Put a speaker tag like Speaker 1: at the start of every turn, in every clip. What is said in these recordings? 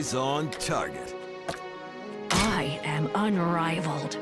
Speaker 1: Always on target.
Speaker 2: I am unrivaled.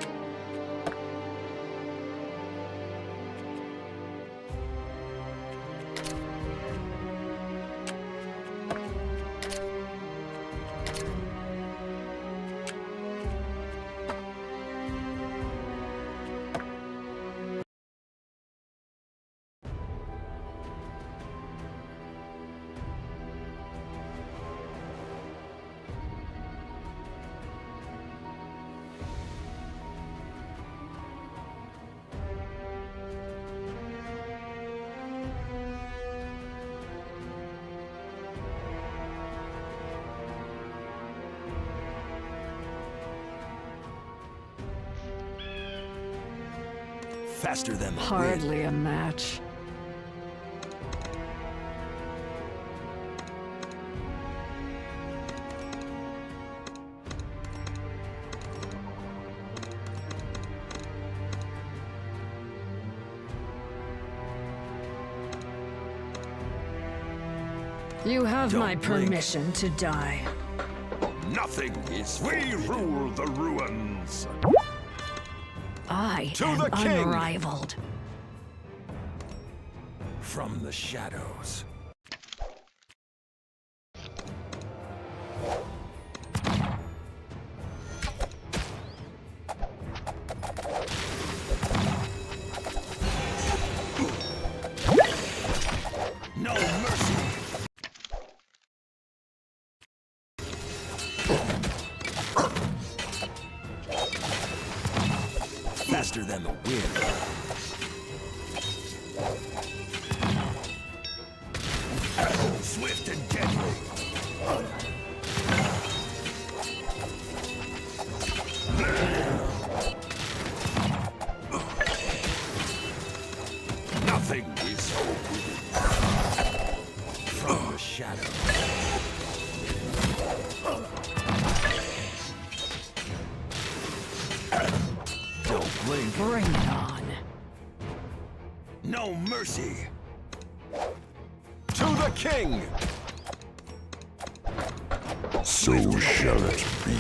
Speaker 1: Faster than the wind.
Speaker 2: Hardly a match. You have
Speaker 1: Don't
Speaker 2: my
Speaker 1: blink.
Speaker 2: permission to die.
Speaker 1: Nothing is. We rule the ruins.
Speaker 2: I
Speaker 1: To
Speaker 2: am
Speaker 1: the king!
Speaker 2: unrivaled.
Speaker 1: From the shadows. No mercy. Faster than the wind. Swift and deadly. Nothing is forbidden. From the shadow. Don't blink.
Speaker 2: Bring it on.
Speaker 1: No mercy. To the king.
Speaker 3: So shall it be.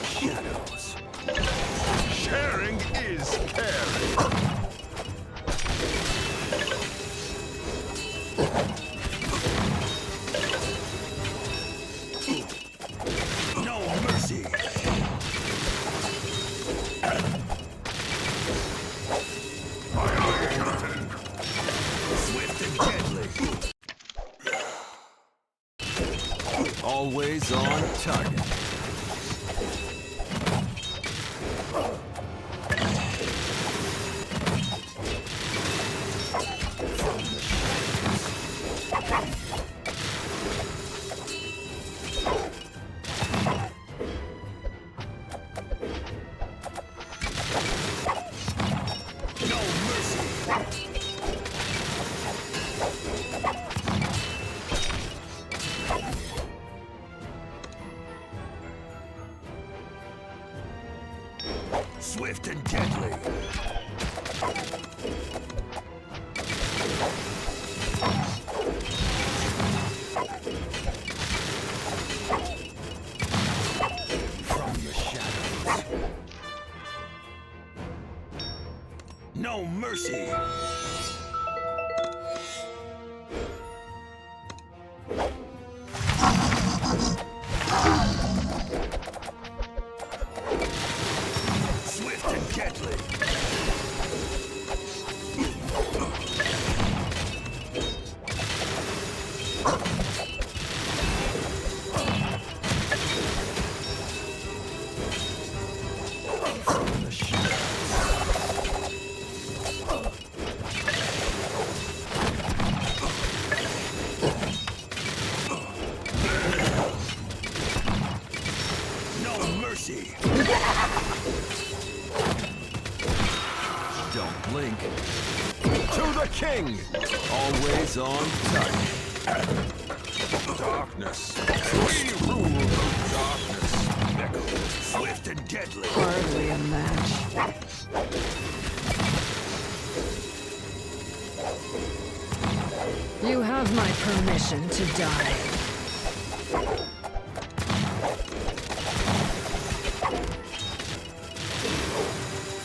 Speaker 1: Shadows. Sharing is caring. No mercy. Swift and deadly. Always on target. No mercy. Swift and deadly. From the shadows. No mercy. Swift and deadly. From the shadows. No mercy. Don't blink. To the king! Always on target. Darkness. We rule the darkness. Echoes. Swift and deadly.
Speaker 2: Hardly a match. You have my permission to die.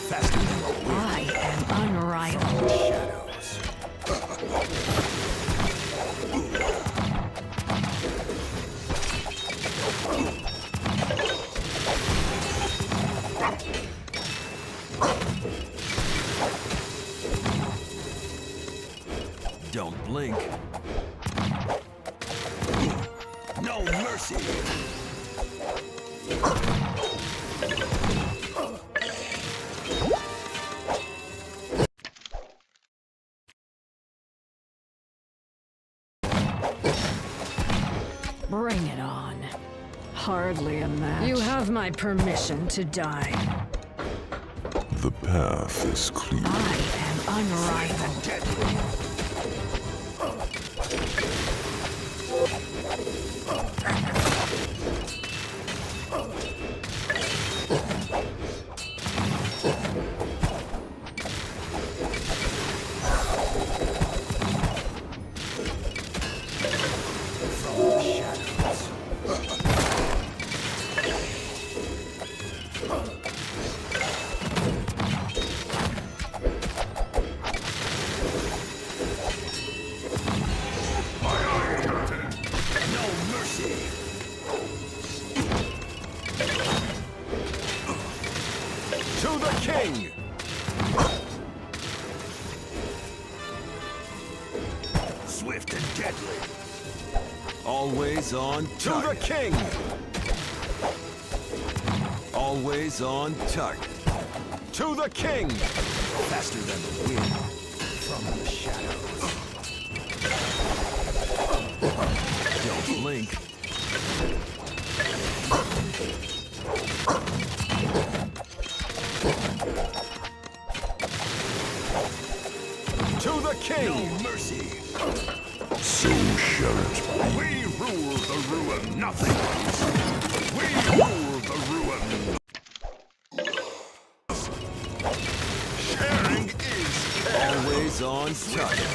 Speaker 1: Faster than the wind.
Speaker 2: I am unrivaled.
Speaker 1: Shadows. Don't blink. No mercy.
Speaker 2: Bring it on. Hardly a match. You have my permission to die.
Speaker 3: The path is clear.
Speaker 2: I am unrivaled.
Speaker 1: Deadly. To the king! Swift and deadly. Always on target. To the king! Always on target. To the king! Faster than the wind. From the shadows. Don't blink. To the king! No mercy!
Speaker 3: So shall it be.
Speaker 1: We rule the ruin, nothing else. We rule the ruin. Sharing is always on target.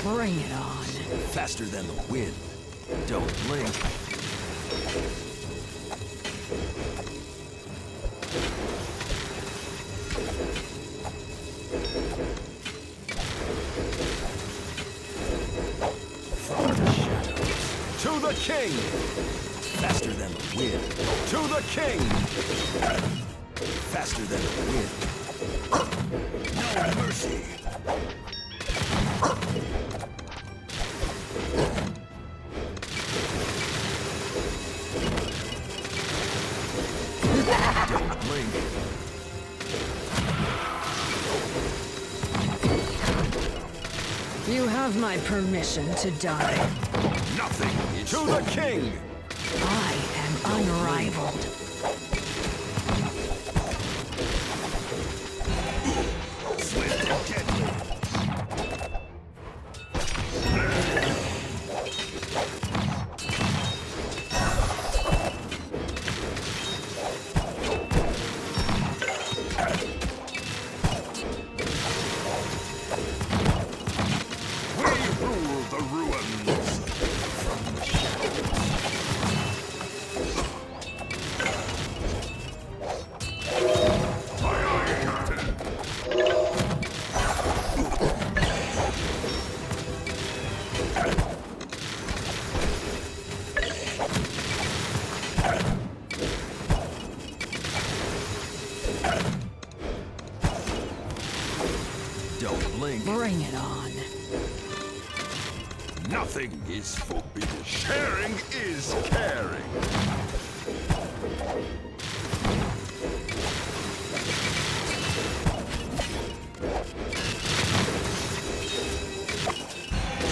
Speaker 2: Bring it on.
Speaker 1: Faster than the wind. Don't blink. From the shadows. To the king! Faster than the wind. To the king! Faster than the wind. No mercy! Don't blink.
Speaker 2: You have my permission to die.
Speaker 1: Nothing is to the king!
Speaker 2: I am unrivaled.
Speaker 1: Swift and deadly. We rule the ruins. From the shadows. Aye, aye, Captain. Don't blink.
Speaker 2: Bring it on.
Speaker 1: Nothing is forbidden. Sharing is caring.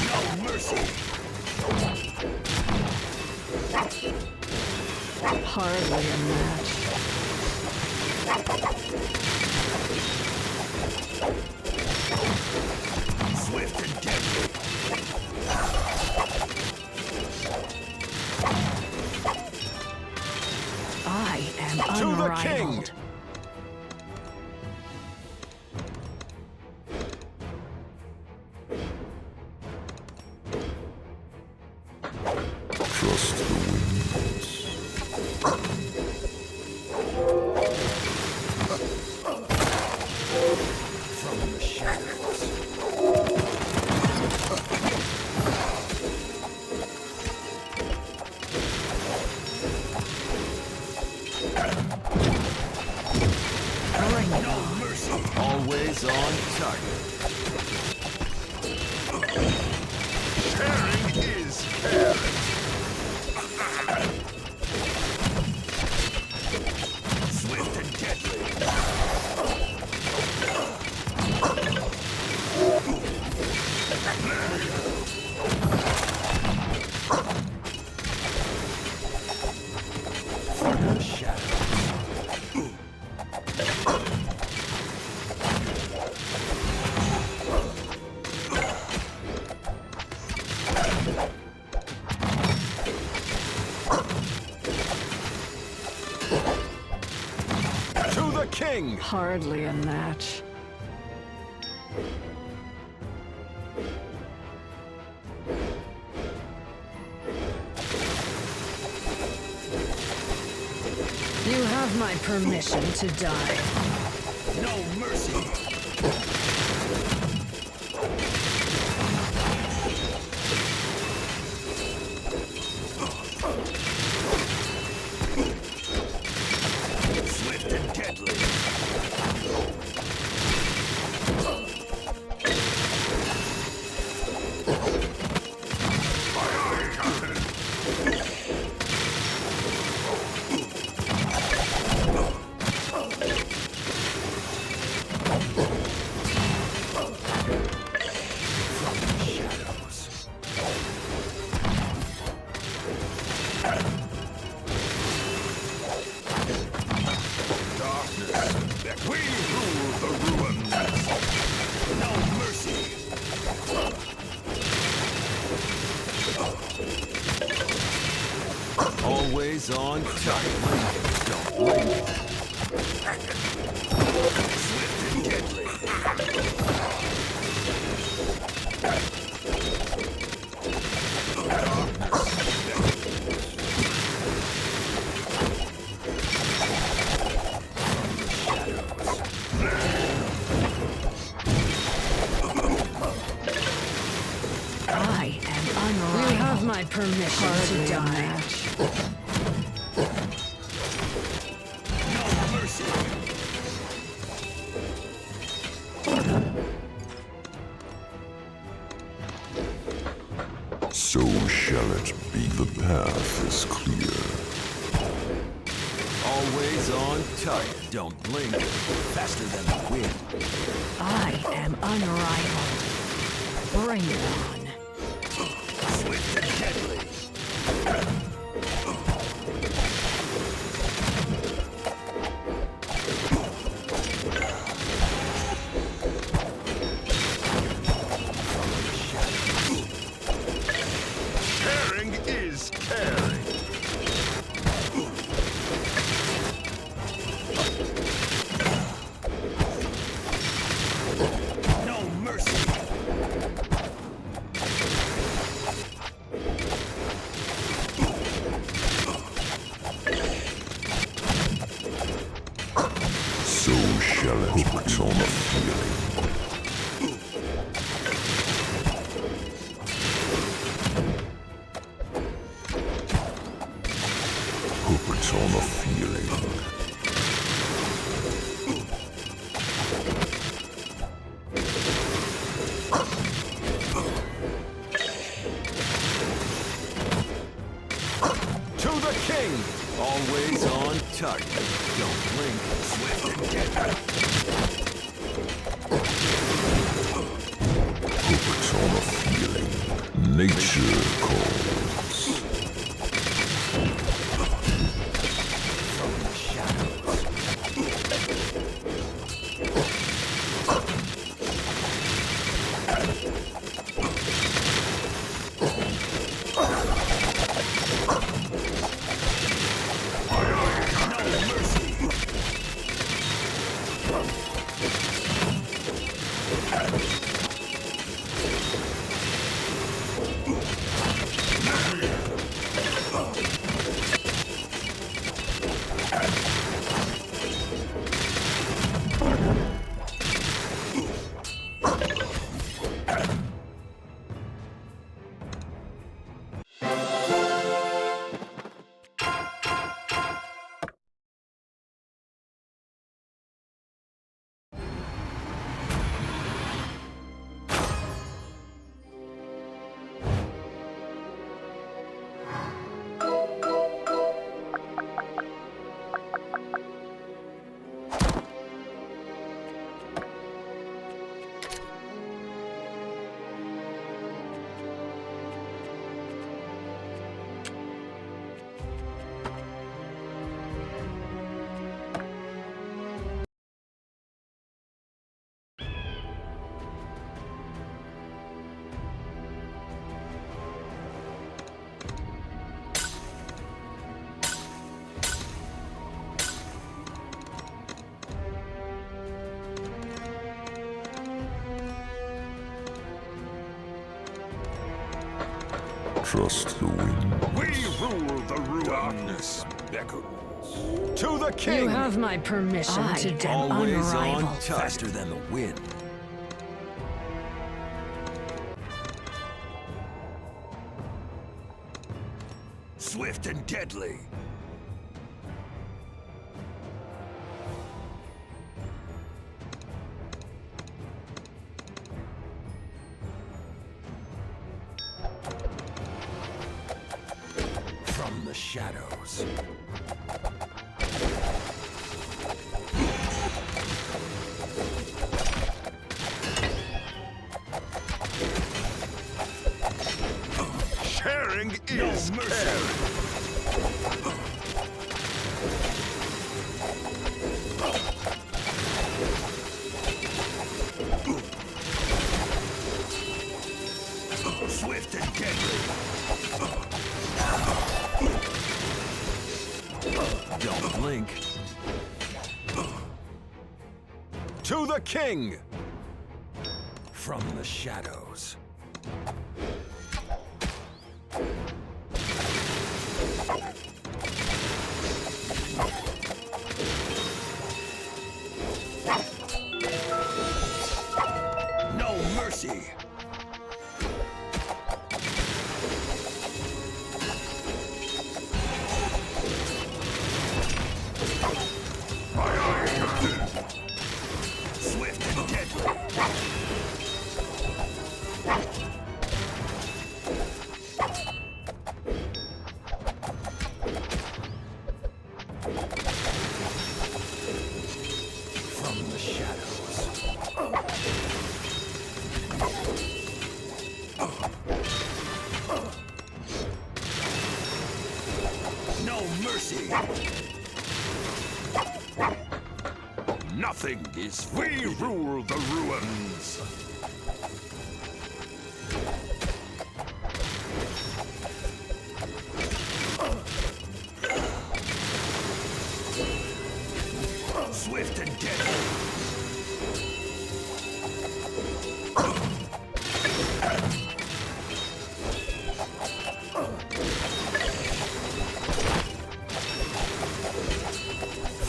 Speaker 1: No mercy.
Speaker 2: Hardly a match.
Speaker 1: Swift and deadly. king!
Speaker 2: unrivaled.
Speaker 3: Trust the winds.
Speaker 1: From the shadows.
Speaker 2: Bring it on.
Speaker 1: Always on target. Sharing is caring. Swift and deadly. From the shadows. To the king!
Speaker 2: Hardly a match. You have my permission to die.
Speaker 1: No mercy! Swift and deadly. Shadows. Darkness. We rule the ruins. No mercy. Always on target. Don't blink. Swift and deadly.
Speaker 2: I am unrivaled. You have my permission to die.
Speaker 1: No mercy.
Speaker 3: So shall it be. The path is clear.
Speaker 1: Always on target. Don't blink. Faster than the wind.
Speaker 2: I am unrivaled. Bring it on.
Speaker 1: Swift and deadly. Caring is caring. No mercy.
Speaker 3: So shall it hooked on a feeling. Hooked on a feeling.
Speaker 1: To the king! Always on target. Don't blink. Swift and deadly.
Speaker 3: Hooked on a feeling. Nature calls.
Speaker 1: From the shadows. No mercy.
Speaker 3: trust the wind.
Speaker 1: We rule the ruins. Darkness beckons. To the king!
Speaker 2: You have my permission to die.
Speaker 1: Always on
Speaker 2: Unrivaled.
Speaker 1: faster than the wind. Swift and deadly. From the shadows. Sharing is caring. Swift and deadly. Don't blink. To the king! From the shadows. No mercy. Swift and deadly. From the shadows. No mercy. Nothing is forbidden. We rule the ruins. Swift and deadly.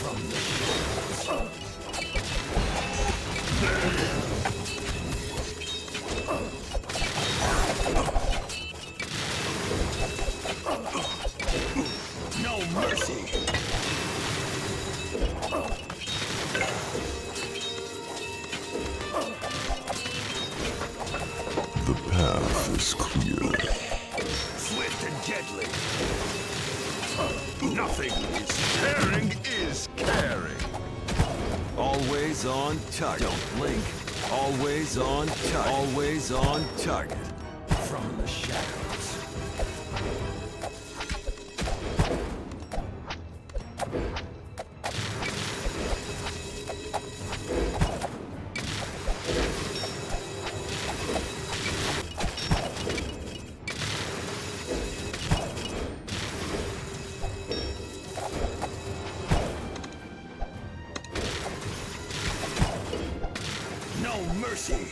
Speaker 1: From the shadows. No mercy.
Speaker 3: The path is clear.
Speaker 1: Swift and deadly. Nothing is sharing is caring. Always on target. Don't blink. Always on target. Always on target. From the shadows. No mercy.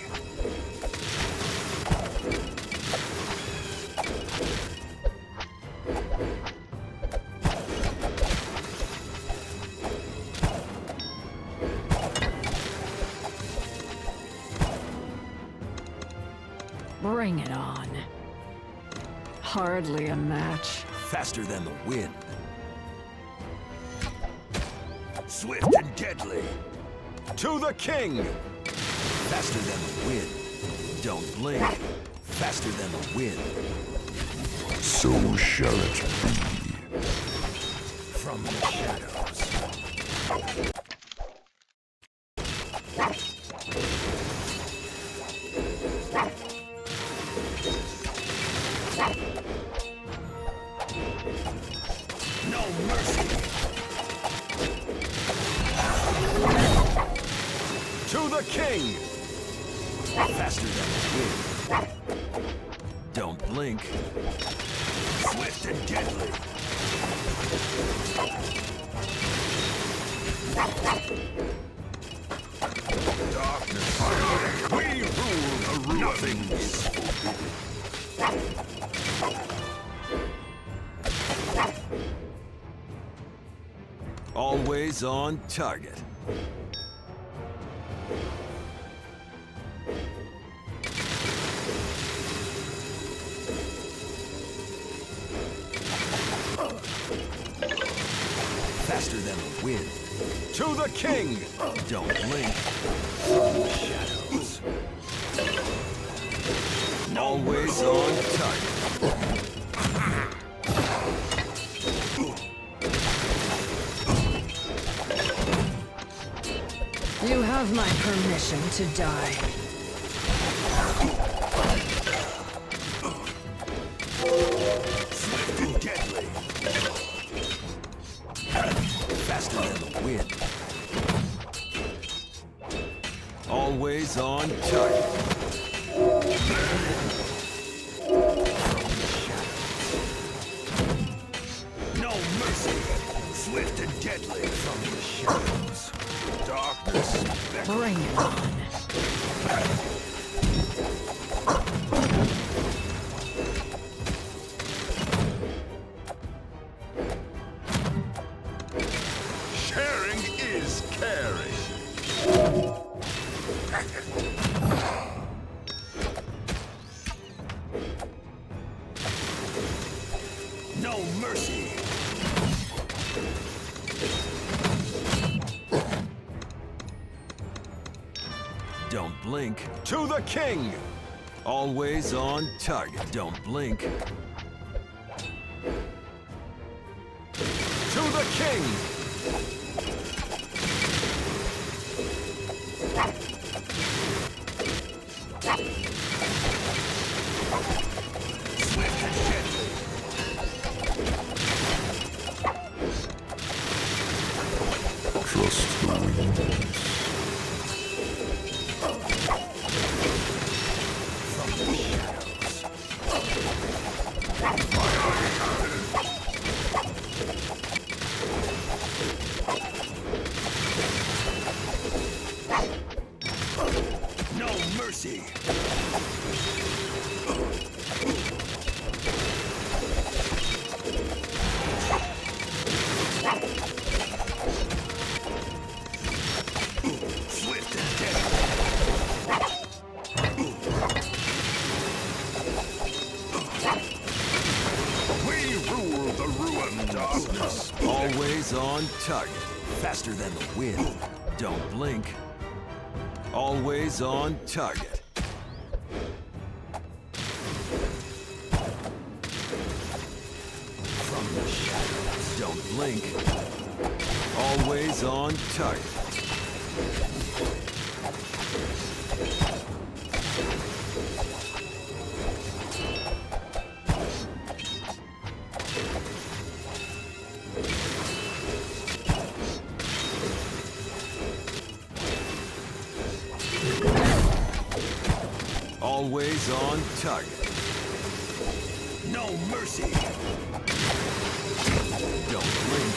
Speaker 2: Bring it on. Hardly a match.
Speaker 1: Faster than the wind. Swift and deadly. To the king! Faster than the wind. Don't blink. Faster than the wind.
Speaker 3: So shall it be.
Speaker 1: From the shadows. No mercy. To the king! Faster than the wind. Don't blink. Swift and deadly. Darkness. We rule the ruins. Nothing is forbidden. Always on target. Faster than the wind. To the king! Don't blink. From the shadows. Always on target.
Speaker 2: You have my permission to die.
Speaker 1: Swift and deadly. Faster than the wind. Always on target. No mercy. Swift and deadly from the shadows. Darkness.
Speaker 2: Bring it on.
Speaker 1: Sharing is caring. No mercy. Don't blink. To the king! Always on target. Don't blink. To the king! Swift and deadly.
Speaker 3: Trust the winds.
Speaker 1: From the shadows. No mercy. Swift and deadly. We rule the ruined darkness. Always on target. Faster than the wind. Don't blink. Always on target. From the shadows. Don't blink. Always on target. Always on target. No mercy. Don't blink.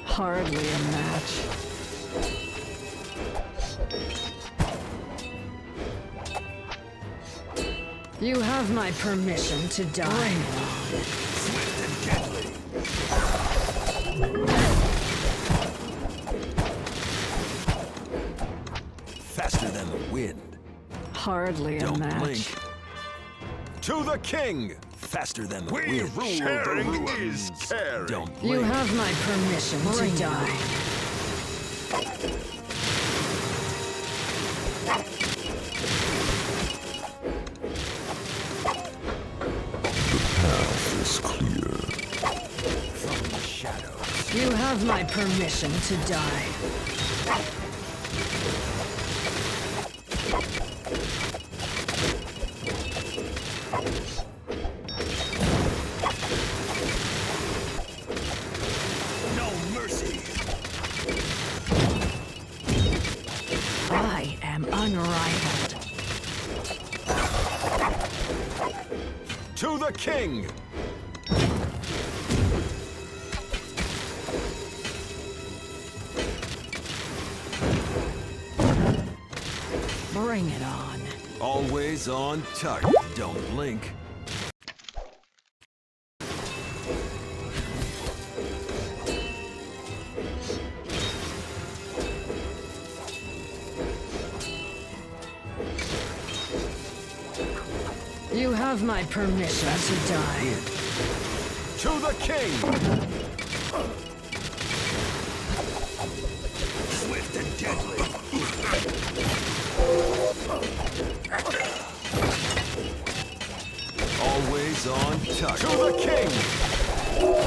Speaker 2: Hardly a match. You have my permission to die.
Speaker 1: Swift and deadly. Faster than the wind.
Speaker 2: Hardly a
Speaker 1: Don't
Speaker 2: match.
Speaker 1: blink. To the king! Faster than the wind.
Speaker 4: rule the ruins.
Speaker 1: Don't blink.
Speaker 2: You have my permission to die.
Speaker 3: Path is clear.
Speaker 1: From the shadows.
Speaker 2: You have my permission to die.
Speaker 1: No mercy.
Speaker 2: I am unrivaled.
Speaker 1: To the king!
Speaker 2: Bring it on.
Speaker 1: Always on target. Don't blink.
Speaker 2: have my permission to die.
Speaker 1: To the king!
Speaker 4: Swift and deadly.
Speaker 1: Always on target. To the king!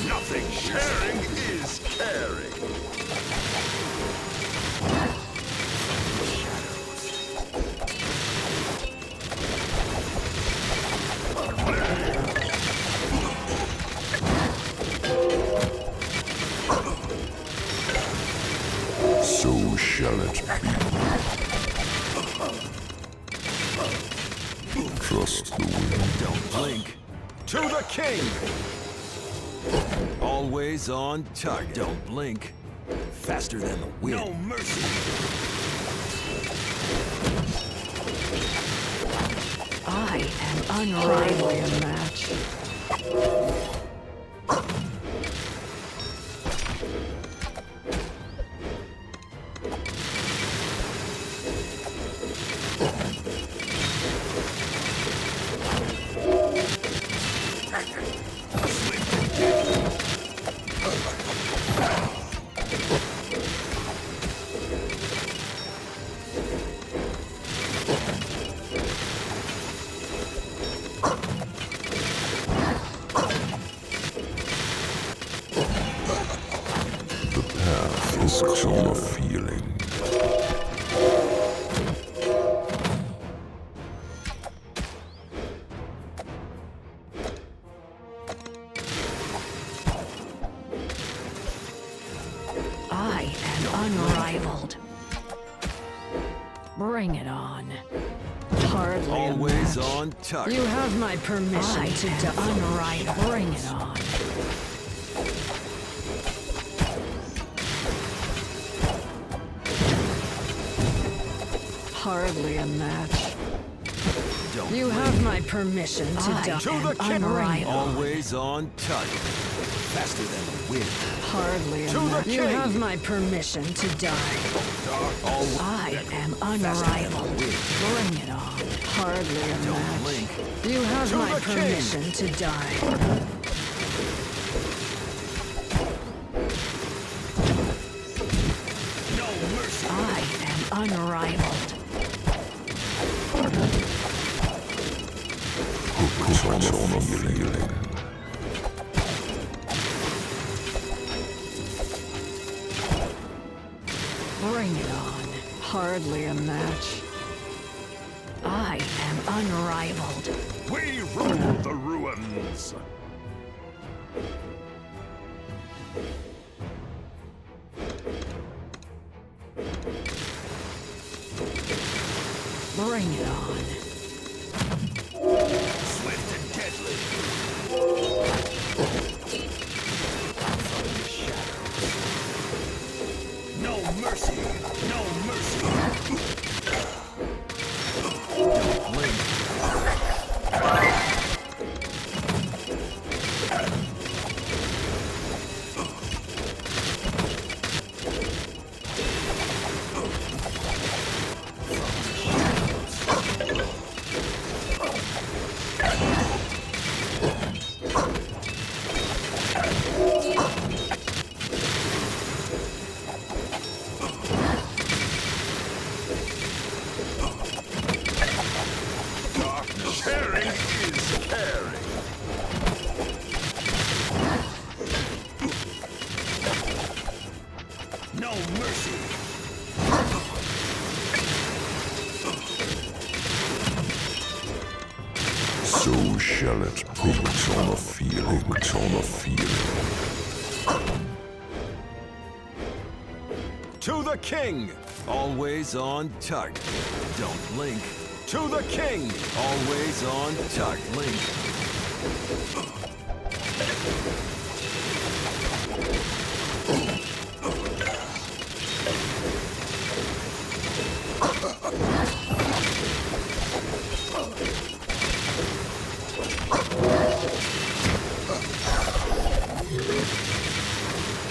Speaker 4: Nothing.
Speaker 1: Sharing is caring.
Speaker 3: So shall it be. Trust the wind.
Speaker 1: Don't blink. To the king! Always on target. Don't blink. Faster than the wind.
Speaker 4: No mercy.
Speaker 2: I am unrivaled in a match.
Speaker 3: The path is clear of feeling.
Speaker 2: I am unrivaled. Bring it on. Hardly a
Speaker 1: Always
Speaker 2: match.
Speaker 1: on target.
Speaker 2: You have my permission to die. Unrivaled. Bring it on. Hardly a match.
Speaker 1: Don't
Speaker 2: You
Speaker 1: blink.
Speaker 2: have my permission to die.
Speaker 1: To the king!
Speaker 2: Unrivaled.
Speaker 1: Always on target. Faster than the wind.
Speaker 2: Hardly a
Speaker 1: To the
Speaker 2: match. You
Speaker 1: king!
Speaker 2: have my permission to die.
Speaker 1: Always
Speaker 2: I am unrivaled. Bring it on. Hardly a
Speaker 1: don't
Speaker 2: match.
Speaker 1: blink.
Speaker 2: You have
Speaker 1: To
Speaker 2: my
Speaker 1: the king!
Speaker 2: permission to die.
Speaker 4: No mercy.
Speaker 2: I am unrivaled.
Speaker 3: Focus on the feeling.
Speaker 2: Bring it on. Hardly a match. I am unrivaled.
Speaker 4: We rule the ruins.
Speaker 2: Bring it on.
Speaker 4: Swift and deadly. No mercy. No mercy.
Speaker 1: Don't blink. Sharing is caring.
Speaker 4: No mercy.
Speaker 3: So shall it be. Focus on the feeling. Focus on the feeling.
Speaker 1: To the king! Always on target. Don't blink. To the king! Always on target. Blink.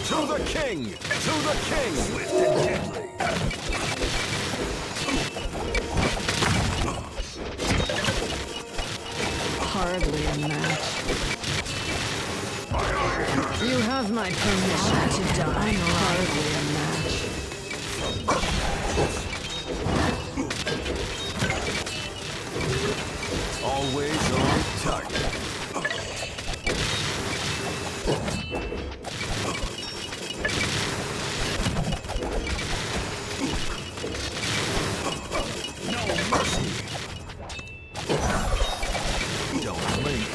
Speaker 1: To the king! To the king!
Speaker 4: Swift and deadly.
Speaker 2: Hardly a match. You have my permission to die. Hardly a match.
Speaker 1: Always on target.
Speaker 4: No mercy.
Speaker 1: Don't blink.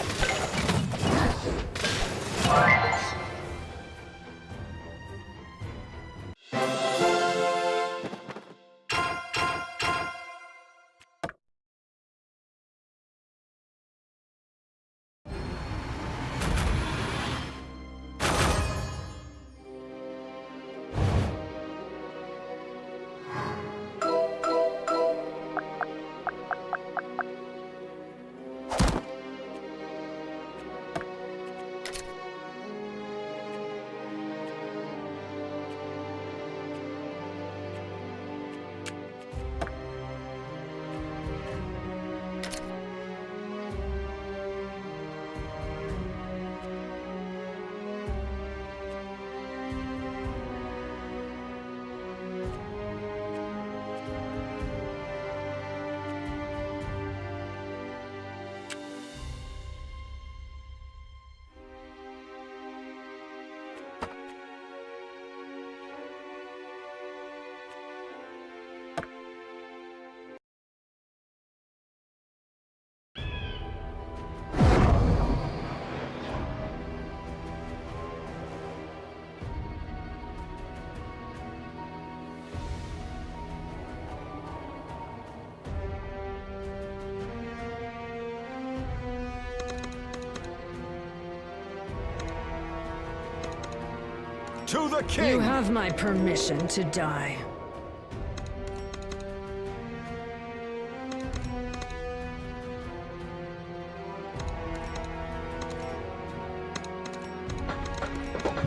Speaker 1: To the king!
Speaker 2: You have my permission to die.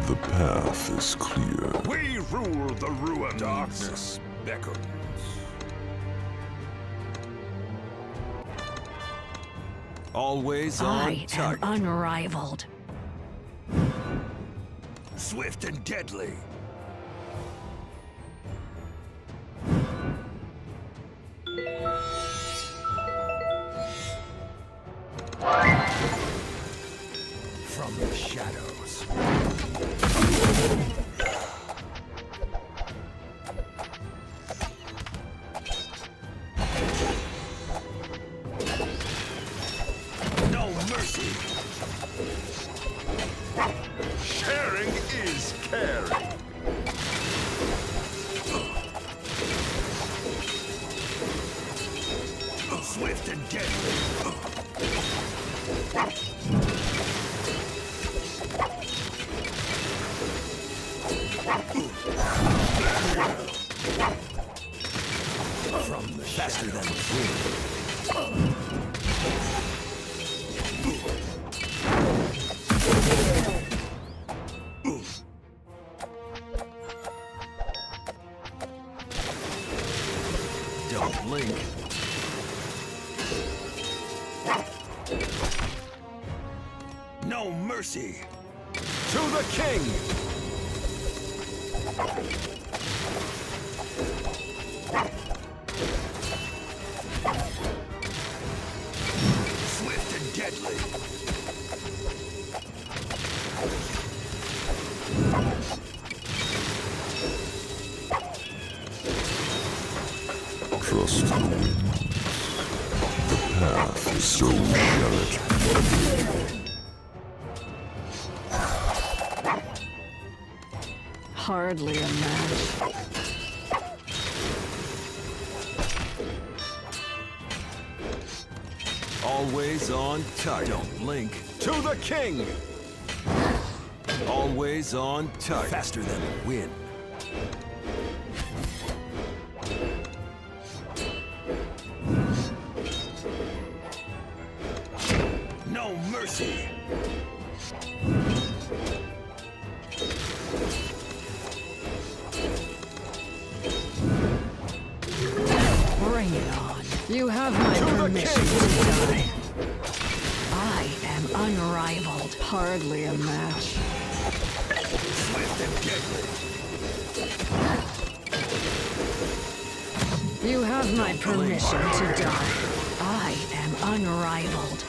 Speaker 3: The path is clear.
Speaker 4: We rule the ruins. Darkness beckons.
Speaker 1: Always on
Speaker 2: I am
Speaker 1: target.
Speaker 2: unrivaled.
Speaker 4: Swift and deadly.
Speaker 1: From the shadows.
Speaker 4: No mercy.
Speaker 1: Sharing is caring.
Speaker 4: Swift and deadly.
Speaker 1: From the faster than wind. Don't blink.
Speaker 4: No mercy.
Speaker 1: To the king!
Speaker 4: Swift and deadly.
Speaker 3: Trust the winds. The path is so shall it.
Speaker 2: Hardly a match.
Speaker 1: Always on target. Don't blink. To the king! Always on target. Faster than the wind.
Speaker 4: No mercy.
Speaker 2: Bring it on. You have my
Speaker 1: To the
Speaker 2: permission
Speaker 1: king!
Speaker 2: to die. I Hardly a match.
Speaker 4: Swift and deadly.
Speaker 2: You have my permission to die. I am unrivaled.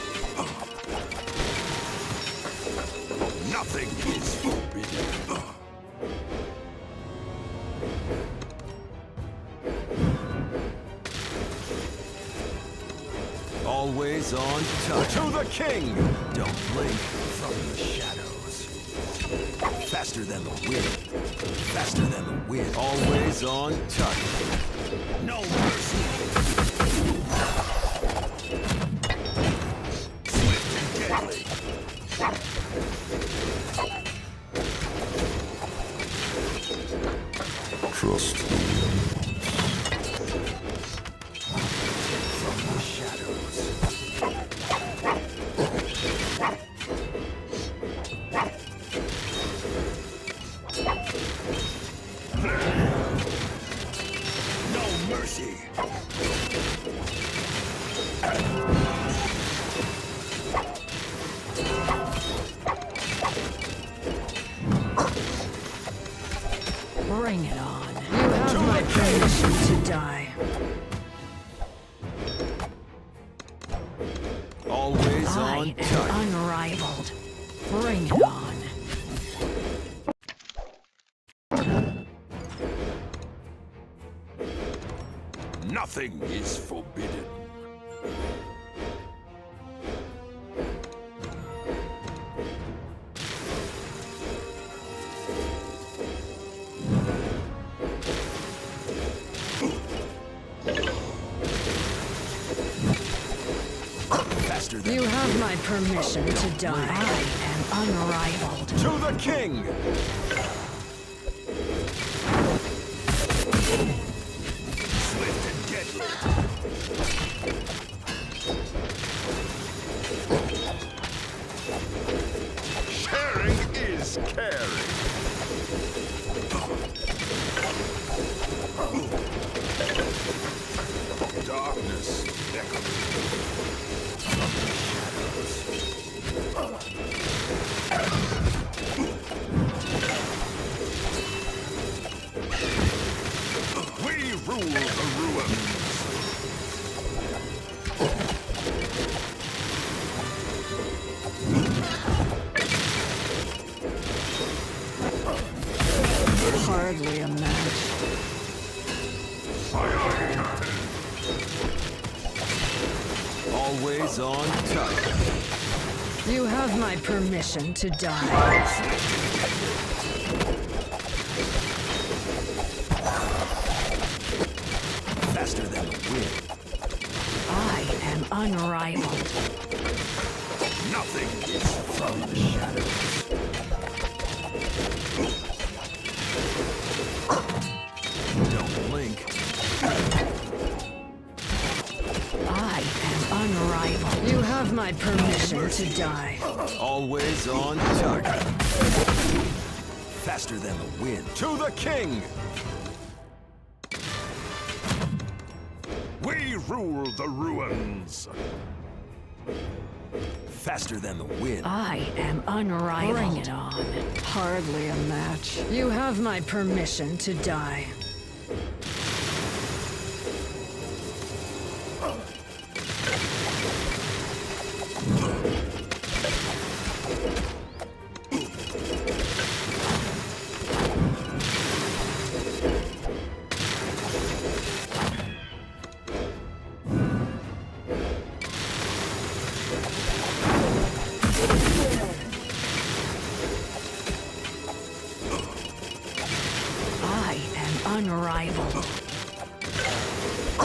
Speaker 4: Nothing is forbidden.
Speaker 1: Always on touch. To the king! Don't blink from the shadows. Faster than the wind. Faster than the wind. Always on touch.
Speaker 4: No mercy. Swift and deadly.
Speaker 3: Trust me.
Speaker 1: From the shadows.
Speaker 4: No mercy.
Speaker 2: Bring it on. You have my permission to die.
Speaker 1: Always
Speaker 2: I
Speaker 1: on
Speaker 2: am
Speaker 1: touch.
Speaker 2: unrivaled. Bring it on.
Speaker 4: Nothing is forbidden.
Speaker 1: Faster than
Speaker 2: You have my permission to die. I am unrivaled.
Speaker 1: to the king!
Speaker 4: Swift and deadly.
Speaker 1: Sharing is caring.
Speaker 4: Darkness beckons. We rule the ruins.
Speaker 2: Hardly a match.
Speaker 1: Always on touch.
Speaker 2: You have my permission to die.
Speaker 1: Faster than the wind.
Speaker 2: I am unrivaled.
Speaker 4: Nothing is
Speaker 1: From the shadows. Don't blink.
Speaker 2: I am unrivaled. You have my permission to die.
Speaker 1: Always on target. Faster than the wind. To the king!
Speaker 4: We rule the ruins.
Speaker 1: Faster than the wind.
Speaker 2: I am unrivaled. Bring it on. Hardly a match. You have my permission to die. I am unrivaled.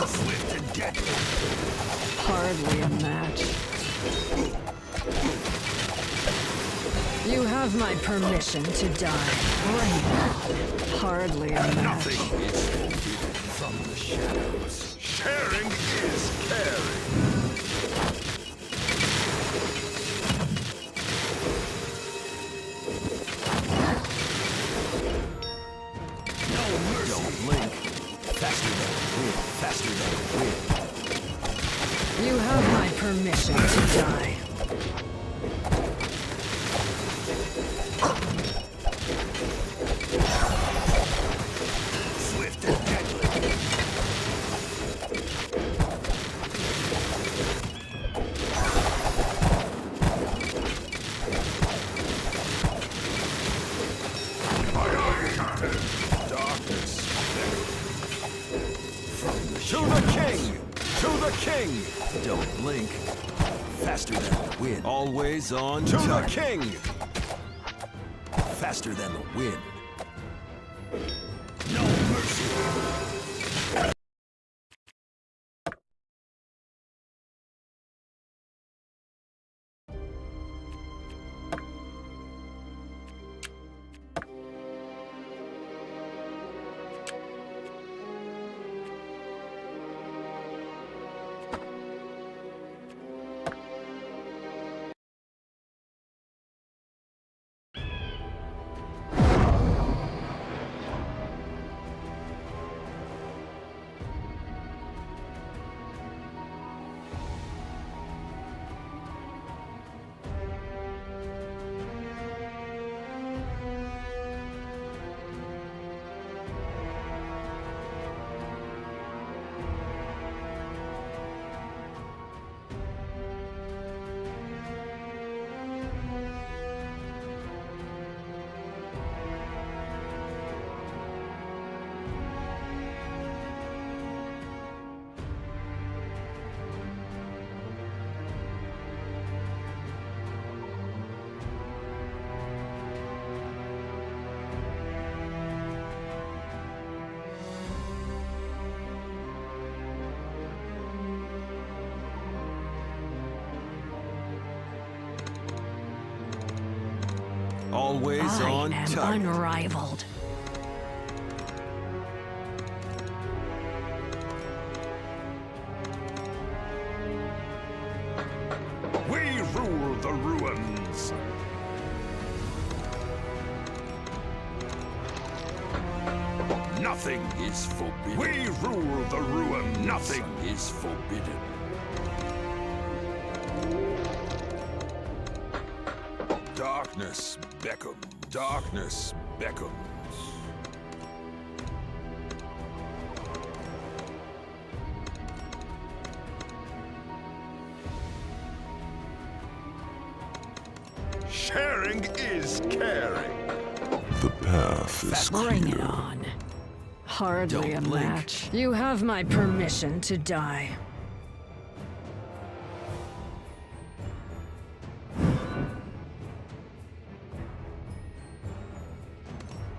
Speaker 4: Swift and deadly.
Speaker 2: Hardly a match. You have my permission to die. Bring it on. Hardly a match.
Speaker 4: Nothing is forbidden.
Speaker 1: From the shadows.
Speaker 4: Sharing is caring. No mercy.
Speaker 1: Don't blink. Faster than the wind. Faster than the wind.
Speaker 2: You have my permission to die.
Speaker 1: Don't blink. Faster than the wind. Always on to the king. Faster than the wind. No mercy. Always
Speaker 2: I
Speaker 1: on
Speaker 2: am
Speaker 1: target.
Speaker 2: unrivaled.
Speaker 4: We rule the ruins. Nothing is forbidden. We rule the ruins. Nothing is forbidden. Darkness beckons. Darkness beckons. Sharing is caring.
Speaker 3: The path is
Speaker 2: Bring it
Speaker 3: clear.
Speaker 2: on. Hardly
Speaker 1: Don't
Speaker 2: a
Speaker 1: blink.
Speaker 2: match. You have my permission to die.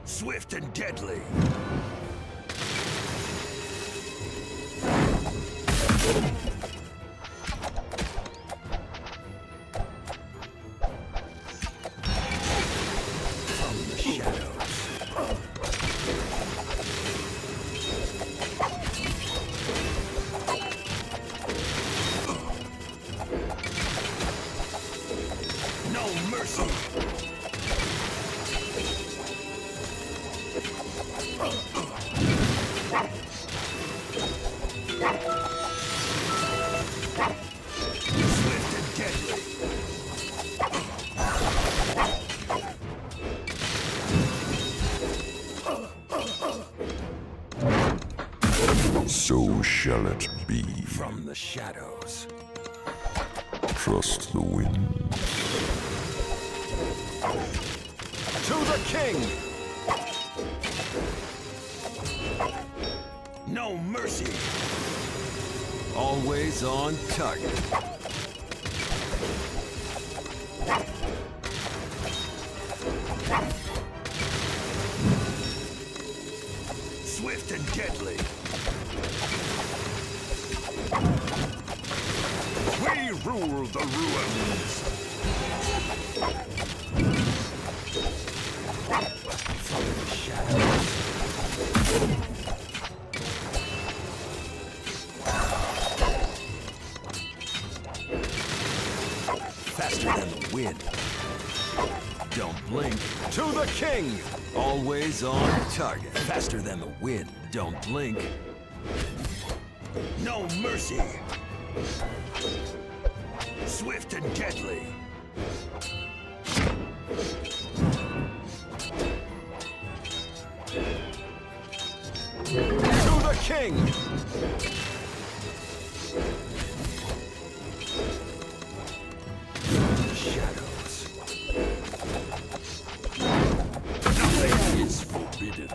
Speaker 4: Swift and deadly.
Speaker 1: From the shadows.
Speaker 4: No mercy. Swift and deadly.
Speaker 3: So shall it be.
Speaker 1: From the shadows.
Speaker 3: Trust the wind.
Speaker 1: To the king.
Speaker 4: No mercy.
Speaker 1: Always on target.
Speaker 4: Swift and deadly. We rule the ruins.
Speaker 1: From the shadows. Faster than the wind. Don't blink. To the king. Always on target. Faster than the wind. Don't blink.
Speaker 4: No mercy. Swift and deadly.
Speaker 1: To the king. The shadows.
Speaker 4: Nothing is forbidden.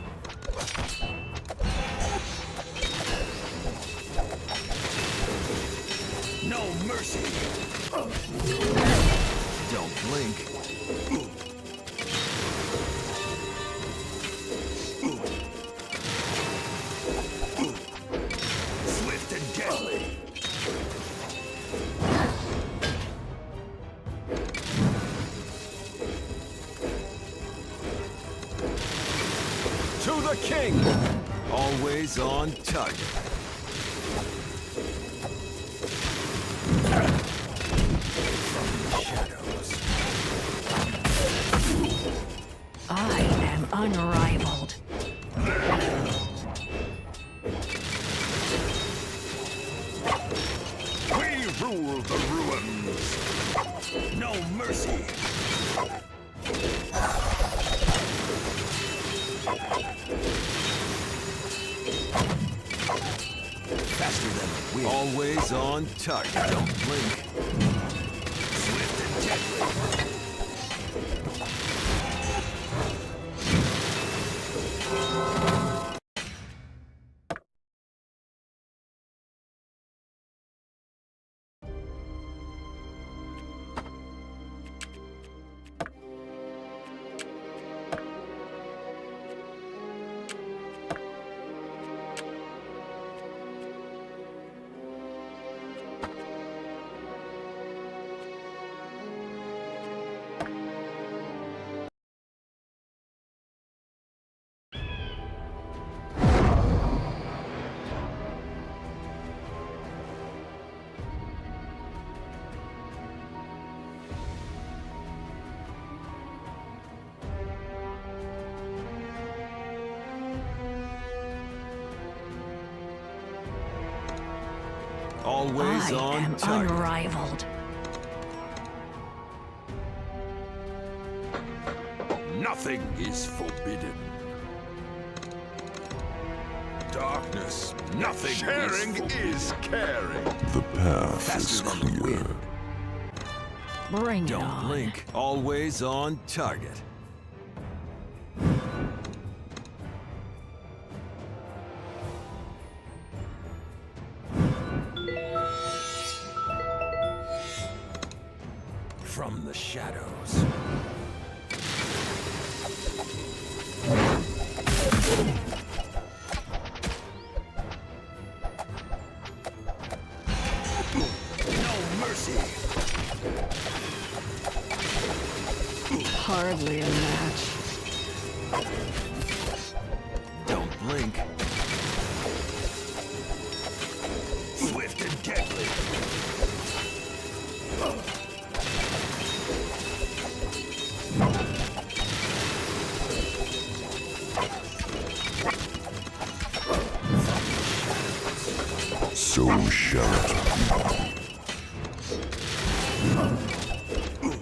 Speaker 4: No
Speaker 1: blink.
Speaker 4: Swift and deadly.
Speaker 1: To the king! Always on target. From the shadows.
Speaker 2: I am unrivaled.
Speaker 4: We rule the ruins. No mercy.
Speaker 1: Faster than the wind. Always on target. Don't blink.
Speaker 4: Swift and deadly.
Speaker 1: Always
Speaker 2: I
Speaker 1: on
Speaker 2: am
Speaker 1: target.
Speaker 2: unrivaled.
Speaker 4: Nothing is forbidden. Darkness. Nothing
Speaker 1: Sharing
Speaker 4: is
Speaker 1: is caring.
Speaker 3: The path is
Speaker 1: Faster than the
Speaker 3: clear.
Speaker 1: wind.
Speaker 2: Bring it
Speaker 1: Don't
Speaker 2: on.
Speaker 1: blink. Always on target. From the shadows.
Speaker 4: no mercy.
Speaker 2: Hardly a match.
Speaker 1: Don't blink.
Speaker 4: Swift and deadly.
Speaker 3: So shall it be.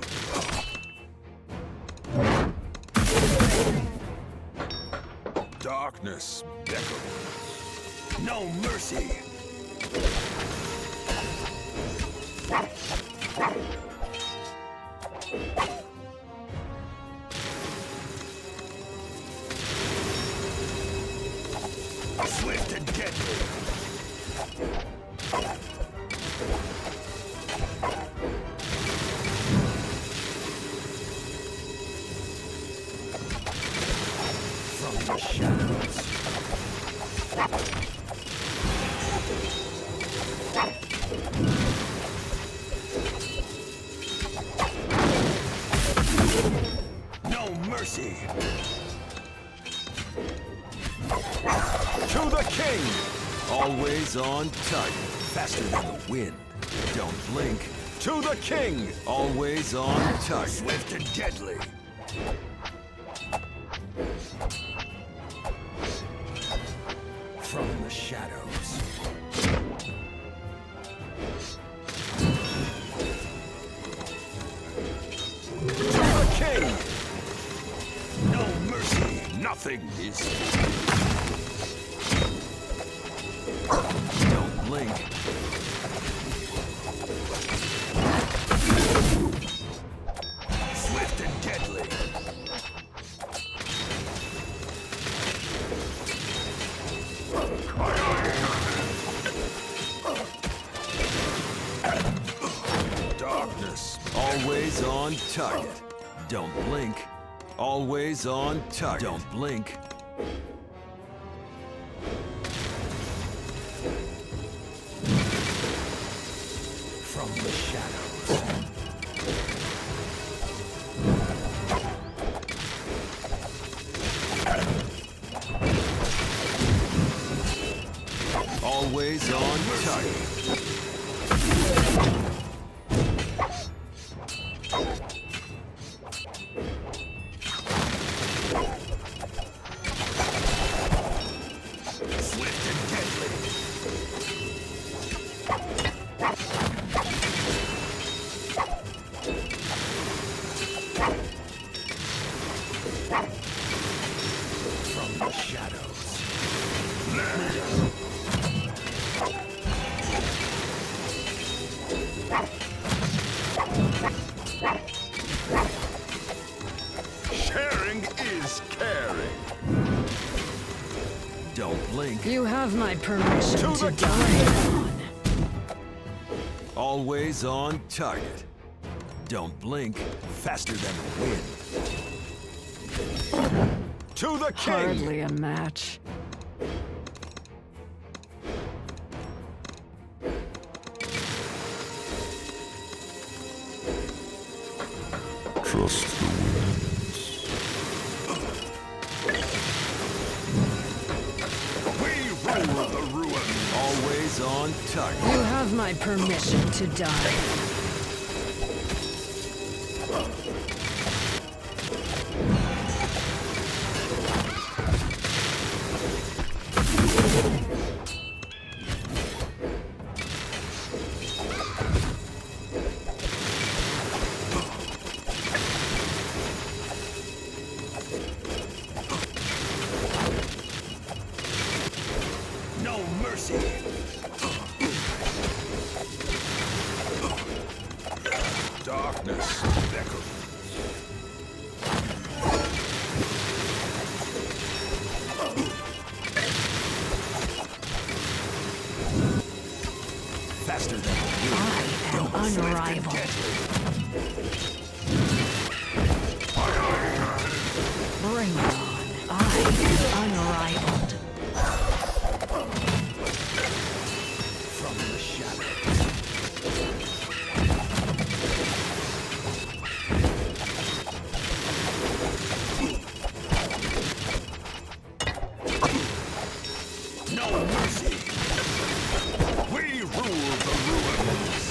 Speaker 4: Darkness beckons. No mercy. Swift and deadly.
Speaker 1: From the shadows.
Speaker 4: No mercy.
Speaker 1: To the king! Always on target. Faster than the wind. Don't blink. To the king! Always on target.
Speaker 4: Swift and deadly.
Speaker 1: From the shadows. To the king!
Speaker 4: No mercy. Nothing is.
Speaker 1: Don't blink.
Speaker 4: Swift and deadly.
Speaker 1: Darkness. Always Always on target. Don't blink. Always on target. Don't blink. From the shadows. Always on target.
Speaker 4: Swift and deadly.
Speaker 1: From the shadows.
Speaker 4: Sharing is caring.
Speaker 1: Don't blink.
Speaker 2: You have my permission
Speaker 4: To
Speaker 2: to
Speaker 4: the
Speaker 2: die.
Speaker 1: Always on target. Don't blink. Faster than the wind.
Speaker 4: To the king.
Speaker 2: Hardly a match.
Speaker 3: Trust the winds.
Speaker 4: We rule the ruin.
Speaker 1: Always on target.
Speaker 2: You have my permission to die.
Speaker 4: No mercy. Darkness beckons.
Speaker 1: Faster than the wind.
Speaker 2: I am unrivaled. Bring it on. I am unrivaled.
Speaker 1: From the shadows.
Speaker 4: No mercy. We rule the ruins.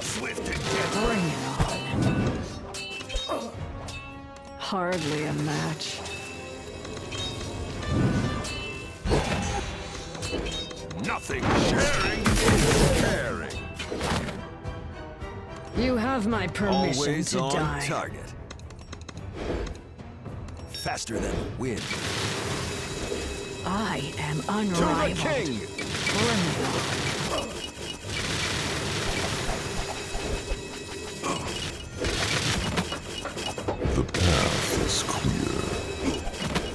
Speaker 4: Swift and deadly.
Speaker 2: Bring it on. Hardly a match.
Speaker 4: Nothing. Sharing is caring.
Speaker 2: You have my permission
Speaker 1: Always
Speaker 2: to
Speaker 1: on
Speaker 2: die.
Speaker 1: target. Faster than the wind.
Speaker 2: I am
Speaker 4: To the
Speaker 2: unrivaled.
Speaker 4: king.
Speaker 2: Bring it on.
Speaker 3: The path is clear.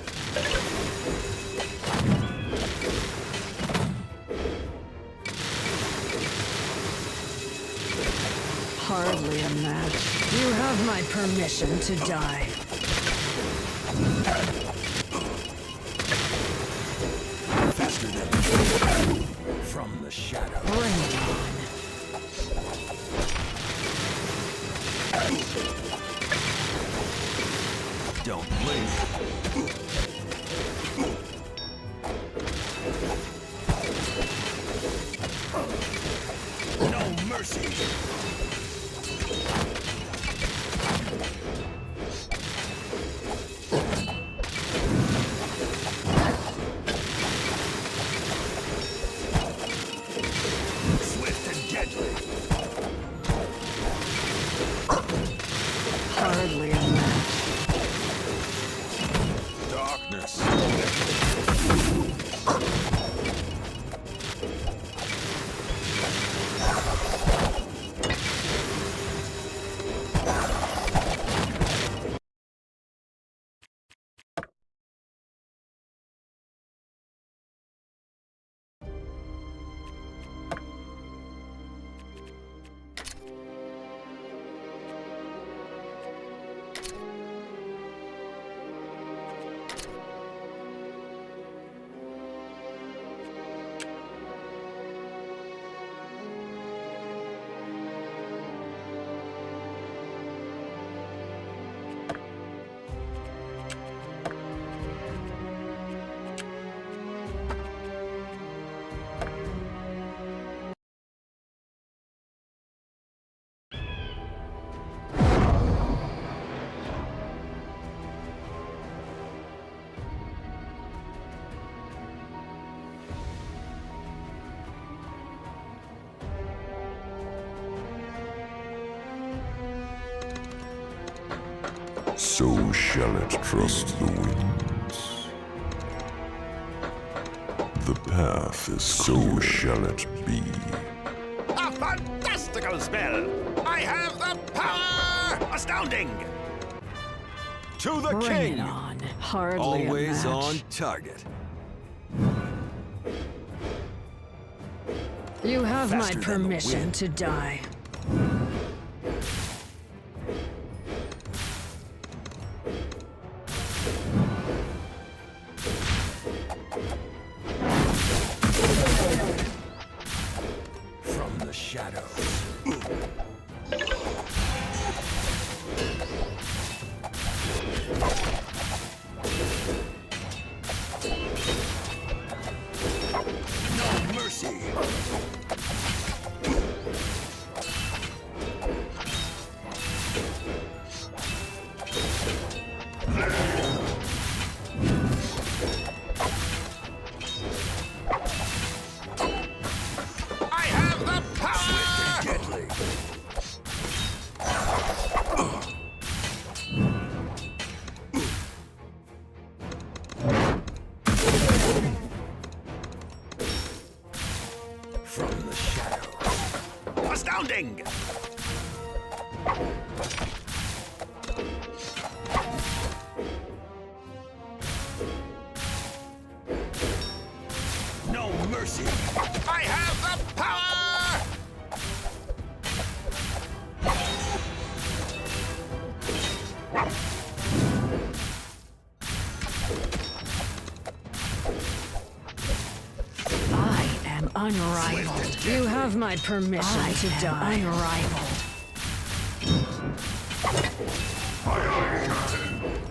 Speaker 2: Hardly a match. You have my permission to die.
Speaker 1: Faster than the wind. From the shadows.
Speaker 2: Bring it on.
Speaker 1: Don't blink.
Speaker 4: No mercy. Swift
Speaker 3: So shall it trust the winds. The path is so shall it be.
Speaker 4: A fantastical spell! I have the power! Astounding!
Speaker 1: To the
Speaker 2: Bring
Speaker 1: king!
Speaker 2: it on. Hardly
Speaker 1: Always
Speaker 2: a match.
Speaker 1: on target.
Speaker 2: You have
Speaker 1: Faster
Speaker 2: my
Speaker 1: than the
Speaker 2: permission
Speaker 1: wind.
Speaker 2: to die.
Speaker 1: From the shadows.
Speaker 4: No mercy! I have the power!
Speaker 1: Deadly. From the shadows.
Speaker 4: Astounding! No mercy! I have the power!
Speaker 2: I am unrivaled. You have my permission to die. Unrivaled.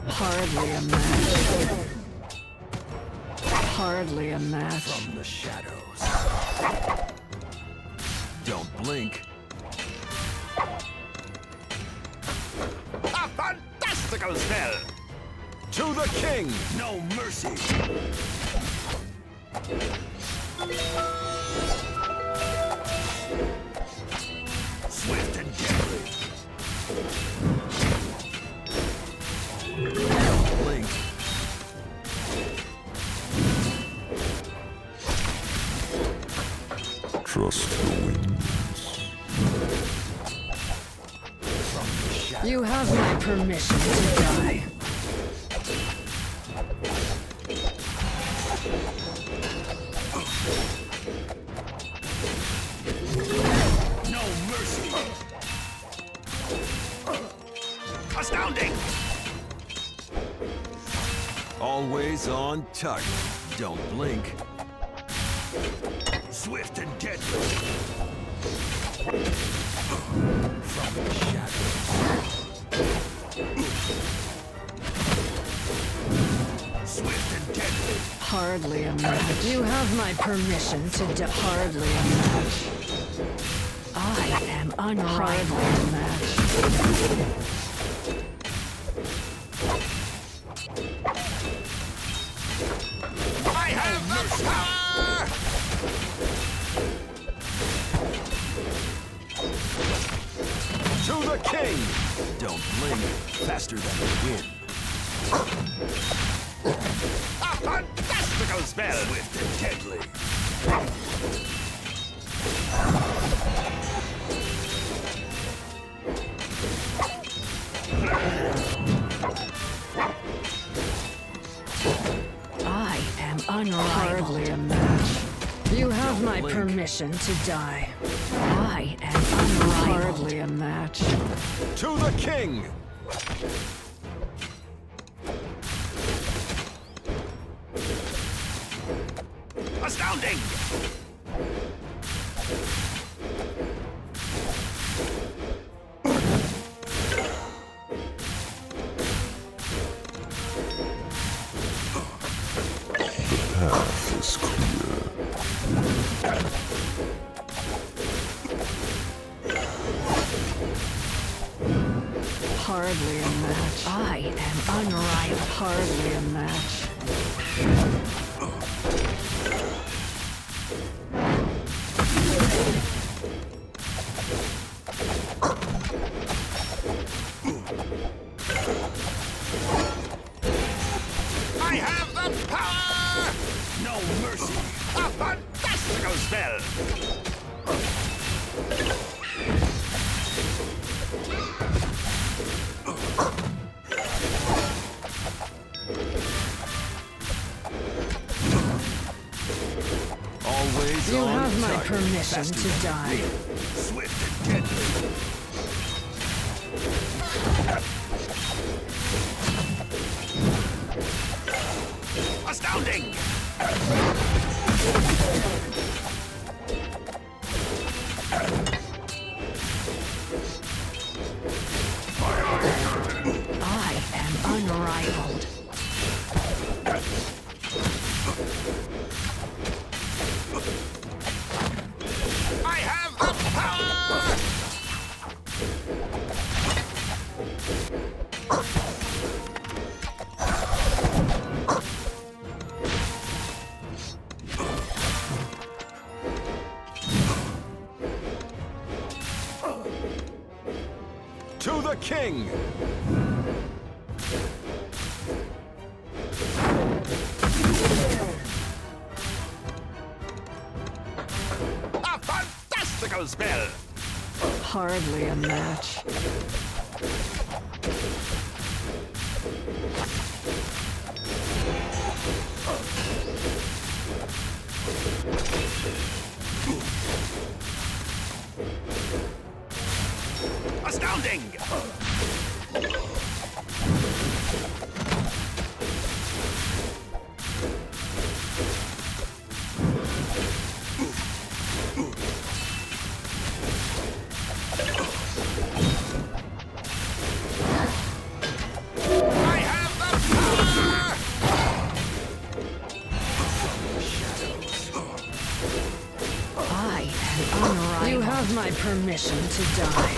Speaker 2: Hardly a match. Hardly a match.
Speaker 1: From the shadows. Don't blink.
Speaker 4: A fantastical spell!
Speaker 1: To the king!
Speaker 4: No mercy! Swift and deadly!
Speaker 1: Don't blink.
Speaker 3: Trust the winds.
Speaker 1: From the shadows.
Speaker 2: You have my permission to die.
Speaker 4: No mercy! Astounding!
Speaker 1: Always on target. Don't blink.
Speaker 4: Swift and deadly!
Speaker 1: From the shadows.
Speaker 4: Swift and deadly!
Speaker 2: Hardly a match. You have my permission to die. Hardly a match. I am unrivaled. Hardly a match.
Speaker 4: I have the power!
Speaker 1: To the king! Don't blink. Faster than the wind.
Speaker 4: A fantastical spell!
Speaker 1: Swift and deadly.
Speaker 2: I am unrivaled. Hardly a match. You have my
Speaker 1: blink.
Speaker 2: permission to die. I am unrivaled. Hardly a match.
Speaker 1: To the king!
Speaker 4: Astounding!
Speaker 3: Path is clear.
Speaker 2: Hardly a match. I am unrivaled. Hardly a match.
Speaker 4: fantastical spell!
Speaker 1: Always
Speaker 2: You
Speaker 1: on
Speaker 2: have my
Speaker 1: target.
Speaker 2: permission
Speaker 1: Faster
Speaker 2: to
Speaker 1: than
Speaker 2: die.
Speaker 4: Swift and deadly. Astounding!
Speaker 2: I am unrivaled.
Speaker 4: I have the power!
Speaker 1: To the king!
Speaker 4: A fantastical spell!
Speaker 2: Hardly a match.
Speaker 4: Astounding! I have the power!
Speaker 2: I am unrivaled. You have my permission to die.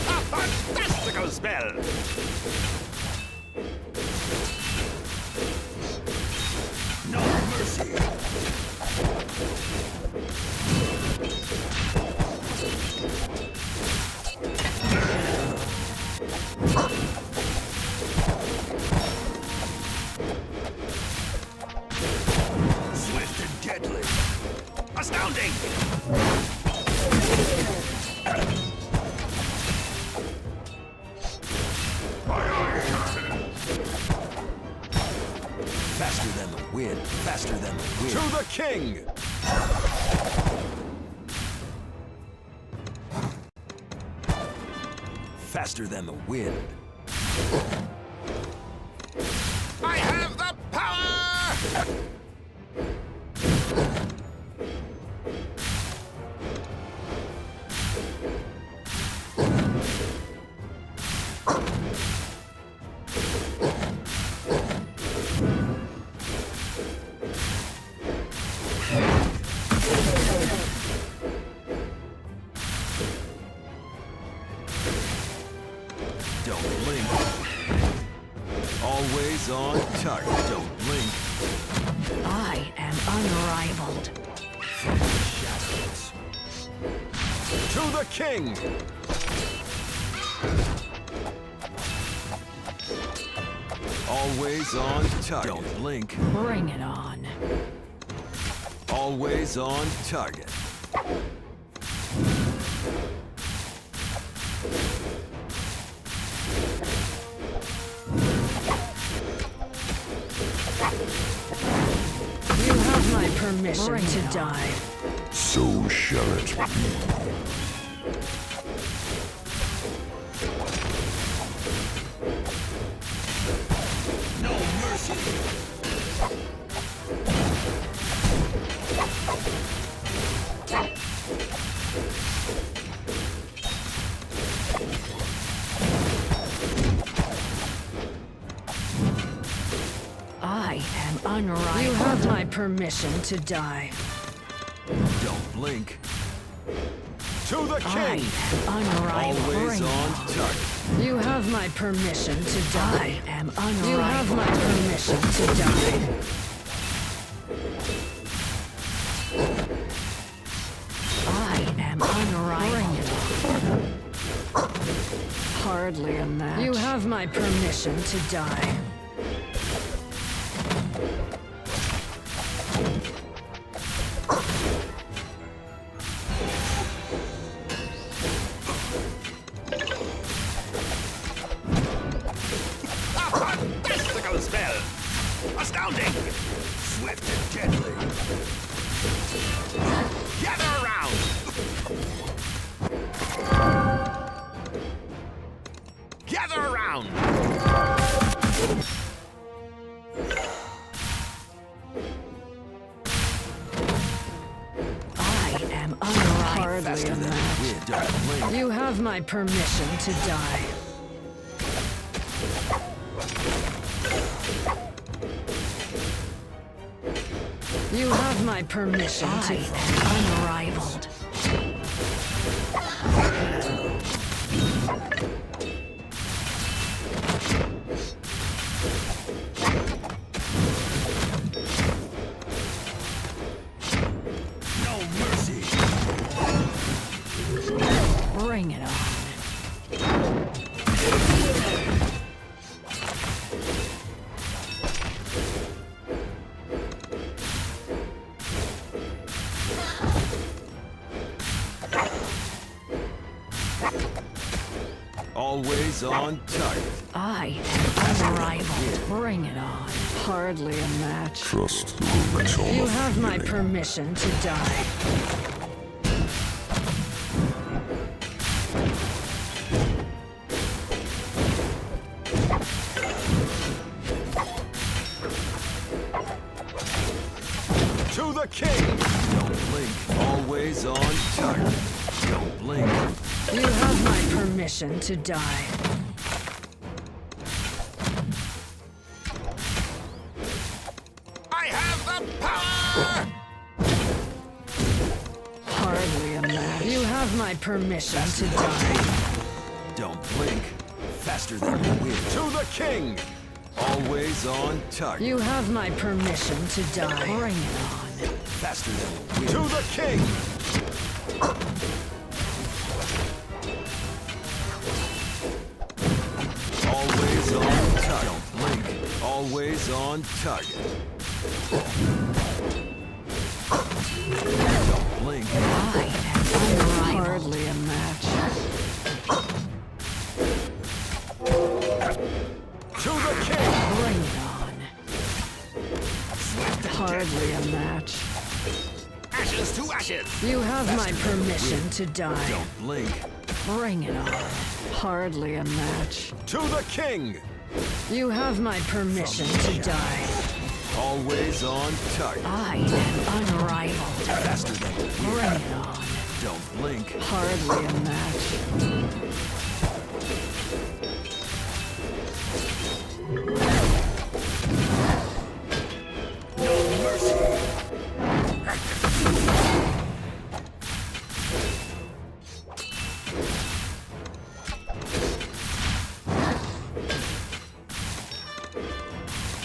Speaker 4: A fantastical spell! No mercy! Swift and deadly! Astounding!
Speaker 1: Faster than the wind. Faster than the wind. To the king! Faster than the wind.
Speaker 4: I have the power!
Speaker 1: Don't blink. Always on target. Don't blink.
Speaker 2: I am unrivaled.
Speaker 1: From the shadows. To the king! Always on target. Don't blink.
Speaker 2: Bring it on.
Speaker 1: Always on target.
Speaker 2: You have my permission to die.
Speaker 3: So shall it be.
Speaker 4: No mercy!
Speaker 2: I am unrivaled. You have my permission to die.
Speaker 1: Don't blink. To the
Speaker 2: I
Speaker 1: king!
Speaker 2: am unrivaled.
Speaker 1: Always
Speaker 2: Bring it
Speaker 1: on
Speaker 2: on.
Speaker 1: target.
Speaker 2: You have my permission to die. I am unrivaled. You have my permission to die. I am unrivaled. Hardly a match. You have my permission to die.
Speaker 4: A fantastical spell! Astounding! Swift and deadly. Gather around! Gather around!
Speaker 2: I am hardly
Speaker 1: Faster
Speaker 2: a
Speaker 1: than
Speaker 2: match.
Speaker 1: the wind. Don't blink.
Speaker 2: You have my permission to die. You have my permission to unrivaled.
Speaker 4: No mercy!
Speaker 2: Bring it on.
Speaker 1: Always on target.
Speaker 2: I am unrivaled. Bring it on. Hardly a match.
Speaker 3: Trust the limits on
Speaker 2: You
Speaker 3: the
Speaker 2: have my
Speaker 3: feeling.
Speaker 2: permission to die.
Speaker 1: To the king! Don't blink. Always on target. Don't blink.
Speaker 2: You have my permission to die.
Speaker 4: I have the power!
Speaker 2: Hardly a match. You have my permission to die.
Speaker 1: Don't blink. Faster than the wind. To the king! Always on target.
Speaker 2: You have my permission to die. Bring it on.
Speaker 1: Faster than the wind. To the king! Always on target. Don't blink. Always on target. Don't blink.
Speaker 2: I am unrivaled. Hardly a match.
Speaker 1: To the king!
Speaker 2: Bring it on. Hardly a match.
Speaker 4: Ashes to ashes!
Speaker 2: You have my permission to die.
Speaker 1: Don't blink.
Speaker 2: Bring it on. Hardly a match.
Speaker 1: To the king!
Speaker 2: You have my permission to die.
Speaker 1: Always on target.
Speaker 2: I am unrivaled.
Speaker 1: Faster than the wind.
Speaker 2: Bring it on.
Speaker 1: Don't blink.
Speaker 2: Hardly a match.
Speaker 4: No mercy!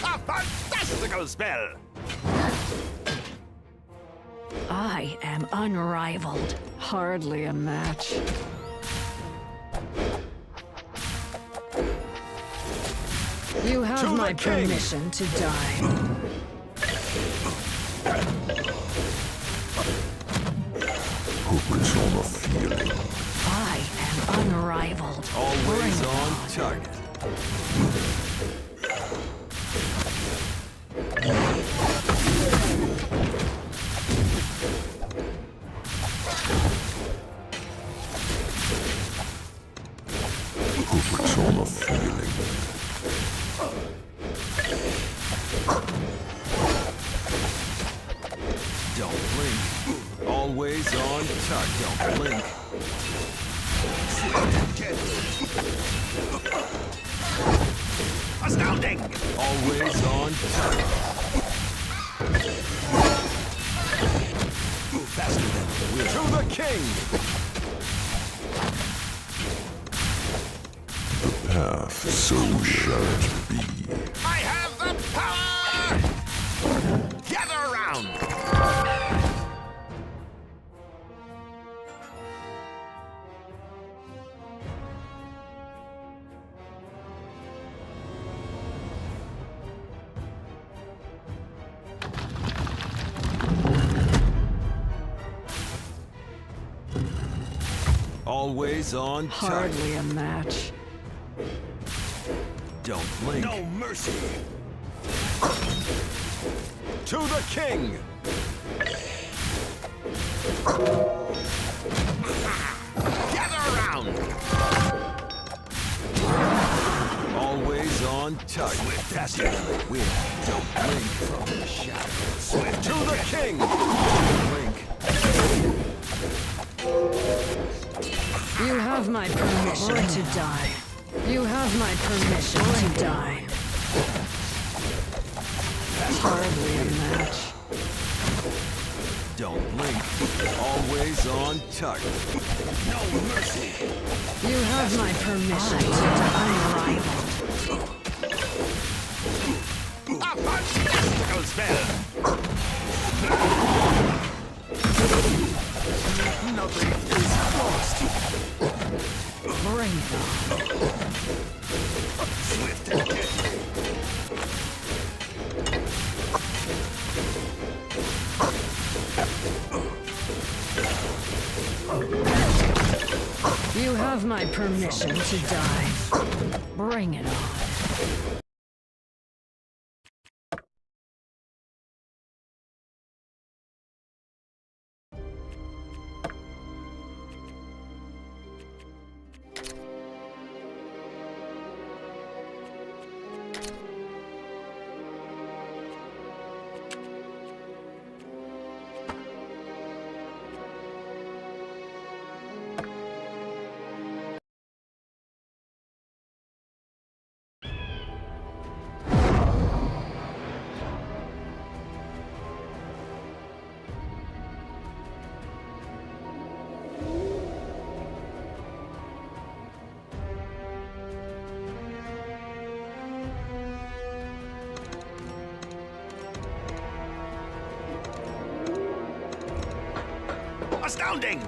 Speaker 4: A fantastical spell!
Speaker 2: I am unrivaled. Hardly a match. You have
Speaker 1: To the
Speaker 2: my
Speaker 1: king.
Speaker 2: permission to die.
Speaker 3: Focus on the feeling.
Speaker 2: I am unrivaled. Bring
Speaker 1: Always
Speaker 2: it
Speaker 1: on target.
Speaker 3: Focus on the feeling.
Speaker 1: Don't blink. Always on target. Don't blink.
Speaker 4: Astounding!
Speaker 1: Always on target. Faster than the wind. To the king!
Speaker 3: Path, so shall it be.
Speaker 4: I have the power! Gather around!
Speaker 1: Always on target.
Speaker 2: Hardly a match.
Speaker 1: Don't blink.
Speaker 4: No mercy.
Speaker 1: To the king!
Speaker 4: Gather around.
Speaker 1: Always on target.
Speaker 4: Swift as you
Speaker 1: Win. Don't blink from the shadows.
Speaker 4: Swift
Speaker 1: To the king! Don't blink.
Speaker 2: You have my permission to die. You have my permission to die. Hardly a match.
Speaker 1: Don't blink. Always on target.
Speaker 4: no mercy.
Speaker 2: You have my permission to die. Unrivaled.
Speaker 4: A fantastical spell.
Speaker 1: Nothing is lost.
Speaker 2: Bring it on.
Speaker 4: Swift and deadly.
Speaker 2: You have my permission to die. Bring it on.
Speaker 4: Astounding!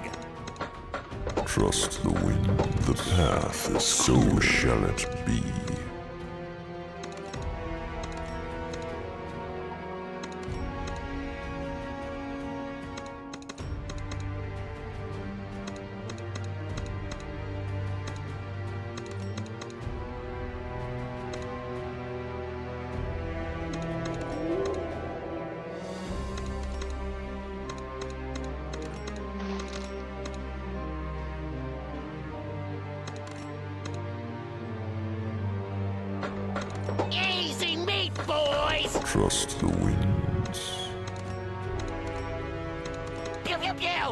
Speaker 3: Trust the wind, the path is so shall it be.
Speaker 5: Easy meat, boys!
Speaker 3: Trust the winds.
Speaker 5: Pew, pew, pew!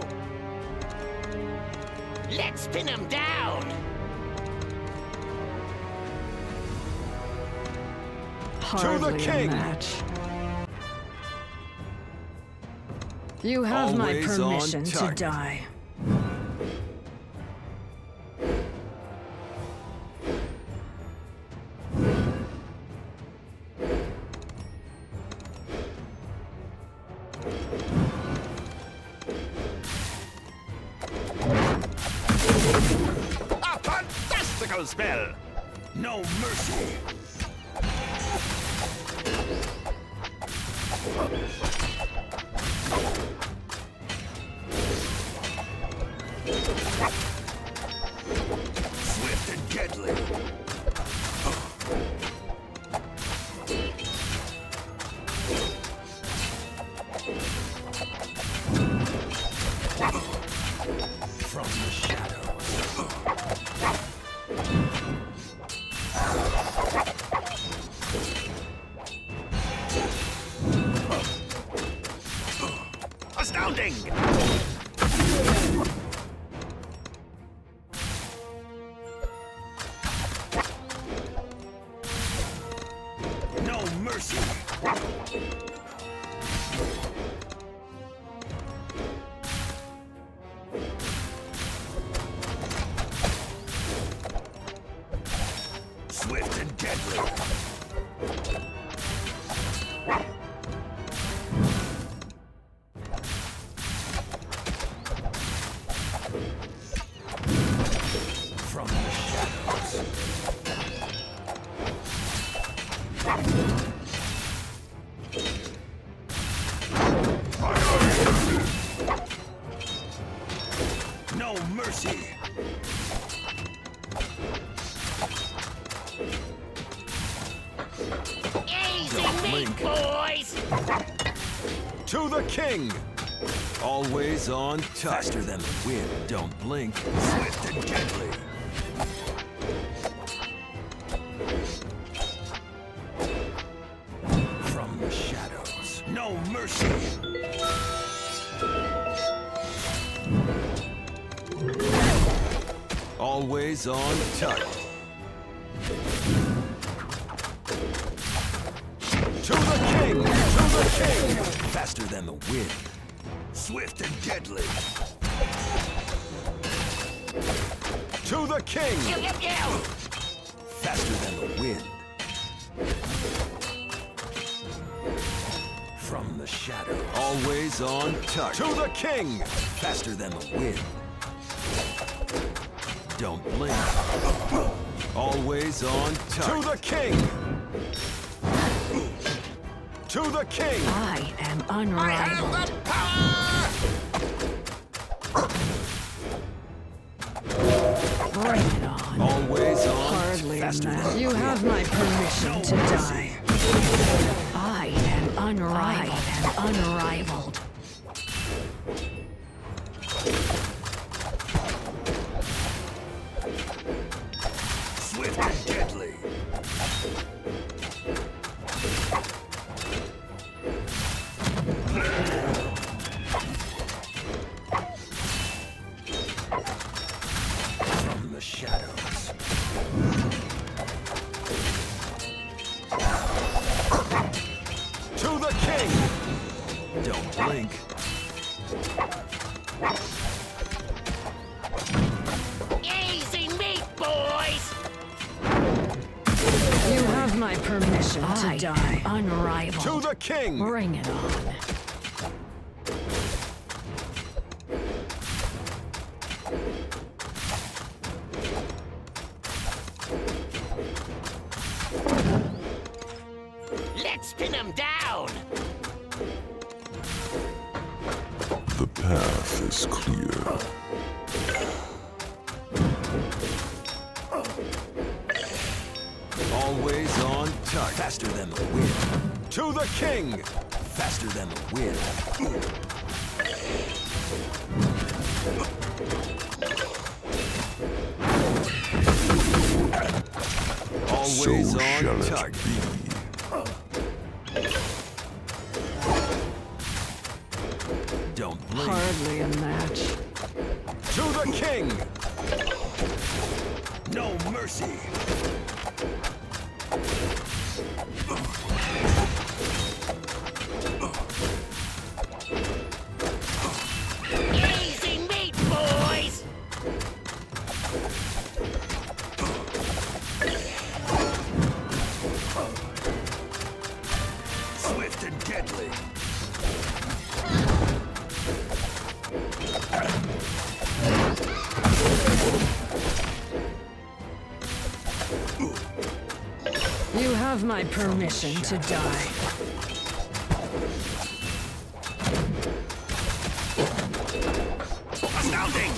Speaker 5: Let's pin him down!
Speaker 2: Hardly
Speaker 1: king.
Speaker 2: a match. You have my
Speaker 1: Always on
Speaker 2: permission to
Speaker 1: target.
Speaker 2: die.
Speaker 4: A fantastical spell! No mercy! Swift and deadly. From the shadows. Astounding! No mercy! Swift and deadly. From the shadows. No mercy!
Speaker 1: blink.
Speaker 5: boys!
Speaker 1: To the king! Always on touch. Faster than the wind. Don't blink. Swift and deadly. From the shadows. No mercy. Always on touch. To the king! To the king! Faster than the wind. Swift and deadly. To the king!
Speaker 5: Pew, pew, pew!
Speaker 1: Faster than the wind. From the shadow. Always on touch. To the king! Faster than the wind. Don't blink. Always on touch. To the king! To the king!
Speaker 2: I am unrivaled. Bring it on.
Speaker 1: Always on.
Speaker 2: Hardly a
Speaker 1: Faster
Speaker 2: match.
Speaker 1: than
Speaker 2: You
Speaker 1: the
Speaker 2: have my permission to die. I am unrivaled. I am unrivaled.
Speaker 1: Swift and deadly. From the shadows. To the king! Don't blink.
Speaker 5: Easy meat, boys!
Speaker 2: You have my permission to die. Unrivaled.
Speaker 1: To the king!
Speaker 2: Bring it on.
Speaker 5: Let's pin him down!
Speaker 3: The path is clear.
Speaker 1: Always on touch. Faster than the wind. To the king! Faster than the wind. Always
Speaker 3: So
Speaker 1: on
Speaker 3: shall it
Speaker 1: target.
Speaker 3: be.
Speaker 1: Don't blink.
Speaker 2: Hardly a match.
Speaker 1: To the king! No mercy.
Speaker 5: Easy meat, boys!
Speaker 1: Swift and deadly.
Speaker 2: You have my permission to die.
Speaker 1: Astounding!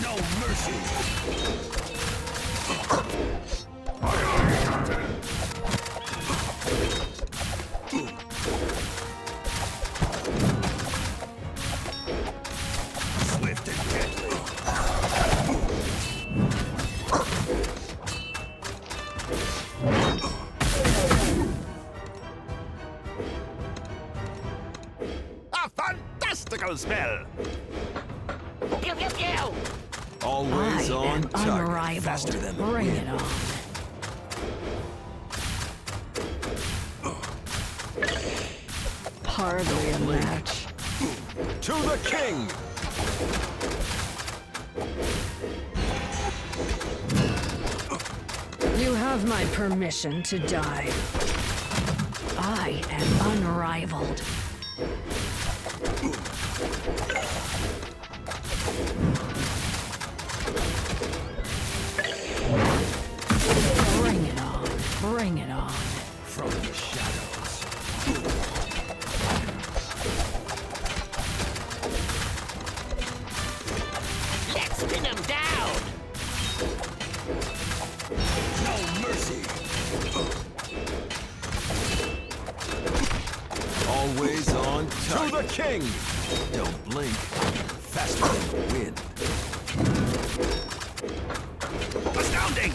Speaker 1: No mercy. Swift and deadly. A fantastical spell!
Speaker 5: Pew, pew, pew!
Speaker 1: Always
Speaker 2: I
Speaker 1: on
Speaker 2: am
Speaker 1: target.
Speaker 2: unrivaled.
Speaker 1: Faster than the
Speaker 2: Bring
Speaker 1: wind.
Speaker 2: it on. Hardly a match.
Speaker 1: To the king!
Speaker 2: You have my permission to die. I am unrivaled. Bring it on. Bring it on.
Speaker 1: From the shadows.
Speaker 5: Let's pin him down!
Speaker 1: the king! Don't blink. Faster than the wind.
Speaker 4: Astounding!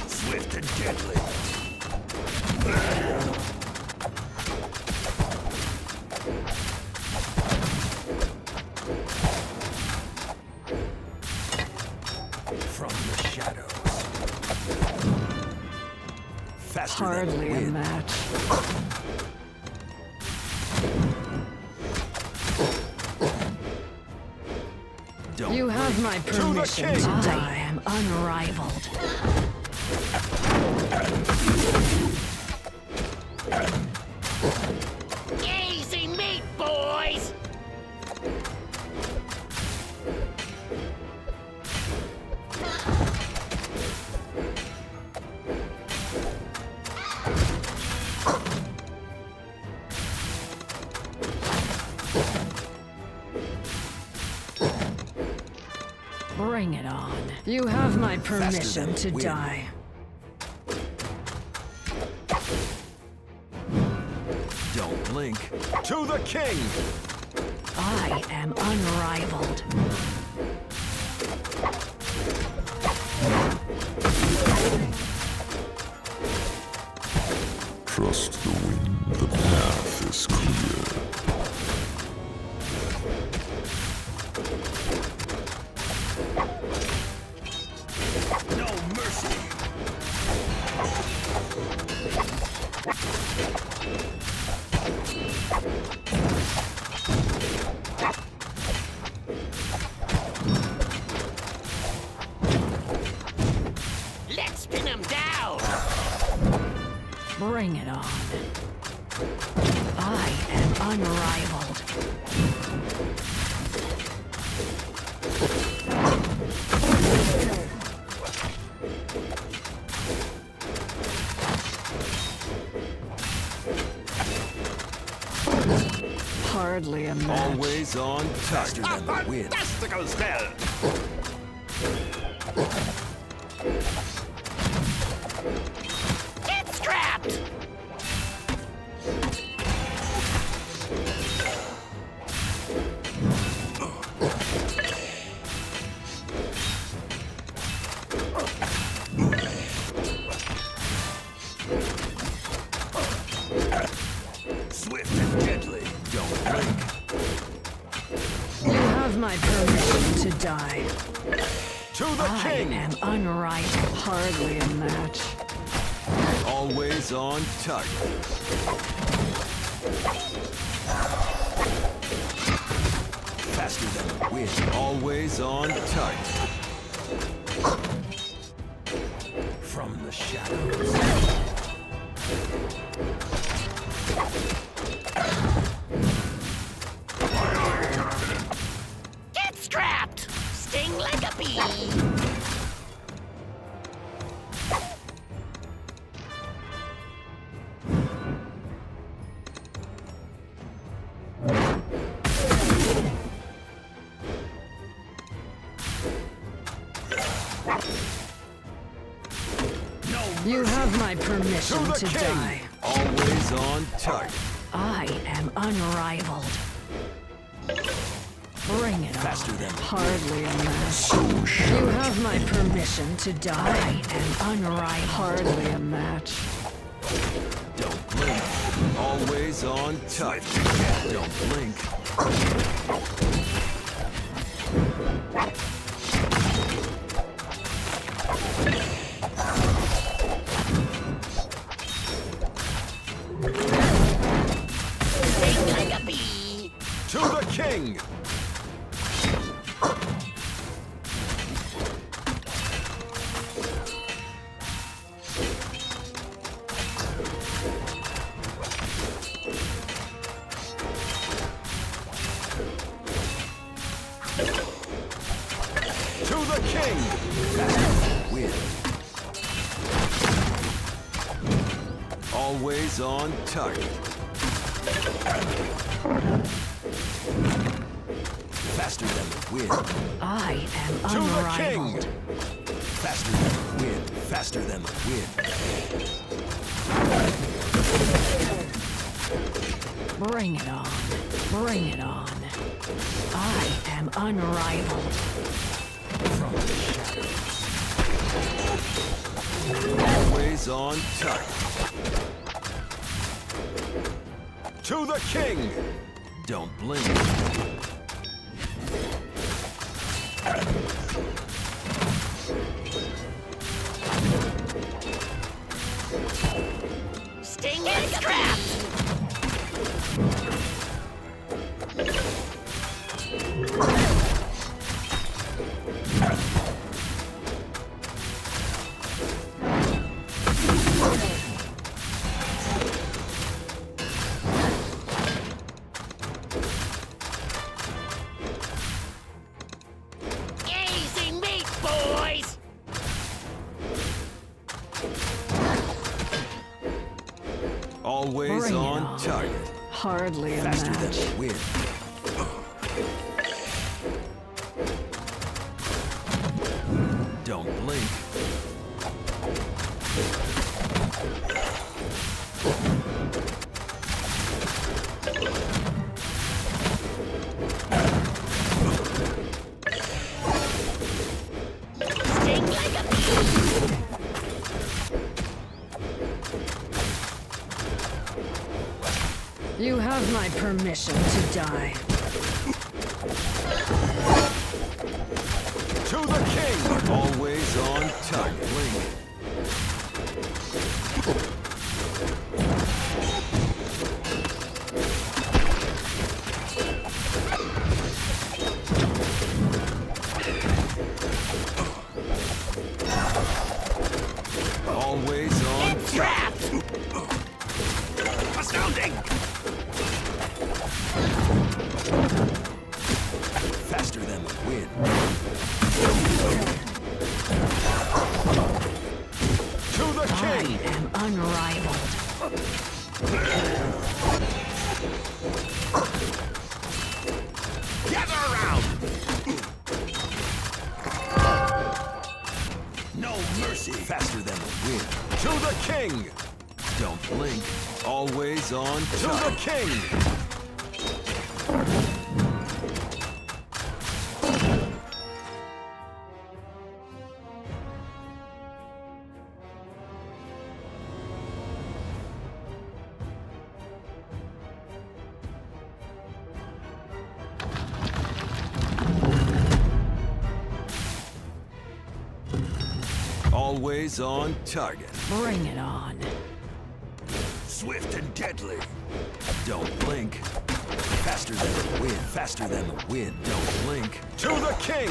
Speaker 4: Swift and deadly.
Speaker 1: From the shadows. Faster than the
Speaker 2: Hardly a
Speaker 1: wind.
Speaker 2: match.
Speaker 1: Don't
Speaker 2: You have
Speaker 1: blink.
Speaker 2: my permission to
Speaker 1: king.
Speaker 2: die. I am unrivaled.
Speaker 5: Easy meat, boys!
Speaker 2: Bring it on. You have my
Speaker 1: Faster
Speaker 2: permission
Speaker 1: than
Speaker 2: to
Speaker 1: wind.
Speaker 2: die.
Speaker 1: Don't blink. To the king!
Speaker 2: I am unrivaled.
Speaker 3: Trust the wind, the path is clear.
Speaker 4: No mercy.
Speaker 5: Let's pin him down!
Speaker 2: Bring it on. I am unrivaled. Hardly a match.
Speaker 1: Always on faster than the wind.
Speaker 4: Fantastical spell!
Speaker 5: Get scrapped!
Speaker 4: Swift and deadly.
Speaker 1: Don't blink.
Speaker 2: You have my permission to die.
Speaker 1: To the
Speaker 2: I
Speaker 1: king!
Speaker 2: am unrivaled. Hardly a match.
Speaker 1: Always on target. Faster than the wind. Always on target. From the shadows.
Speaker 5: Get scrapped! Sting like a bee!
Speaker 2: You have my permission
Speaker 1: To the
Speaker 2: to
Speaker 1: king!
Speaker 2: die.
Speaker 1: Always on target.
Speaker 2: I am unrivaled. Bring it
Speaker 1: Faster
Speaker 2: on.
Speaker 1: than
Speaker 2: Hardly a match.
Speaker 3: So
Speaker 2: You
Speaker 3: shall
Speaker 2: have my permission to die. I am unrivaled. Hardly a match.
Speaker 1: Don't blink. Always on target. Don't blink.
Speaker 5: Sting like a bee!
Speaker 1: To the king! To the king! Always on target. Faster than the wind.
Speaker 2: I am
Speaker 1: To the king!
Speaker 2: unrivaled.
Speaker 1: Faster than the wind. Faster than the wind.
Speaker 2: Bring it on. Bring it on. I am unrivaled.
Speaker 1: From the shadows. Always on target. To the king! Don't blink.
Speaker 5: Sting and scrapped. Easy meat, boys.
Speaker 1: Always
Speaker 2: Bring it
Speaker 1: on
Speaker 2: on.
Speaker 1: target.
Speaker 2: Hardly a
Speaker 1: Faster than
Speaker 2: match.
Speaker 1: the wind. Don't blink.
Speaker 5: Sting like a bee.
Speaker 2: You have my permission to die.
Speaker 1: To the king! Always on target. Blink. Always on target.
Speaker 5: Scrapped.
Speaker 4: Astounding!
Speaker 1: Faster than the wind. To the
Speaker 2: I
Speaker 1: king!
Speaker 2: am unrivaled.
Speaker 4: Gather around!
Speaker 1: No mercy. Faster than the wind. To the king! Don't blink. Always on target. To the king! Always on target.
Speaker 2: Bring it on.
Speaker 1: Swift and deadly. Don't blink. Faster than the wind. Faster than the wind. Don't blink. To the king!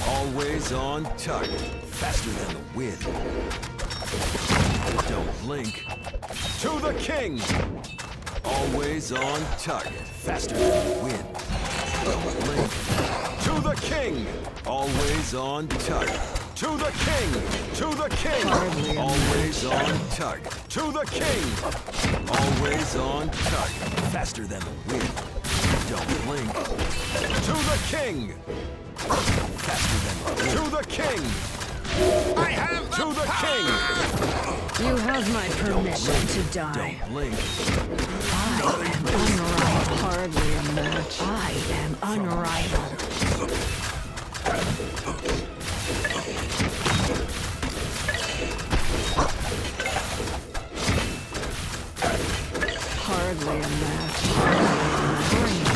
Speaker 1: Always on target. Faster than the wind. Don't blink. To the king! Always on target. Faster than the wind. Don't blink. To the king! Always on target. To the king! To the king!
Speaker 2: Hardly a
Speaker 1: Always on target. To the king! Always on target. Faster than the wind. Don't blink. To the king! Faster than the wind. To the king!
Speaker 4: I have
Speaker 1: To the king!
Speaker 2: You have my permission to die.
Speaker 1: Don't blink.
Speaker 2: I am unrivaled. Hardly a match. I am unrivaled. Hardly a match. Bring it on.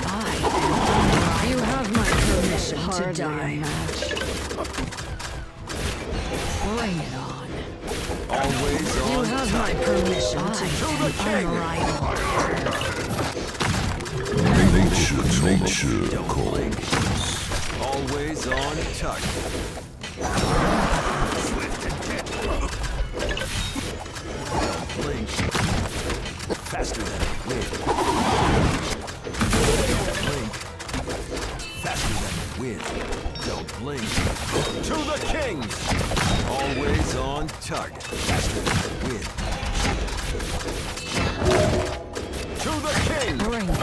Speaker 2: I am unrivaled. You have my permission to die. Bring it on.
Speaker 1: Always
Speaker 2: You
Speaker 1: on
Speaker 2: have my
Speaker 1: target.
Speaker 2: permission to
Speaker 1: the king.
Speaker 2: unrivaled.
Speaker 3: Nature
Speaker 1: Don't
Speaker 3: calls.
Speaker 1: blink. Always on target. Swift and deadly. Don't blink. Faster than the wind. Don't blink. Faster than the wind. Don't blink. To the king! Always on target. Win. To the king!
Speaker 2: Bring it.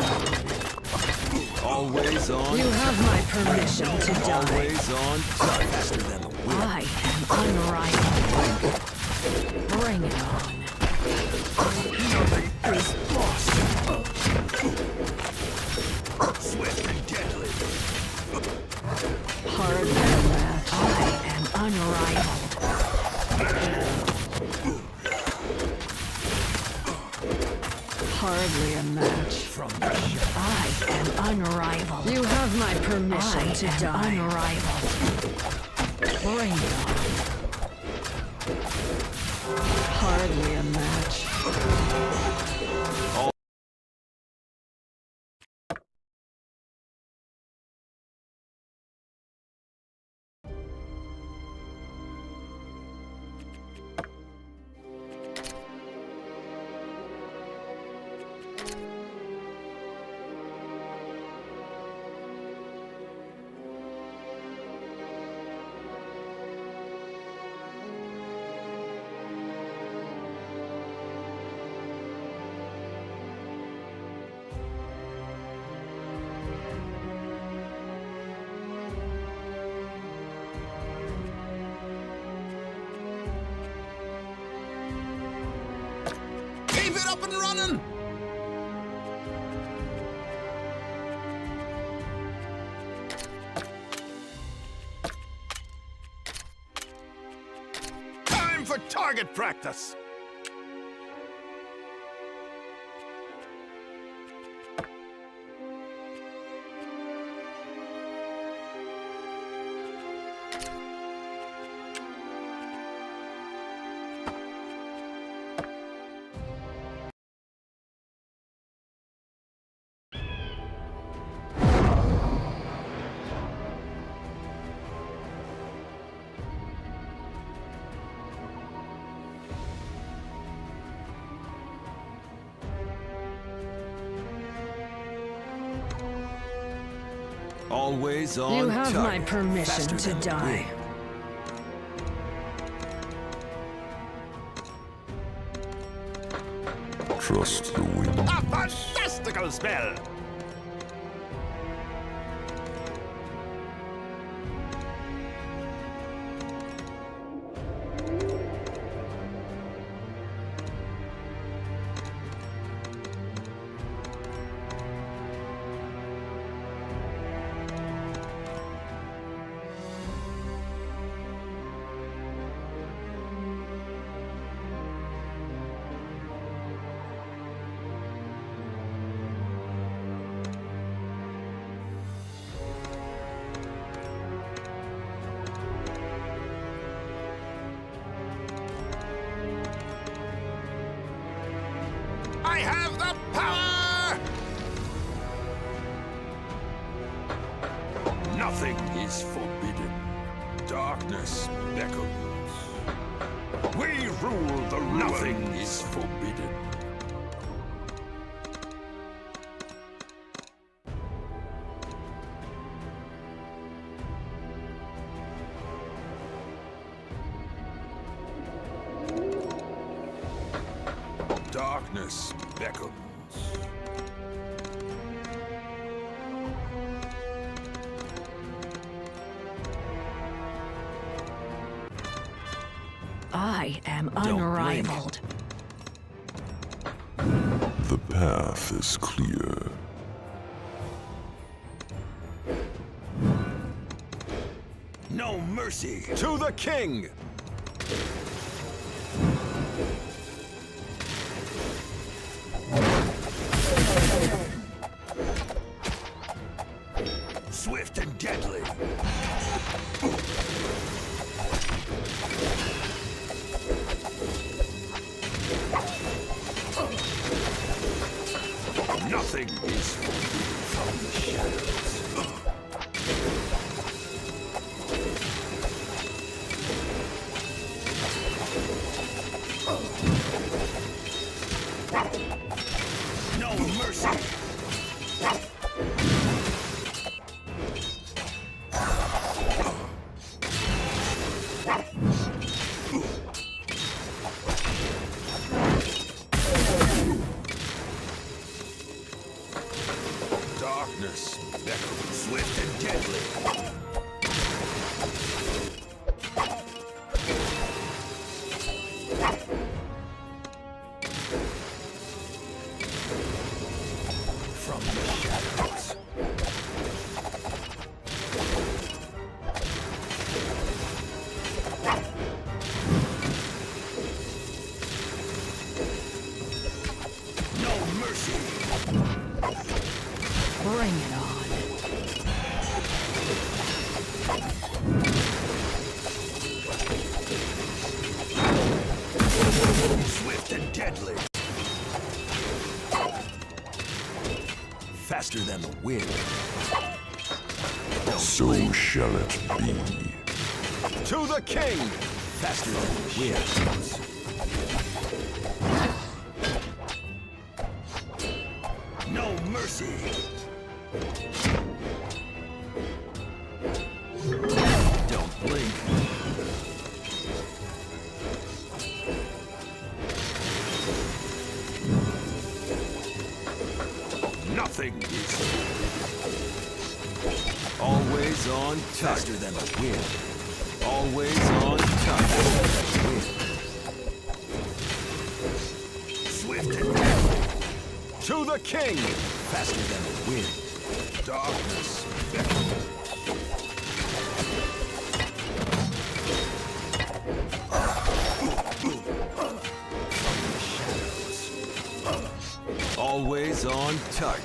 Speaker 1: Always on.
Speaker 2: You have my permission to die.
Speaker 1: Always on target. Faster than the wind.
Speaker 2: I am unrivaled. Bring it on.
Speaker 4: Nothing is lost. Swift and deadly.
Speaker 2: Hardly a match. I am unrivaled. Hardly a match.
Speaker 1: From the shadow.
Speaker 2: I am unrivaled. You have my permission to die. Unrivaled. Bring it on. Hardly a match.
Speaker 4: Keep it up and running! Time for target practice!
Speaker 1: Always on
Speaker 2: You have my
Speaker 1: target.
Speaker 2: permission
Speaker 1: Faster
Speaker 2: to
Speaker 1: than the
Speaker 2: die.
Speaker 1: wind.
Speaker 3: Trust the wind.
Speaker 4: A fantastical spell! I have the power! Nothing is forbidden. Darkness beckons. We rule the ruins. Nothing is forbidden. Darkness beckons.
Speaker 2: I am
Speaker 1: blink.
Speaker 2: unrivaled.
Speaker 3: The path is clear.
Speaker 1: No mercy. To the king!
Speaker 4: Swift and deadly. Nothing is forbidden from the shadows.
Speaker 1: Faster than the wind.
Speaker 3: So shall it be.
Speaker 1: To the king! Faster than the wind. No mercy. Don't blink.
Speaker 4: Nothing is
Speaker 1: Always on target. Faster than the wind. Always on target. Wind.
Speaker 4: swift and deadly.
Speaker 1: To the king! Faster than the wind.
Speaker 4: Darkness.
Speaker 1: Always on target.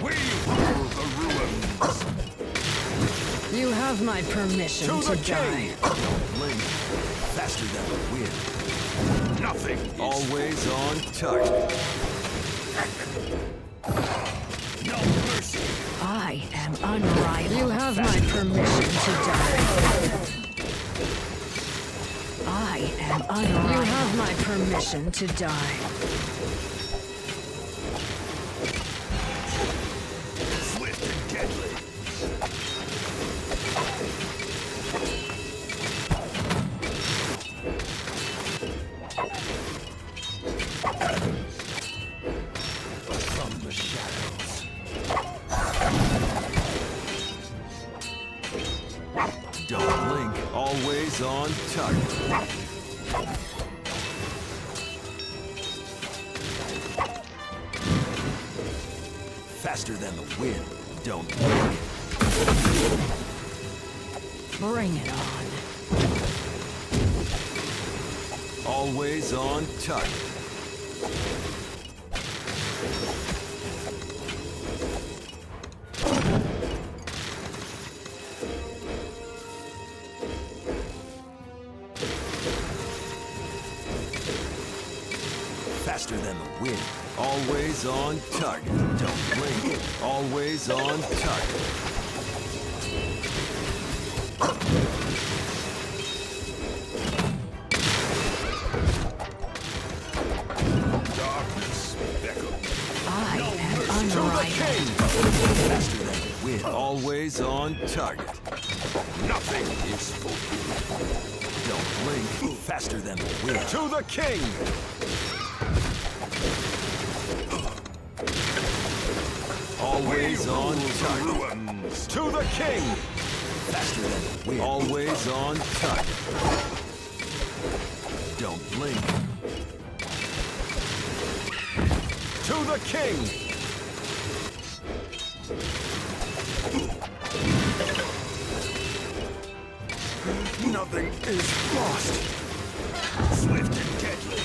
Speaker 4: We rule the ruins.
Speaker 2: You have my permission
Speaker 1: To
Speaker 2: to
Speaker 1: the
Speaker 2: die.
Speaker 1: king! Don't blink. Faster than the wind.
Speaker 4: Nothing is
Speaker 1: Always on target.
Speaker 4: no mercy.
Speaker 2: I am unrivaled. You have my permission to die. I am unrivaled. You have my permission to die.
Speaker 4: Swift and deadly.
Speaker 1: From the shadows. Don't blink. Always on target. Faster than the wind. Don't blink.
Speaker 2: Bring it on.
Speaker 1: Always on target. Faster than the wind. Always on target. Don't blink. Always on target.
Speaker 4: Darkness. Echo.
Speaker 2: I am
Speaker 1: To the
Speaker 2: unrivaled.
Speaker 1: king! Faster than the wind. Always on target.
Speaker 4: Nothing is forbidden.
Speaker 1: Don't blink. Faster than the wind. To the king! Always on target.
Speaker 4: Ruins.
Speaker 1: To the king! Faster than the wind. Always on target. Don't blink. To the king!
Speaker 4: Nothing is lost. Swift and deadly.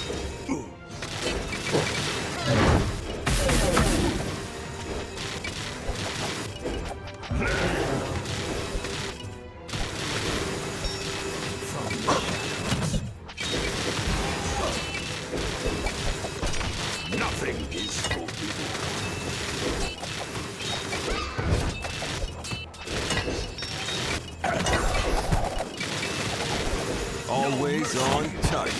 Speaker 4: Nothing is forbidden.
Speaker 1: Always on target.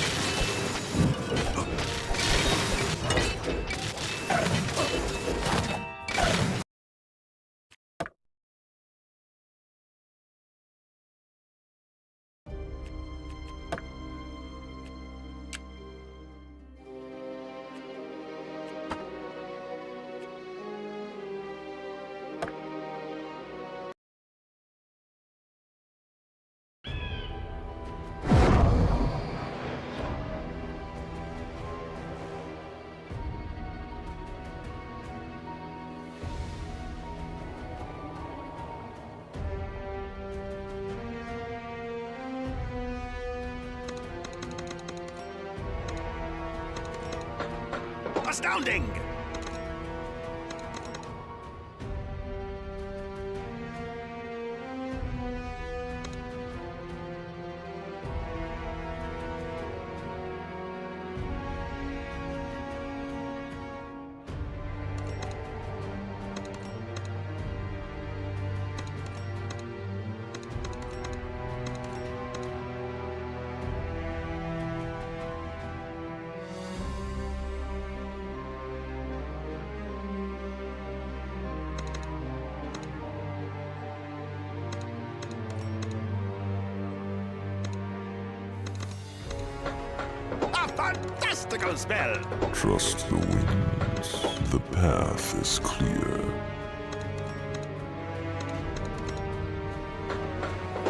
Speaker 4: Astounding! fantastical spell!
Speaker 3: Trust the winds. The path is clear.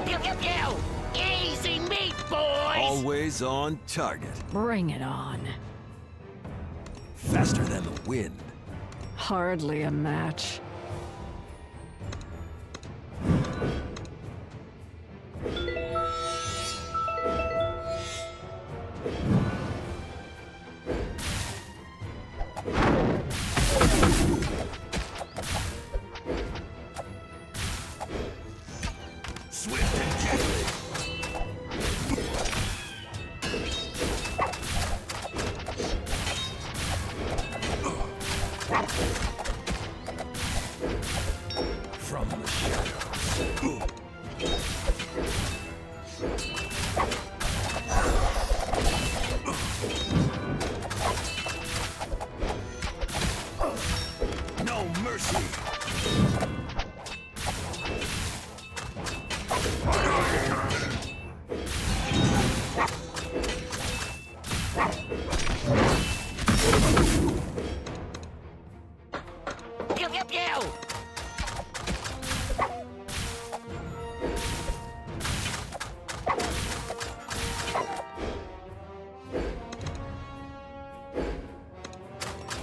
Speaker 5: Pew pew pew! Easy meat, boys!
Speaker 1: Always on target.
Speaker 2: Bring it on.
Speaker 1: Faster than the wind.
Speaker 2: Hardly a match.
Speaker 4: Swift and deadly!
Speaker 1: From the shadows.
Speaker 4: No mercy!
Speaker 5: Pew pew pew!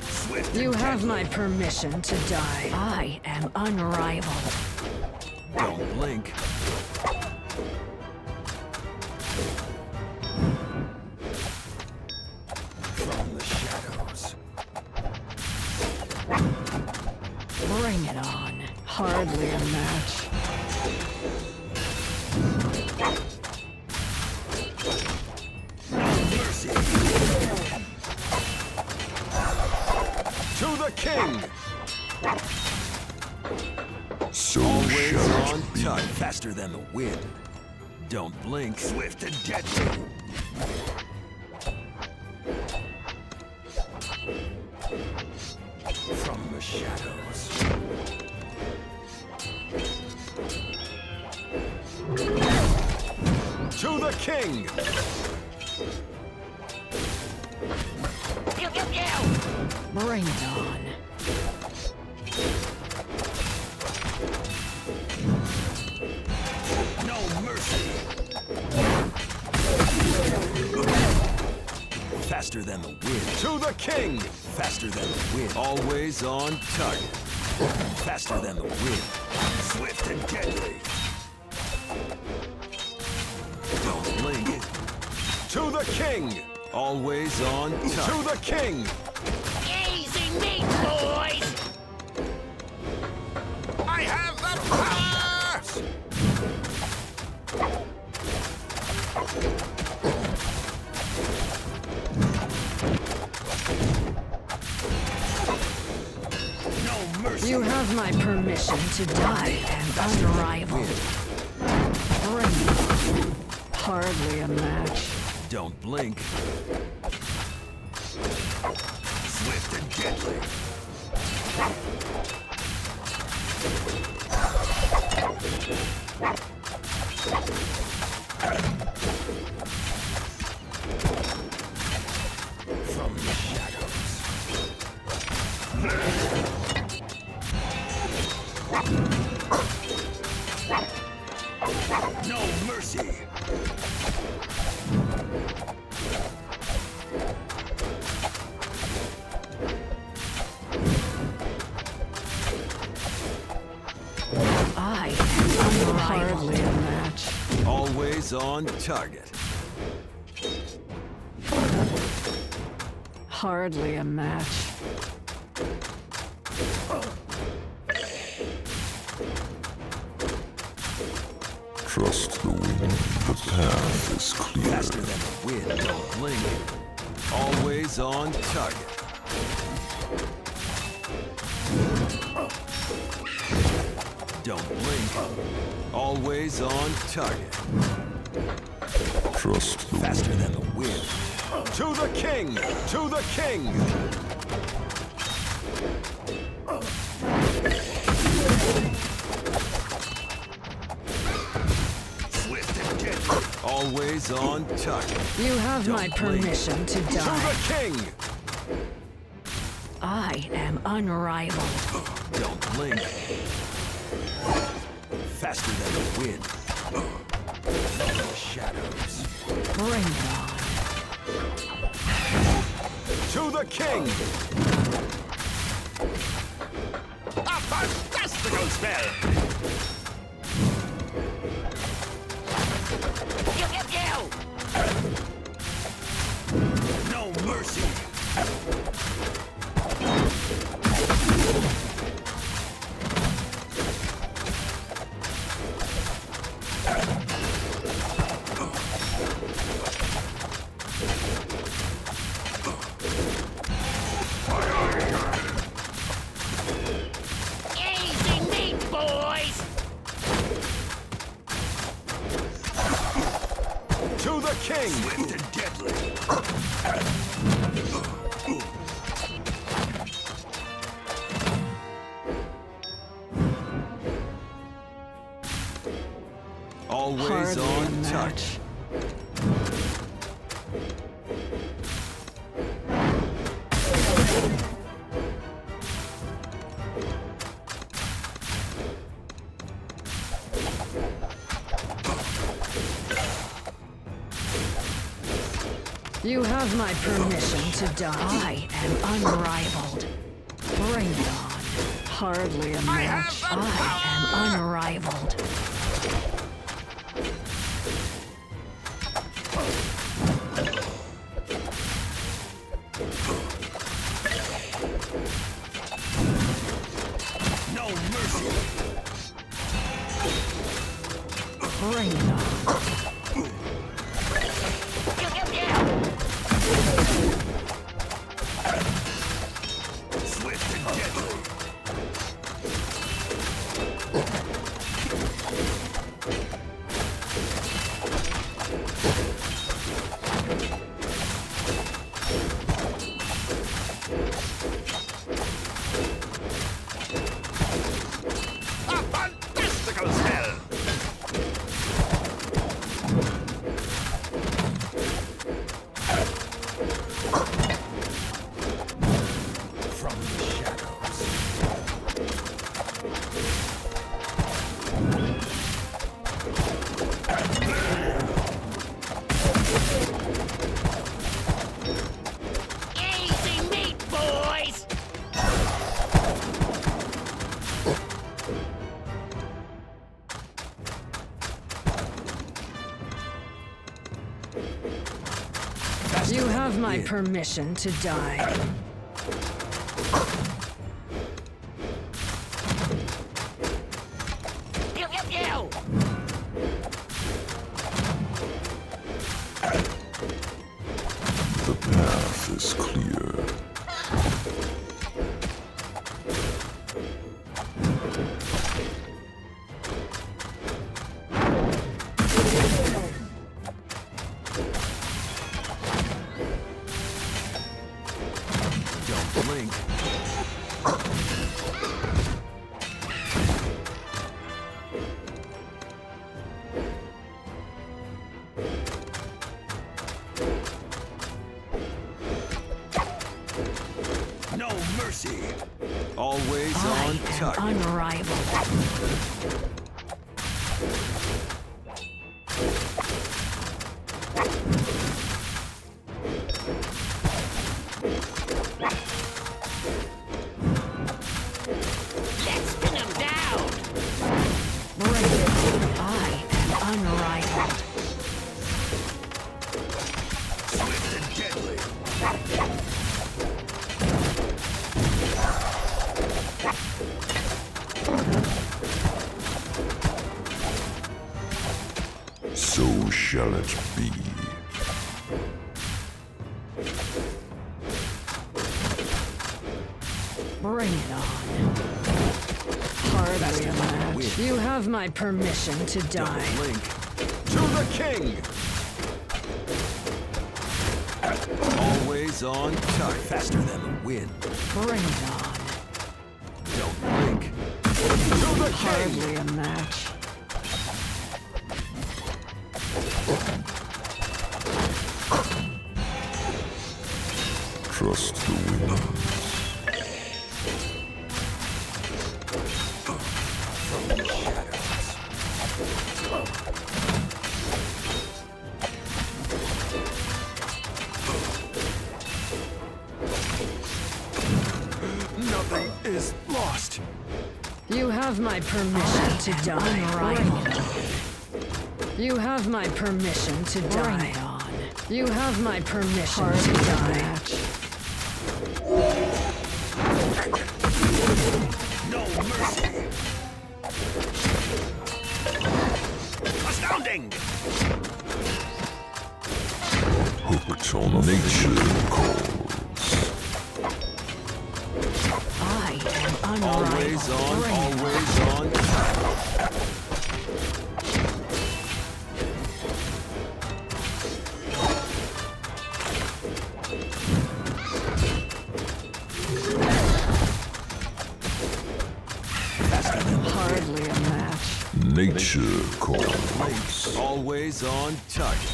Speaker 4: Swift
Speaker 2: You
Speaker 4: and
Speaker 2: have
Speaker 4: deadly.
Speaker 2: my permission to die. I am unrivaled.
Speaker 1: Don't blink. From the shadows.
Speaker 2: Bring it on. Hardly a match.
Speaker 4: Mercy!
Speaker 1: To the king.
Speaker 3: So
Speaker 1: Always
Speaker 3: shall
Speaker 1: on
Speaker 3: it be.
Speaker 1: target. Faster than the wind. Don't blink.
Speaker 4: Swift and deadly!
Speaker 1: From the shadows. To the king.
Speaker 5: Pew pew pew!
Speaker 2: Bring it on.
Speaker 4: No mercy!
Speaker 1: Faster than the wind. To the king. Faster than the wind. Always on target. Faster than the wind.
Speaker 4: Swift and deadly!
Speaker 1: Don't blink. To the king. Always on target. To the king.
Speaker 5: Easy meat, boys!
Speaker 4: I have the power! No mercy!
Speaker 2: You have my permission to die. I am unrivaled. Bring it on. Hardly a match.
Speaker 1: Don't blink.
Speaker 4: Swift and deadly!
Speaker 1: From the shadows.
Speaker 4: No mercy!
Speaker 2: I am unrivaled. Hardly a match.
Speaker 1: Always on target.
Speaker 2: Hardly a match.
Speaker 3: Trust the wind. The path is clear.
Speaker 1: Faster than the wind. Don't blink. Always on target. Don't blink. Always on target.
Speaker 3: Trust the
Speaker 1: Faster
Speaker 3: wind.
Speaker 1: than the wind. To the king! To the king!
Speaker 4: Swift and deadly!
Speaker 1: Always on target.
Speaker 2: You have my
Speaker 1: Don't blink.
Speaker 2: permission to
Speaker 1: To
Speaker 2: die.
Speaker 1: the king!
Speaker 2: I am unrivaled.
Speaker 1: Don't blink. Faster than the wind. Shadows.
Speaker 2: Bring it on.
Speaker 1: To the king!
Speaker 4: A fantastical spell!
Speaker 1: No mercy!
Speaker 5: Easy meat, boys!
Speaker 1: To the king!
Speaker 4: Swift and deadly!
Speaker 1: Always
Speaker 2: Hardly a
Speaker 1: on
Speaker 2: match.
Speaker 1: touch.
Speaker 2: You have my permission to die. I am unrivaled. Bring it on. Hardly a match. I am unrivaled.
Speaker 4: No mercy!
Speaker 2: Bring it on.
Speaker 4: Swift and deadly! A fantastical spell!
Speaker 1: From the shadows.
Speaker 5: Easy meat, boys!
Speaker 2: You have my permission to die.
Speaker 5: Pew, pew, pew!
Speaker 3: The path is clear.
Speaker 1: Don't blink.
Speaker 4: No mercy!
Speaker 1: Always
Speaker 2: I
Speaker 1: on
Speaker 2: am
Speaker 1: target.
Speaker 2: unrivaled.
Speaker 5: Let's spin him down!
Speaker 2: Bring it on. I am unrivaled.
Speaker 4: Swift and deadly!
Speaker 3: So shall it be.
Speaker 2: Bring it on. Hardly a match. You have my permission to die.
Speaker 1: Don't blink. To the king! Always on target. Faster than the wind.
Speaker 2: Bring it on.
Speaker 1: Don't blink. To the king!
Speaker 2: Hardly a match.
Speaker 3: Trust the wind.
Speaker 1: Nothing is lost.
Speaker 2: You have my permission to die. Unrivaled. You have my permission to die. Bring it on. You have my permission to die.
Speaker 4: No mercy. Astounding.
Speaker 3: Hooked on a nature calls.
Speaker 2: I am unrivaled.
Speaker 1: Always on,
Speaker 2: Bring it
Speaker 1: always on.
Speaker 2: Hardly a match.
Speaker 3: Nature calls.
Speaker 1: Always on target.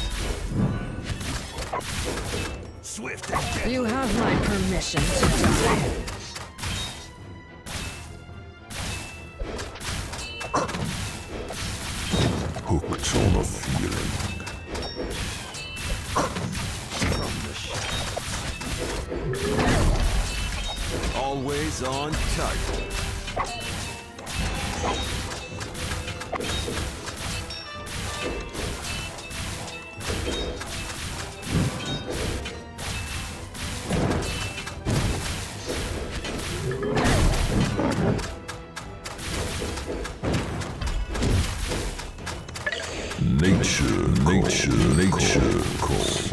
Speaker 4: Swift and deadly.
Speaker 2: You have my permission to die.
Speaker 3: Hooked on a feeling.
Speaker 1: Always on target.
Speaker 3: Nature calls.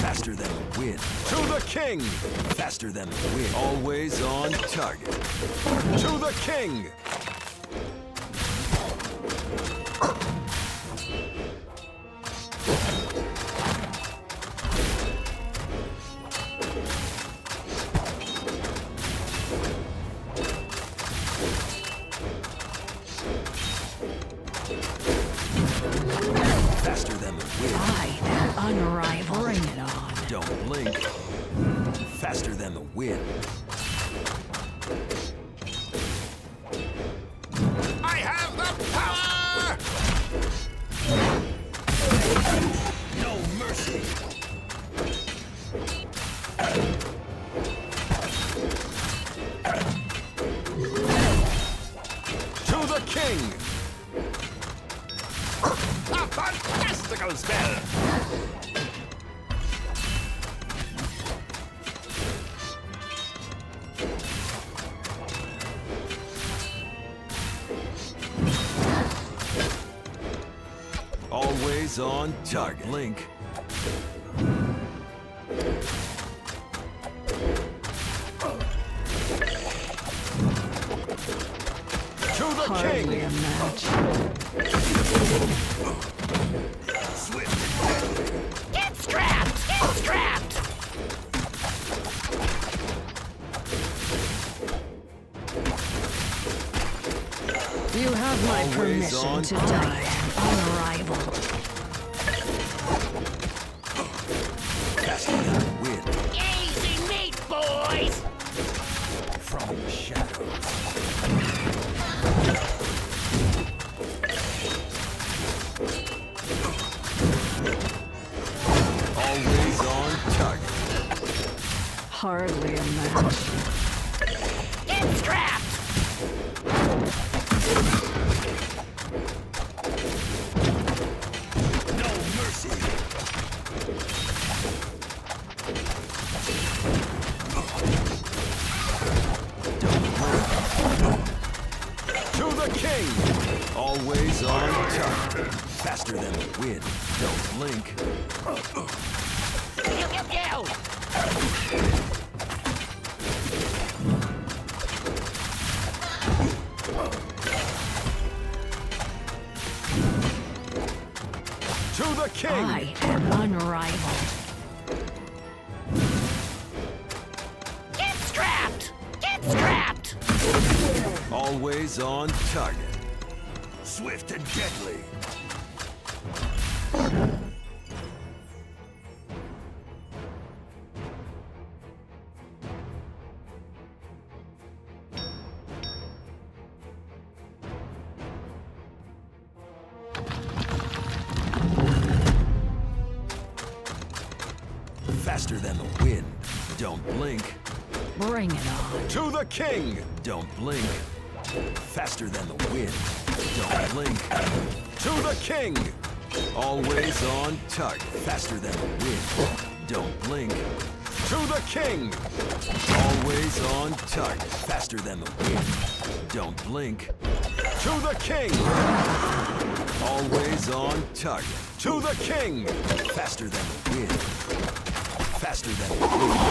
Speaker 1: Faster than the wind. To the king! Faster than the wind. Always on target. To the king! Faster than the wind.
Speaker 2: I am unrivaled. Bring it on.
Speaker 1: Don't blink. Faster than the wind.
Speaker 4: I have the power! No mercy.
Speaker 1: To the king!
Speaker 4: A fantastical spell!
Speaker 1: Always on target. Link. To the
Speaker 2: Hardly
Speaker 1: king!
Speaker 2: a match.
Speaker 4: Swift and deadly.
Speaker 5: Get strapped! Get strapped!
Speaker 2: You have my
Speaker 1: Always
Speaker 2: permission
Speaker 1: on
Speaker 2: to
Speaker 1: target.
Speaker 2: die. Unrivaled.
Speaker 1: Faster than the wind.
Speaker 5: Easy meat, boys!
Speaker 1: From the shadows. Always on target.
Speaker 2: Hardly a match.
Speaker 5: Get strapped!
Speaker 4: No mercy.
Speaker 1: To the king! Always on target. Faster than the wind. Don't blink.
Speaker 5: Go!
Speaker 1: To the king!
Speaker 2: I am unrivaled.
Speaker 5: Get strapped! Get strapped!
Speaker 1: Always on target.
Speaker 4: Swift and deadly.
Speaker 1: Faster than the wind. Don't blink.
Speaker 2: Bring it on.
Speaker 1: To the king! Don't blink. Faster than the wind. Don't blink. To the king! Always on target. Faster than the wind. Don't blink. To the king! Always on target. Faster than the wind. Don't blink. To the king! Always on target. To the king! Faster than the wind. Faster than the wind.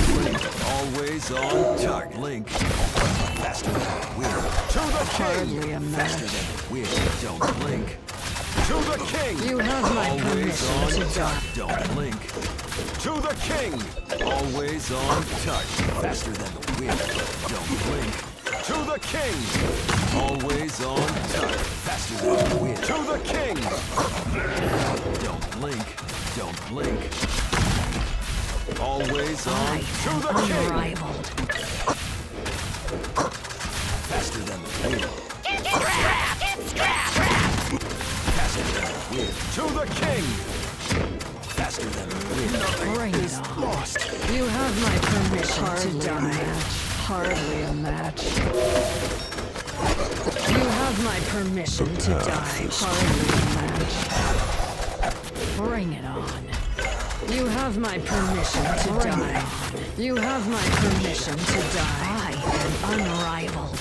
Speaker 1: Blink. Always on target. Blink. Faster than the wind. To the
Speaker 2: Hardly a
Speaker 1: king!
Speaker 2: match.
Speaker 1: Faster than the wind. Don't blink. To the king!
Speaker 2: You have my
Speaker 1: Always
Speaker 2: permission
Speaker 1: on
Speaker 2: to
Speaker 1: target.
Speaker 2: die.
Speaker 1: Don't blink. To the king! Always on target. Faster than the wind. Don't blink. To the king! Always on target. Faster than the wind. To the king! Don't blink. Don't blink. Always on.
Speaker 2: I
Speaker 1: To
Speaker 2: am
Speaker 1: the king!
Speaker 2: unrivaled.
Speaker 1: Faster than the wind.
Speaker 5: Get scrapped! Get scrapped!
Speaker 1: Faster than the wind. To the king! Faster than the wind.
Speaker 2: Bring it on. You have my permission to die. Hardly a match. You have my permission to die. Hardly a match. Bring it on. You have my permission to die. You have my permission to die. I am unrivaled.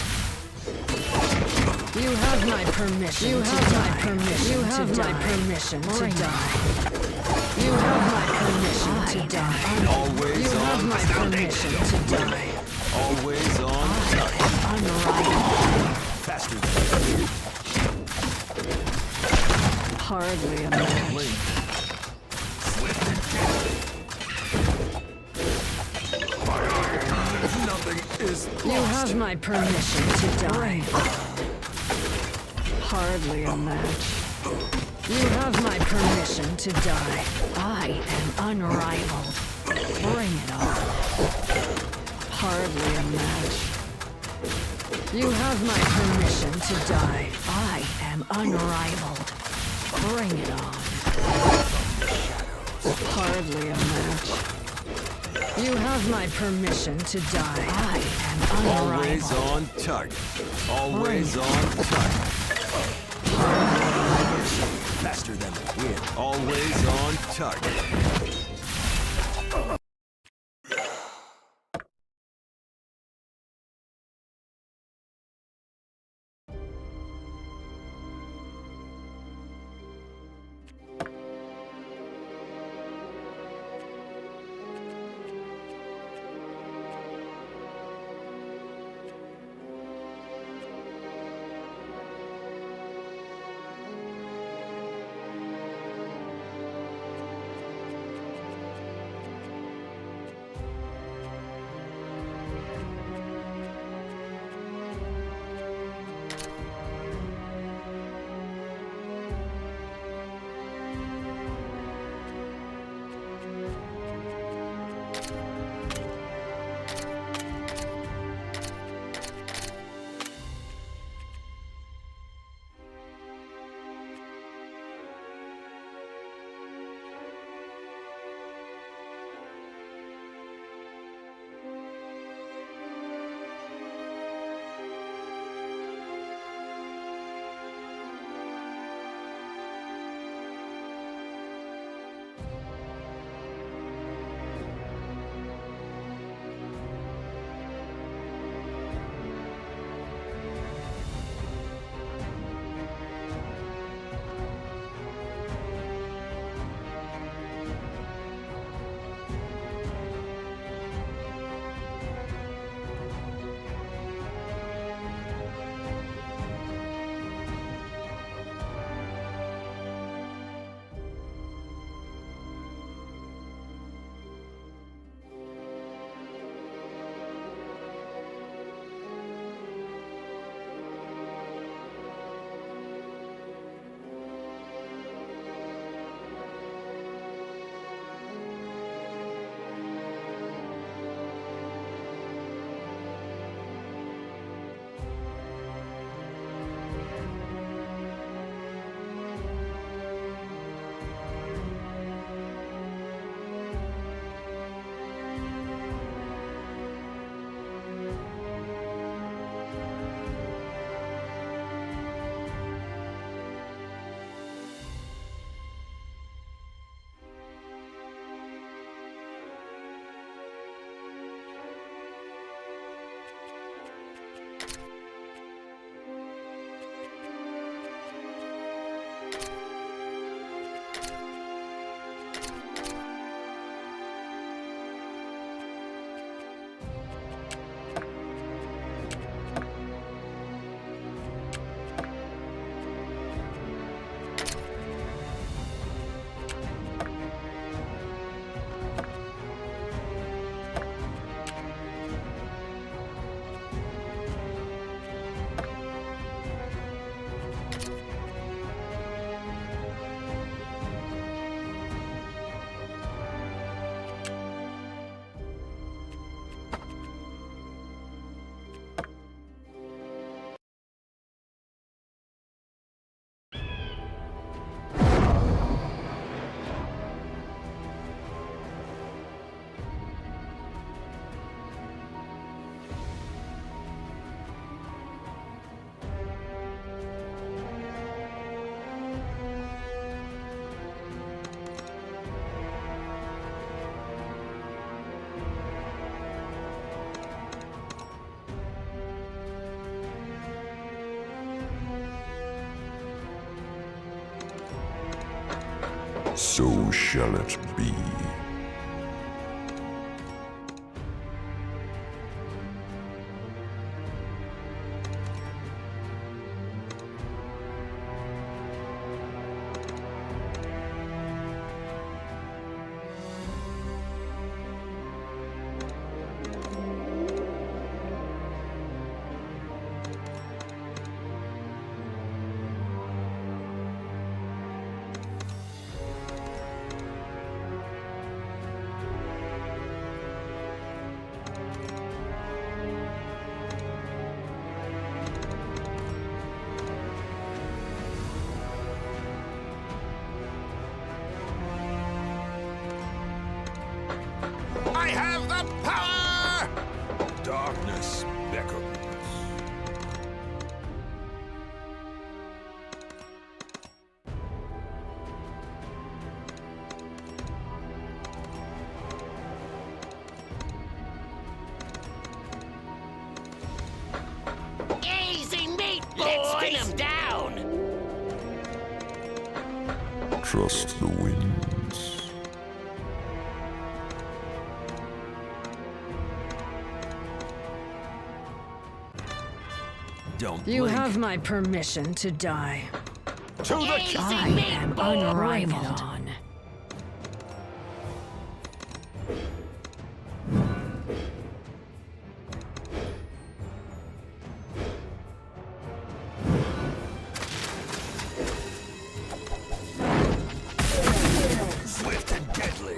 Speaker 2: You have my permission. You have my permission. You have my permission to die. You have my permission to die.
Speaker 1: Always
Speaker 2: You have
Speaker 1: on.
Speaker 2: my permission to die.
Speaker 1: Always on.
Speaker 2: Unrivaled.
Speaker 1: Faster than the wind.
Speaker 2: Hardly a match.
Speaker 1: Blink. Nothing is
Speaker 2: You have my permission to die. Hardly a match. You have my permission to die. I am unrivaled. Bring it on. Hardly a match. You have my permission to die. I am unrivaled. Bring it on. Hardly a match. You have my permission to die. I am
Speaker 1: always
Speaker 2: unrivaled.
Speaker 1: on target. Always on target. Faster than the wind. Always on target.
Speaker 3: So shall it be.
Speaker 4: I have the power! Darkness beckons.
Speaker 5: Easy meat, boys! Let's pin him down!
Speaker 3: Trust the winds.
Speaker 1: Don't
Speaker 2: You
Speaker 1: blink.
Speaker 2: have my permission to die.
Speaker 4: To the
Speaker 5: Easy
Speaker 2: I
Speaker 5: meat,
Speaker 2: am
Speaker 5: boys!
Speaker 2: unrivaled.
Speaker 4: swift and deadly.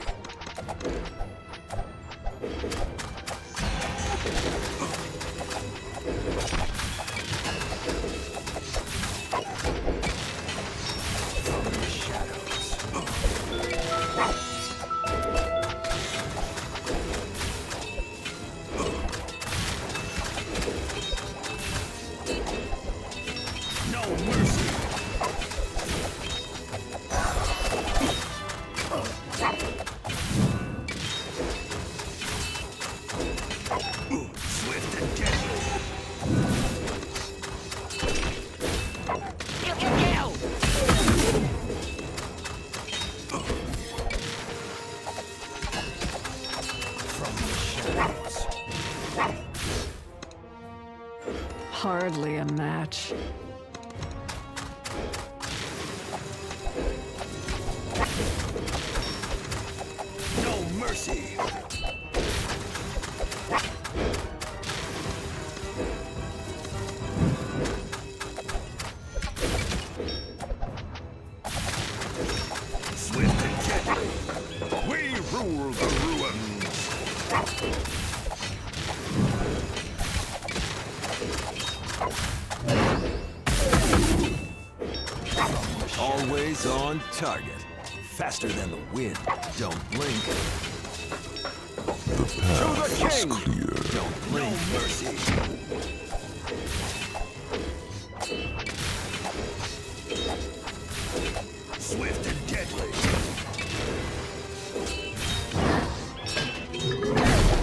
Speaker 4: From the shadows. No mercy. Swift and deadly.
Speaker 5: Pew, pew, pew!
Speaker 4: From the shadows.
Speaker 2: Hardly a match.
Speaker 4: No mercy. Swift and deadly. We rule the ruins.
Speaker 1: Always on target. Faster than the wind. Don't blink.
Speaker 3: The path is
Speaker 4: king.
Speaker 3: clear.
Speaker 1: Don't
Speaker 4: No
Speaker 1: blink.
Speaker 4: mercy. Swift and deadly.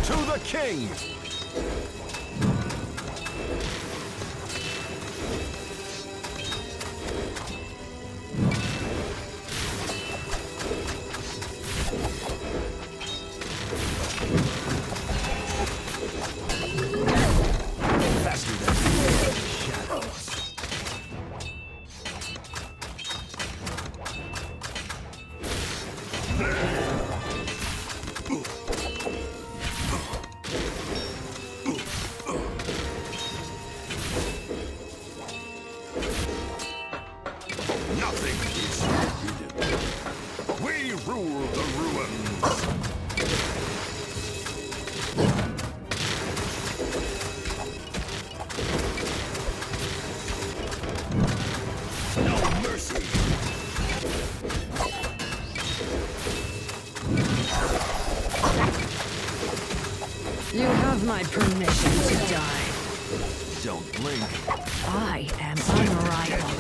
Speaker 4: To the king. Faster than the shadows. Nothing is forbidden. We rule the ruins. No mercy.
Speaker 2: You have my permission to die.
Speaker 1: Don't blink.
Speaker 2: I am unrivaled.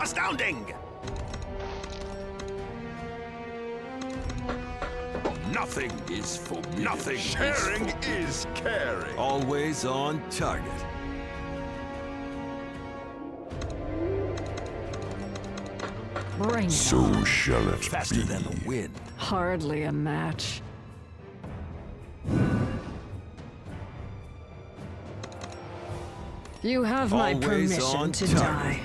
Speaker 4: Astounding! Nothing is forbidden. Nothing.
Speaker 1: Sharing is caring. Always on target.
Speaker 2: Bring it
Speaker 3: So
Speaker 2: on.
Speaker 3: shall it
Speaker 4: Faster
Speaker 3: be.
Speaker 4: than the wind.
Speaker 2: Hardly a match. You have my
Speaker 1: Always
Speaker 2: permission
Speaker 1: on
Speaker 2: to
Speaker 1: target.
Speaker 2: die.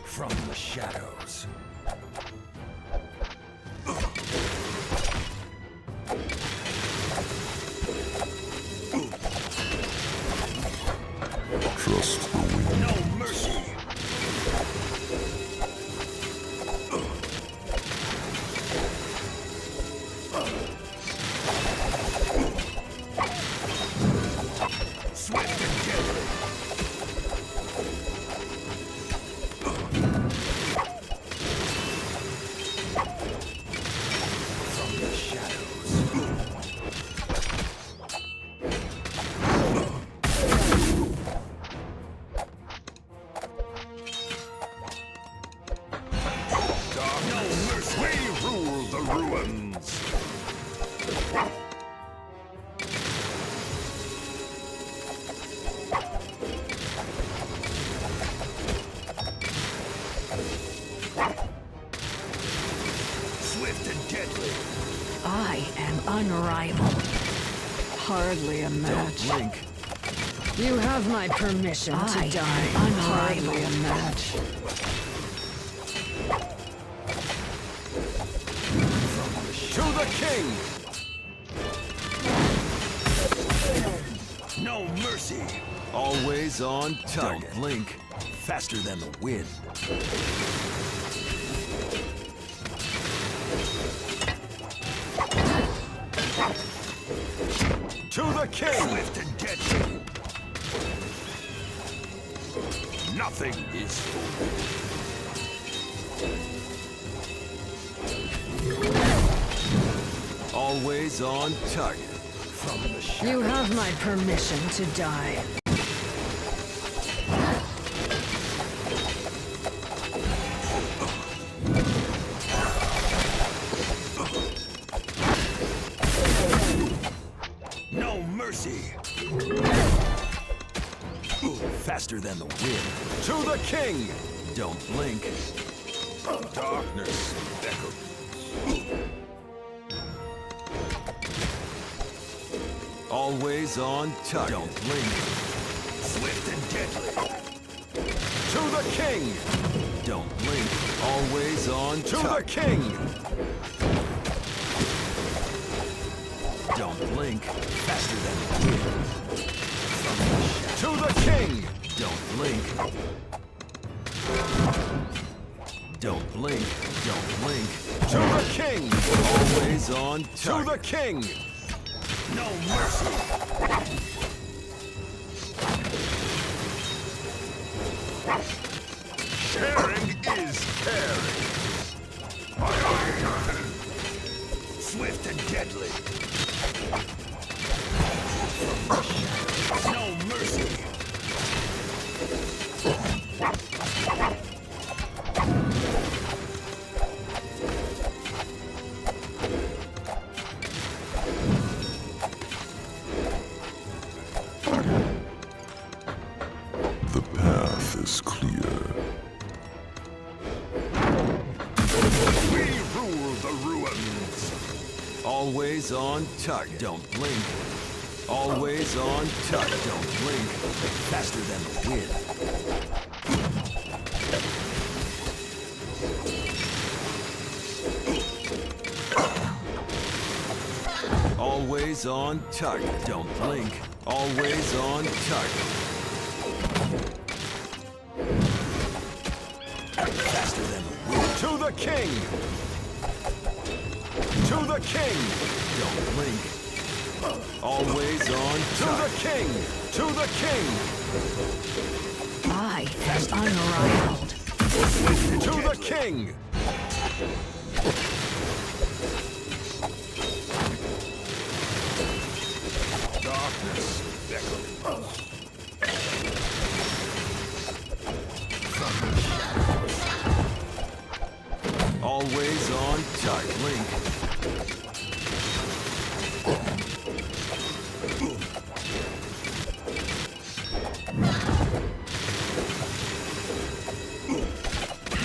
Speaker 4: From the shadows.
Speaker 3: Trust the wind.
Speaker 4: No mercy. Swift and deadly. From the shadows. No mercy. We rule the ruins. Swift and deadly.
Speaker 2: I am unrivaled. Hardly a match.
Speaker 1: Blink.
Speaker 2: You have my permission to die. Hardly a match.
Speaker 1: To the king.
Speaker 4: No mercy.
Speaker 1: Always on target.
Speaker 4: Don't blink. Faster than the wind.
Speaker 1: To the king.
Speaker 4: Swift and deadly. Nothing is forbidden.
Speaker 1: Always on target.
Speaker 4: From the shadows.
Speaker 2: You have my permission to die.
Speaker 4: No mercy. Faster than the wind.
Speaker 1: To the king. Don't blink.
Speaker 4: Darkness beckons.
Speaker 1: Always on target.
Speaker 4: Don't blink. Swift and deadly.
Speaker 1: To the king. Don't blink. Always on to the king. Don't blink.
Speaker 4: Faster than the wind.
Speaker 1: To the king. Don't blink. Don't blink. Don't blink. To the king. Always on target. To the king.
Speaker 4: No mercy.
Speaker 1: Sharing is caring.
Speaker 4: Swift and deadly. No mercy.
Speaker 3: The path is clear.
Speaker 4: We rule the ruins.
Speaker 1: Always on target. Don't blink. Always on target. Don't blink.
Speaker 4: Faster than the wind.
Speaker 1: Always on target. Don't blink. Always on target.
Speaker 4: Faster than the wind.
Speaker 1: To the king. To the king. Don't blink. Always on to the king. To the king.
Speaker 2: I am unrivaled.
Speaker 1: To the king. Always on target. Link.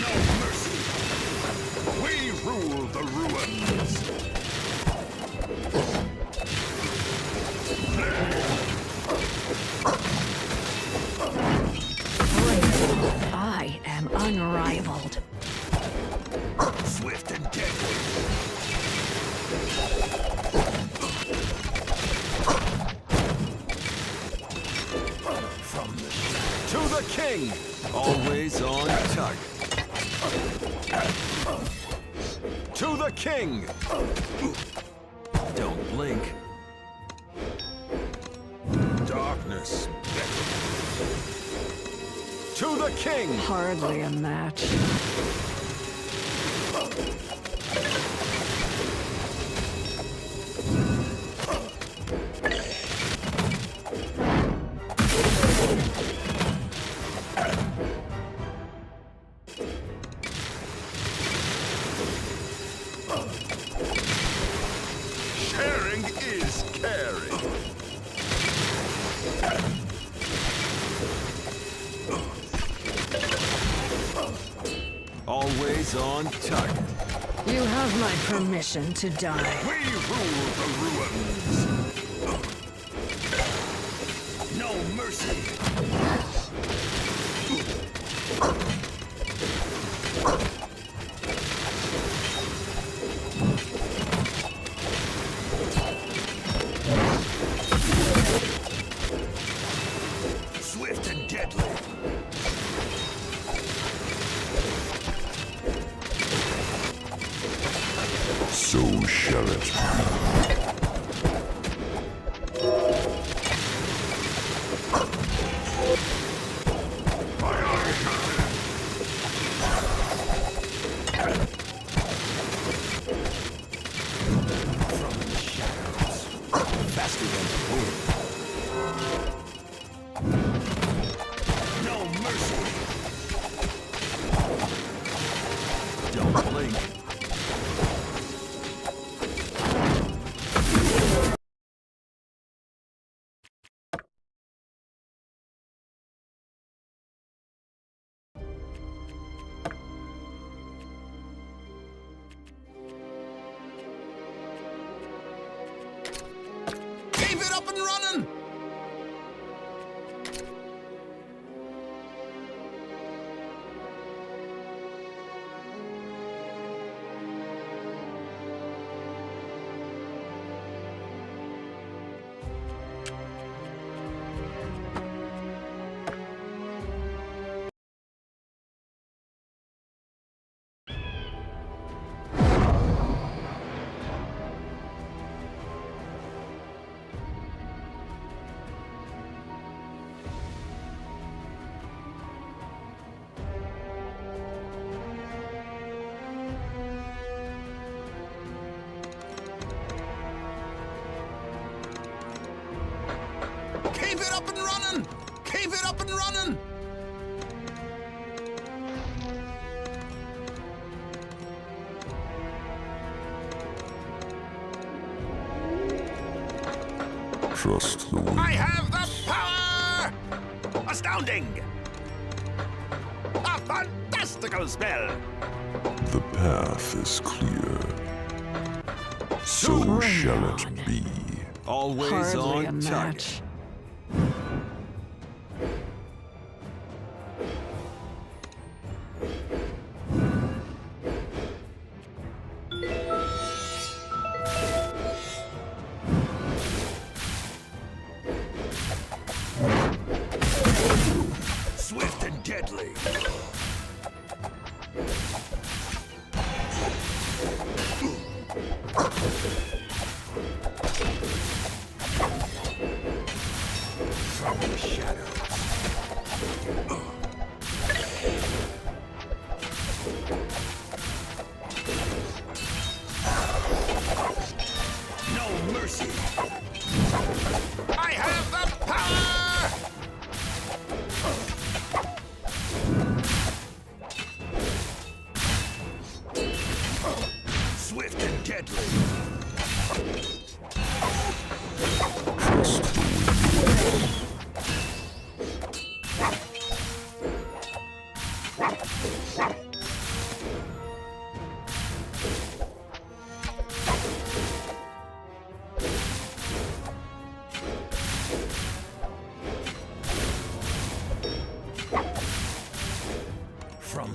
Speaker 4: No mercy. We rule the ruins.
Speaker 2: I am unrivaled.
Speaker 4: Swift and deadly. From the shadows.
Speaker 1: To the king. Always on target. To the king. Don't blink. Darkness. To the king.
Speaker 2: Hardly a match.
Speaker 1: Sharing is caring. Always on target.
Speaker 2: You have my permission to die.
Speaker 4: We rule the ruins. No mercy. Swift and deadly.
Speaker 3: So shall it be.
Speaker 4: From the shadows. Faster than the wind. No mercy.
Speaker 1: Don't blink.
Speaker 4: Keep it up and running. Keep it up and running! Keep it up and running!
Speaker 3: Trust the wind.
Speaker 4: I have the power! Astounding! A fantastical spell!
Speaker 3: The path is clear. So shall it be.
Speaker 1: Always
Speaker 2: Hardly a
Speaker 1: on target.
Speaker 2: match.
Speaker 4: Swift and deadly.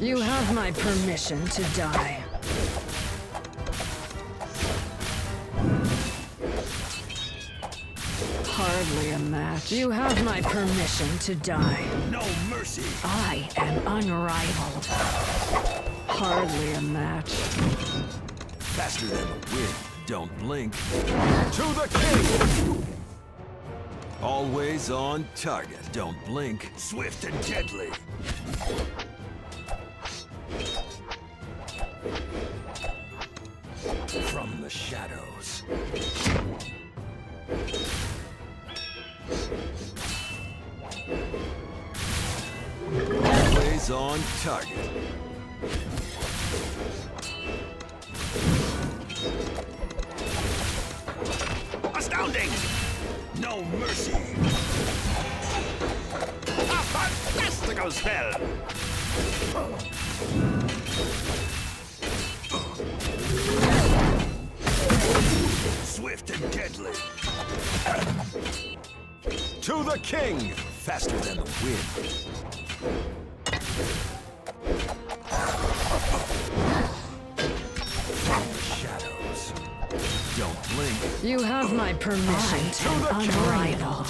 Speaker 2: You have my permission to die. Hardly a match. You have my permission to die.
Speaker 4: No mercy.
Speaker 2: I am unrivaled. Hardly a match.
Speaker 1: Faster than the wind. Don't blink. To the king! Always on target. Don't blink.
Speaker 4: Swift and deadly.
Speaker 1: From the shadows. Always on target.
Speaker 4: Astounding! No mercy. A fantastical spell. Swift and deadly.
Speaker 1: To the king! Faster than the wind. From the shadows. Don't blink.
Speaker 2: You have my permission to unrivaled.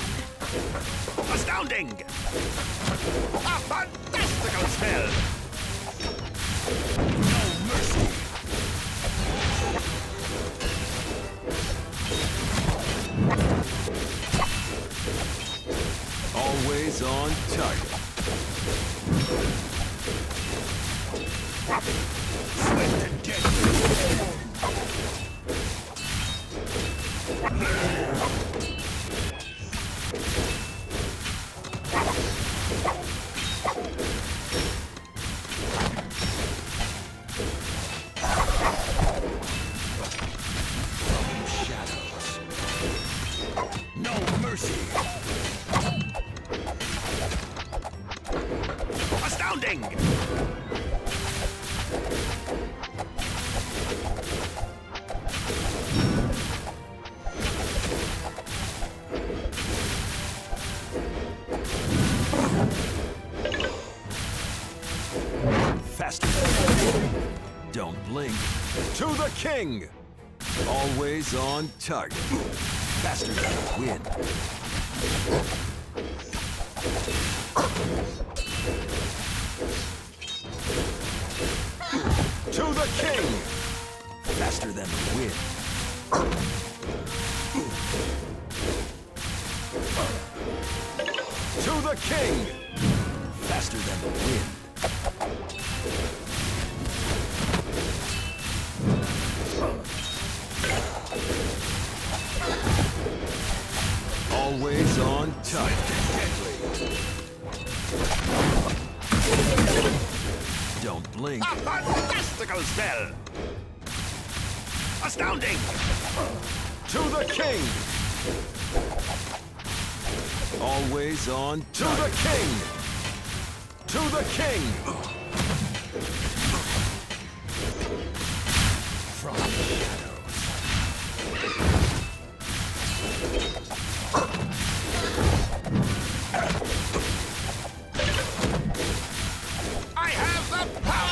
Speaker 4: Astounding! A fantastical spell. No mercy.
Speaker 1: Always on target.
Speaker 4: Swift and deadly.
Speaker 1: Shadows.
Speaker 4: No mercy. Astounding!
Speaker 1: Faster. Don't blink. To the king! Always on target. Faster than the wind. To the king! Faster than the wind. To the king! Faster than the wind. Always on target. Don't blink.
Speaker 4: A fantastical spell. Astounding!
Speaker 1: To the king! Always on to the king! To the king! From the shadows.
Speaker 4: I have the power!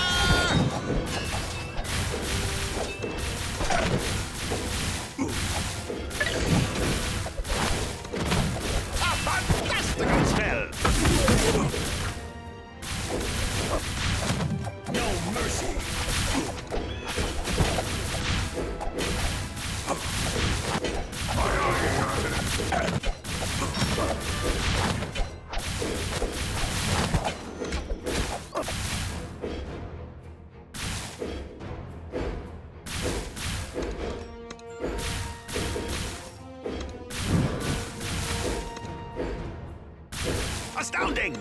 Speaker 4: A fantastical spell! No mercy! Astounding!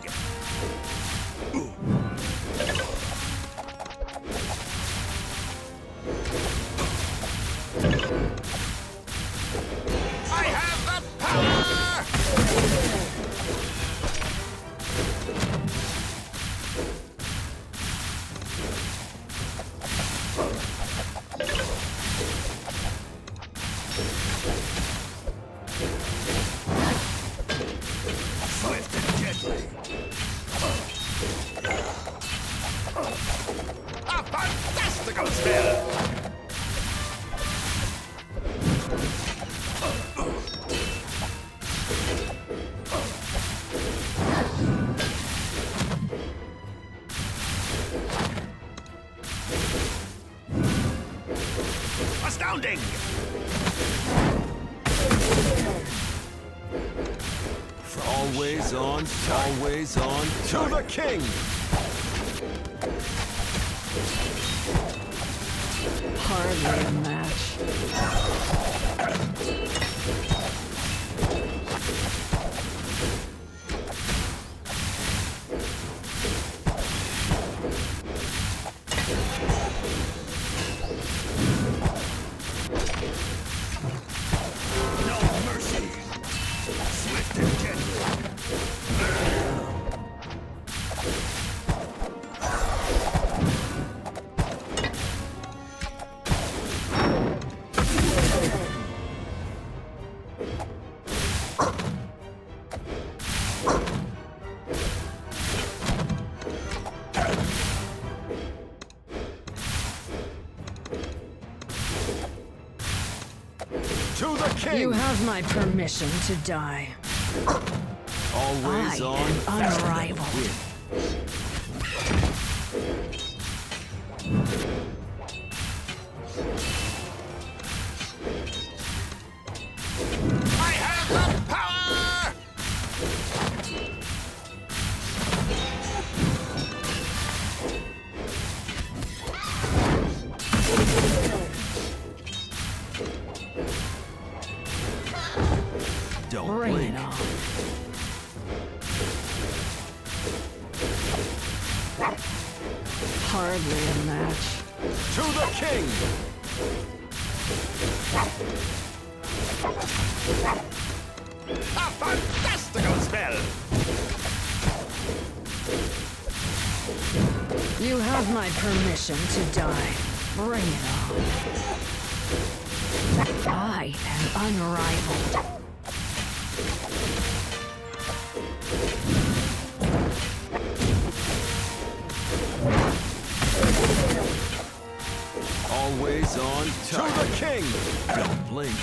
Speaker 4: Astounding!
Speaker 1: Always on, always on. To the king!
Speaker 2: Hardly a match.
Speaker 4: No mercy! Swift and gentle!
Speaker 1: To the king!
Speaker 2: You have my permission to die.
Speaker 1: Always
Speaker 2: I
Speaker 1: on.
Speaker 2: am unrivaled.
Speaker 4: I have the power!
Speaker 1: Don't
Speaker 2: Bring
Speaker 1: blink.
Speaker 2: it on. Hardly a match.
Speaker 1: To the king!
Speaker 4: A fantastical spell!
Speaker 2: You have my permission to die. Bring it on. I am unrivaled.
Speaker 1: Always on. To the king! Don't blink.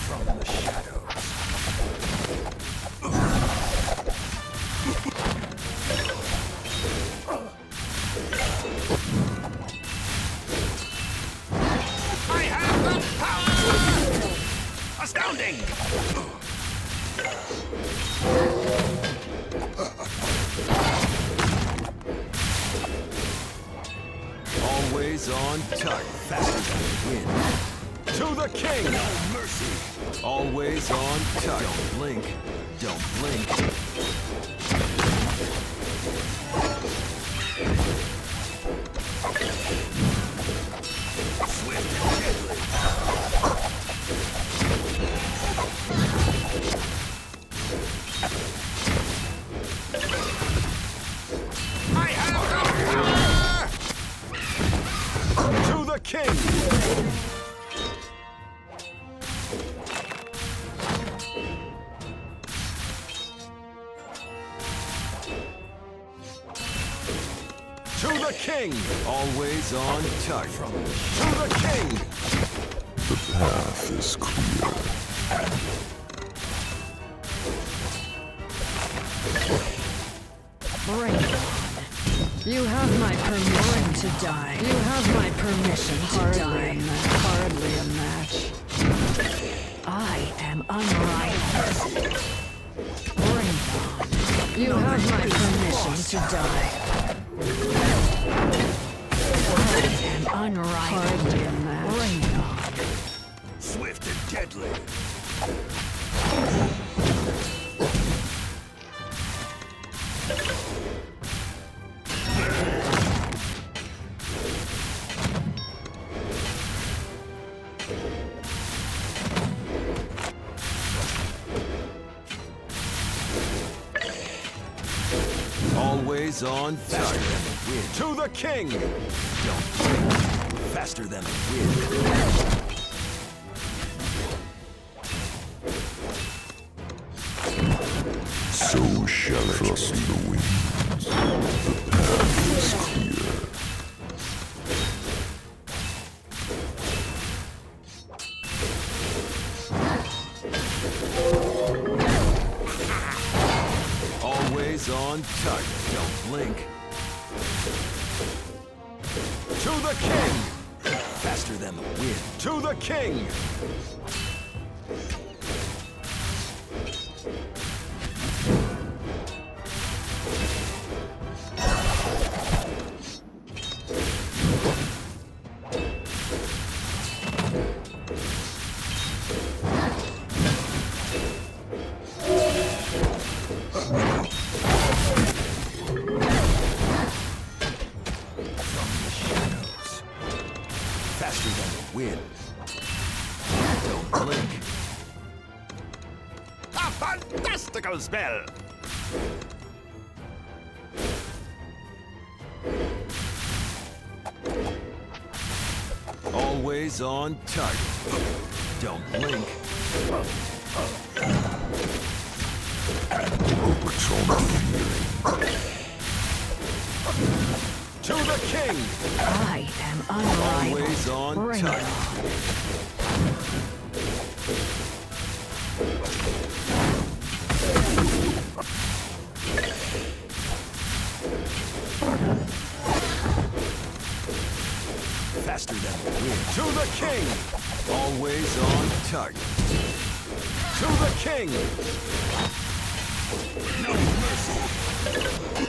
Speaker 1: From the shadows.
Speaker 4: I have the power! Astounding!
Speaker 1: Always on target. Faster than the wind. To the king!
Speaker 4: No mercy!
Speaker 1: Always on target. Don't blink. Don't blink.
Speaker 4: Swift and deadly! I have the power!
Speaker 1: To the king! To the king! Always on target. To the king!
Speaker 3: The path is clear.
Speaker 2: Bring it on. You have my permission to die. You have my permission to die. Hardly a match. I am unrivaled. Bring it on. You have my permission to die. I am unrivaled. Hardly a match. Bring it on.
Speaker 4: Swift and deadly!
Speaker 1: Always on target. To the king! Don't blink. Faster than the wind.
Speaker 3: So shall it. Trust the winds. The path is clear.
Speaker 1: Always on target. Don't blink. To the king! Faster than the wind. To the king! Faster than the wind. Don't blink. A fantastical spell! Always on target. Don't blink.
Speaker 3: Focus on the feeling.
Speaker 1: To the king!
Speaker 2: I am unrivaled.
Speaker 1: Always on
Speaker 2: Bring it
Speaker 1: target.
Speaker 2: on.
Speaker 1: Faster than the wind. To the king! Always on target. To the king! No mercy!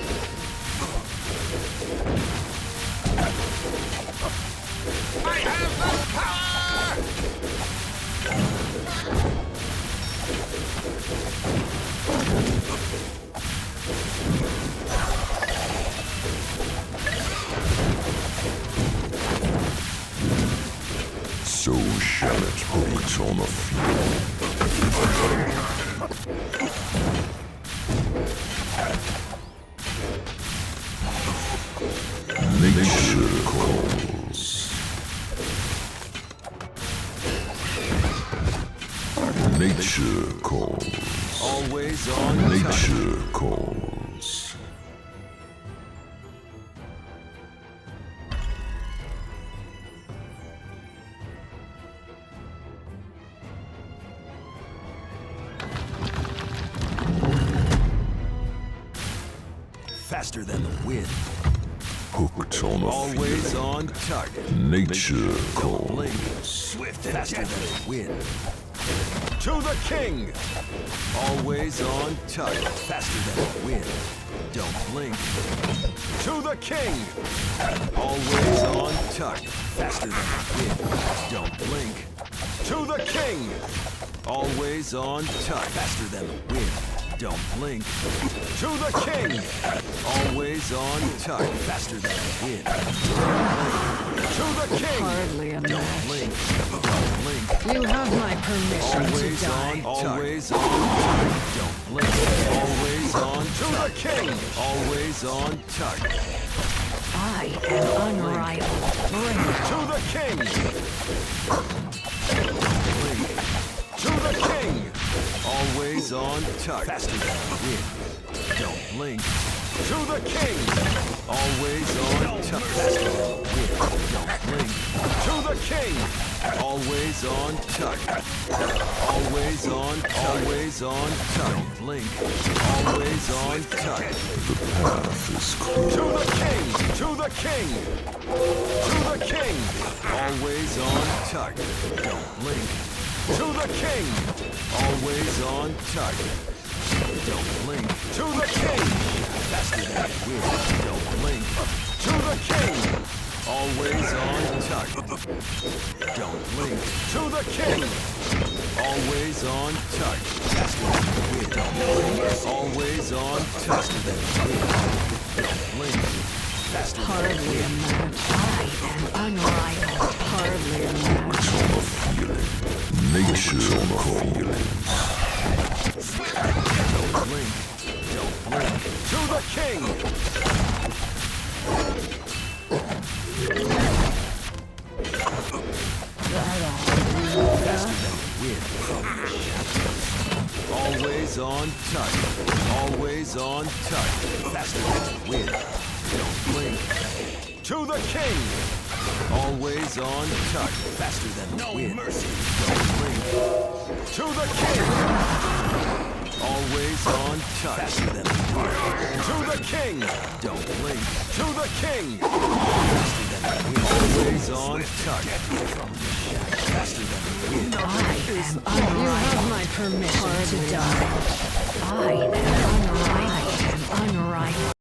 Speaker 1: I have the power!
Speaker 3: So shall it. Focus on the feeling. Nature calls. Nature calls.
Speaker 1: Always on target.
Speaker 3: Nature calls.
Speaker 1: Faster than the wind.
Speaker 3: Hooked on a
Speaker 1: Always
Speaker 3: feeling.
Speaker 1: on target.
Speaker 3: Nature
Speaker 1: Don't blink.
Speaker 3: calls.
Speaker 1: Swift and faster than the wind. To the king! Always on target. Faster than the wind. Don't blink. To the king! Always on target. Faster than the wind. Don't blink. To the king! Always on target. Faster than the wind. Don't blink. To the king! Always on target. Faster than the wind. To the king!
Speaker 2: Hardly a
Speaker 1: Don't
Speaker 2: match.
Speaker 1: blink. Don't blink.
Speaker 2: You have my permission
Speaker 1: Always
Speaker 2: to die.
Speaker 1: on, always on target. Don't blink. Always on to the king. Always on target.
Speaker 2: I am unrivaled. Bring it
Speaker 1: To the king. Blink. To the king. Always on target. Faster than the wind. Don't blink. To the king. Always on target. Faster than the wind. Don't blink. To the king. Always on target. Always on. Always on target. Don't blink. Always on target.
Speaker 3: The path is clear.
Speaker 1: To the king. To the king. To the king. Always on target. Don't blink. To the king. Always on target. Don't blink. To the king. Faster than the wind. Don't blink. To the king. Always on target. Don't blink. To the king. Always on target. Faster than the wind. Don't blink. Always on faster than the wind. Don't blink. Faster than the
Speaker 2: hardly a
Speaker 1: wind.
Speaker 2: match. I am unrivaled. Hardly a match.
Speaker 3: Focus on the feeling. Nature calls.
Speaker 1: Don't blink. Don't blink. To the king. Faster than the wind. Always Always on target. Always on target. Faster than the wind. Don't blink. To the king. Always on target. Faster than the wind. No mercy. Don't blink. To the king. Always on target. Faster than the wind. To the king. Don't blink. To the king. Faster than the wind. Always on target. From the shadow. Faster than the wind.
Speaker 2: You have my permission to die. I am unrivaled.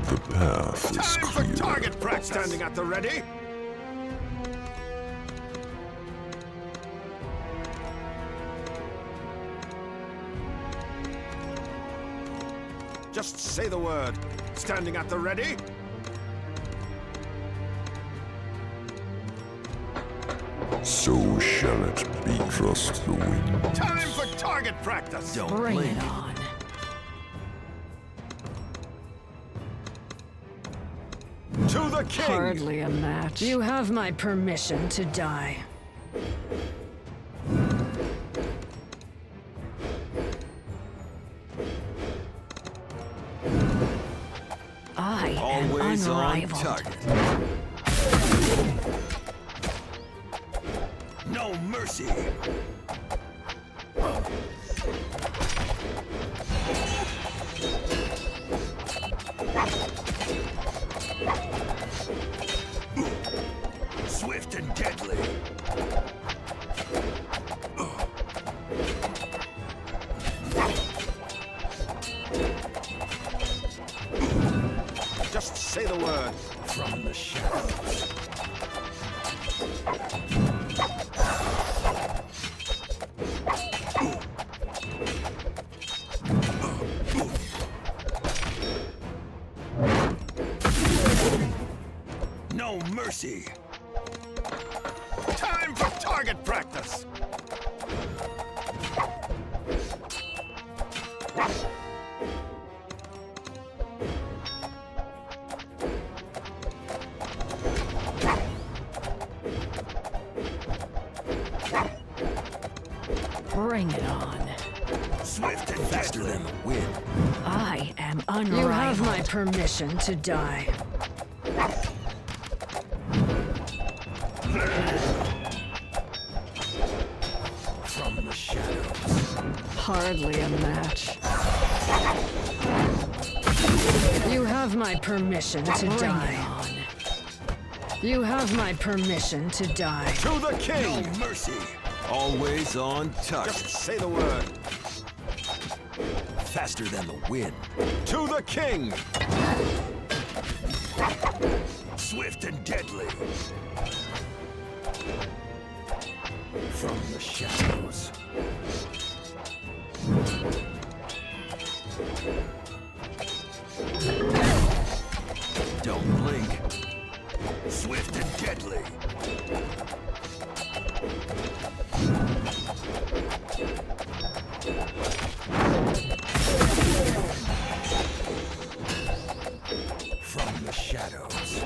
Speaker 3: The path is
Speaker 4: Time for
Speaker 3: clear.
Speaker 4: target practice. Standing at the ready. Just say the word. Standing at the ready.
Speaker 3: So shall it be. Trust the wind.
Speaker 4: Time for target practice.
Speaker 1: Don't
Speaker 2: Bring
Speaker 1: blink.
Speaker 2: it on.
Speaker 4: To the king.
Speaker 2: Hardly a match. You have my permission to die. I am
Speaker 1: Always on
Speaker 2: unrivaled.
Speaker 1: target. No mercy. Swift and deadly.
Speaker 4: Just say the word.
Speaker 1: From the shadows. No mercy.
Speaker 4: Time for target practice.
Speaker 2: Bring it on.
Speaker 4: Swift and faster than the wind.
Speaker 2: I am unrivaled. You have my permission to die.
Speaker 4: From the shadows.
Speaker 2: Hardly a match. You have my permission to die. You have my permission to die.
Speaker 1: To the king!
Speaker 4: No mercy.
Speaker 1: Always on target.
Speaker 4: Just say the word. Faster than the wind.
Speaker 1: To the king!
Speaker 4: Swift and deadly. From the shadows.
Speaker 1: Don't blink.
Speaker 4: Swift and deadly. From the shadows.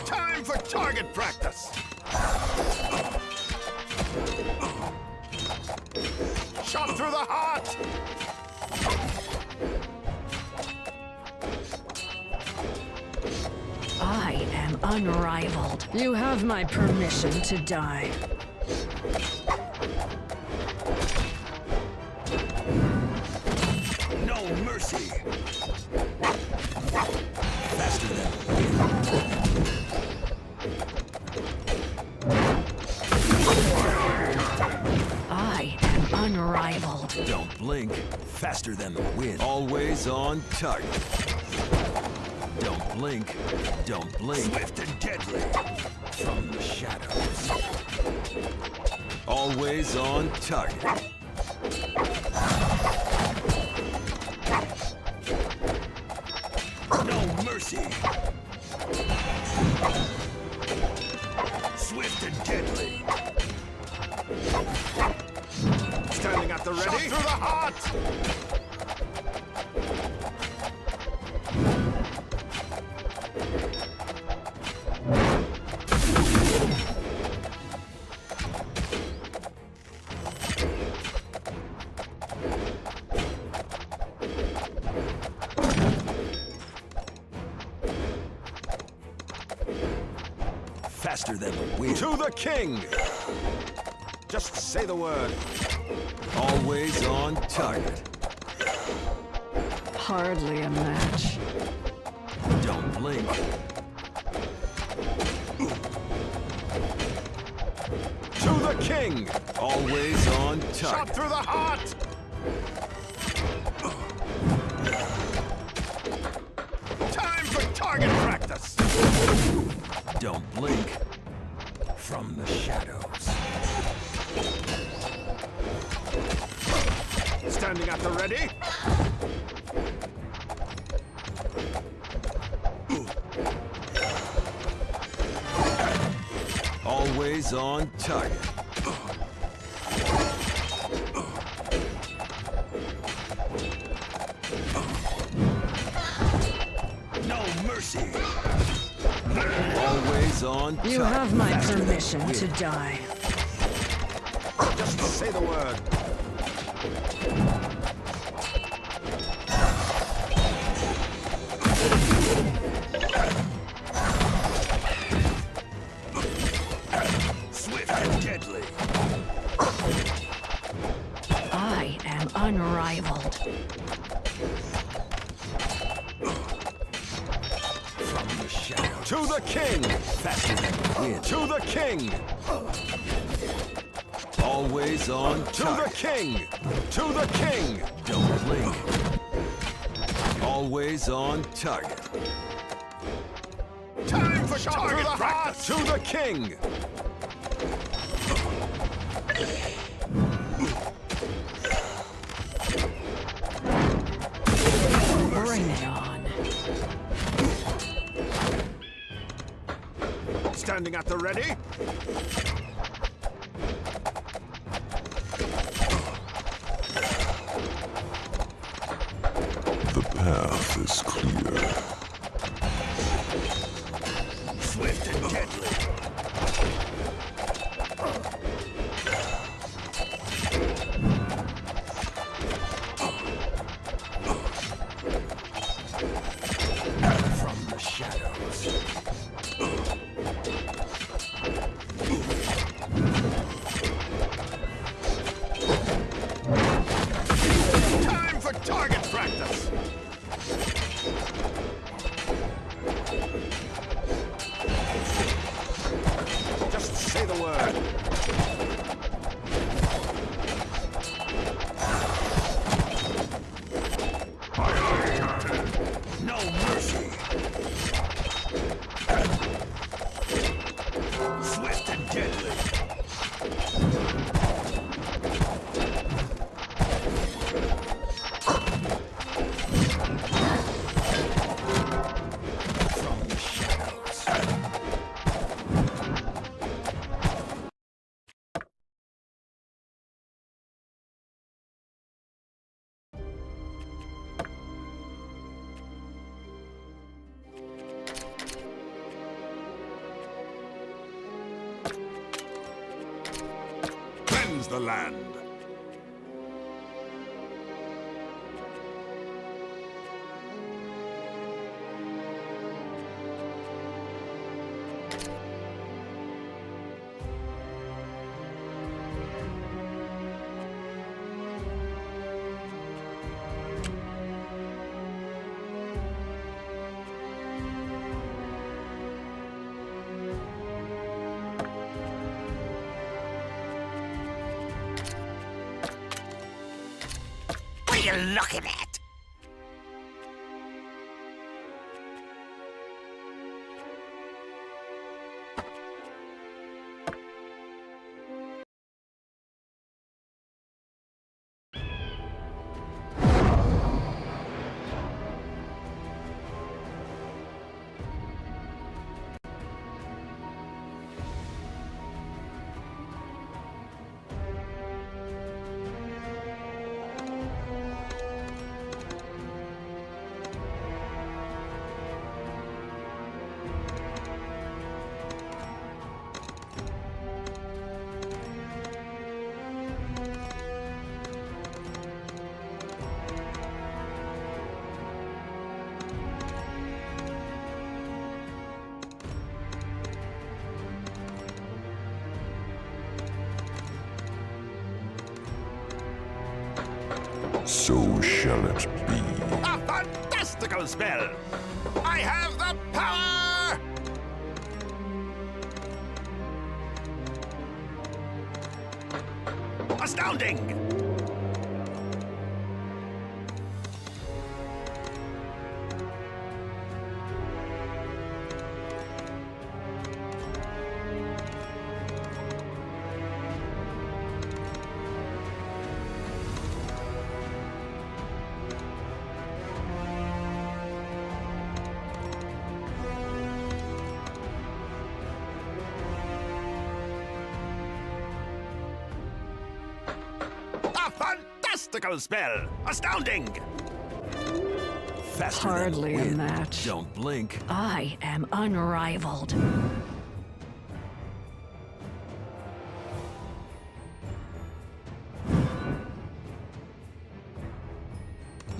Speaker 4: Time for target practice. Shot through the heart.
Speaker 2: I am unrivaled. You have my permission to die.
Speaker 4: No mercy. Faster than the wind.
Speaker 2: I am unrivaled.
Speaker 1: Don't blink.
Speaker 4: Faster than the wind.
Speaker 1: Always on target. Don't blink. Don't blink.
Speaker 4: Swift and deadly. From the shadows.
Speaker 1: Always on target.
Speaker 4: No mercy. Swift and deadly. Standing at the ready. Shot through the heart. Faster than the wind.
Speaker 1: To the king!
Speaker 4: Just say the word.
Speaker 1: Always on target.
Speaker 2: Hardly a match.
Speaker 1: Don't blink. To the king! Always on
Speaker 4: Shot
Speaker 1: target.
Speaker 4: through the heart. Time for target practice.
Speaker 1: Don't blink.
Speaker 4: From the shadows. Standing at the ready.
Speaker 1: Always on target.
Speaker 4: No mercy.
Speaker 1: Always on target.
Speaker 2: You have my
Speaker 1: Faster than
Speaker 2: permission
Speaker 1: wind.
Speaker 2: to die.
Speaker 4: Just say the word. Swift and deadly.
Speaker 2: I am unrivaled.
Speaker 4: From the shadows.
Speaker 1: To the king!
Speaker 4: Faster than the wind.
Speaker 1: To the king! Always on
Speaker 4: To the
Speaker 1: target.
Speaker 4: king.
Speaker 1: To the king! Don't blink. Always on target.
Speaker 4: Time for target practice.
Speaker 1: To the king!
Speaker 2: Bring it on.
Speaker 4: Standing at the ready.
Speaker 3: The path is clear.
Speaker 4: Swift and deadly. cleanse the land.
Speaker 5: What are you looking at?
Speaker 3: So shall it be.
Speaker 4: A fantastical spell! I have the power! Astounding! A fantastical spell! Astounding!
Speaker 1: Faster
Speaker 2: Hardly a
Speaker 1: than the wind.
Speaker 2: match.
Speaker 1: Don't blink.
Speaker 2: I am unrivaled.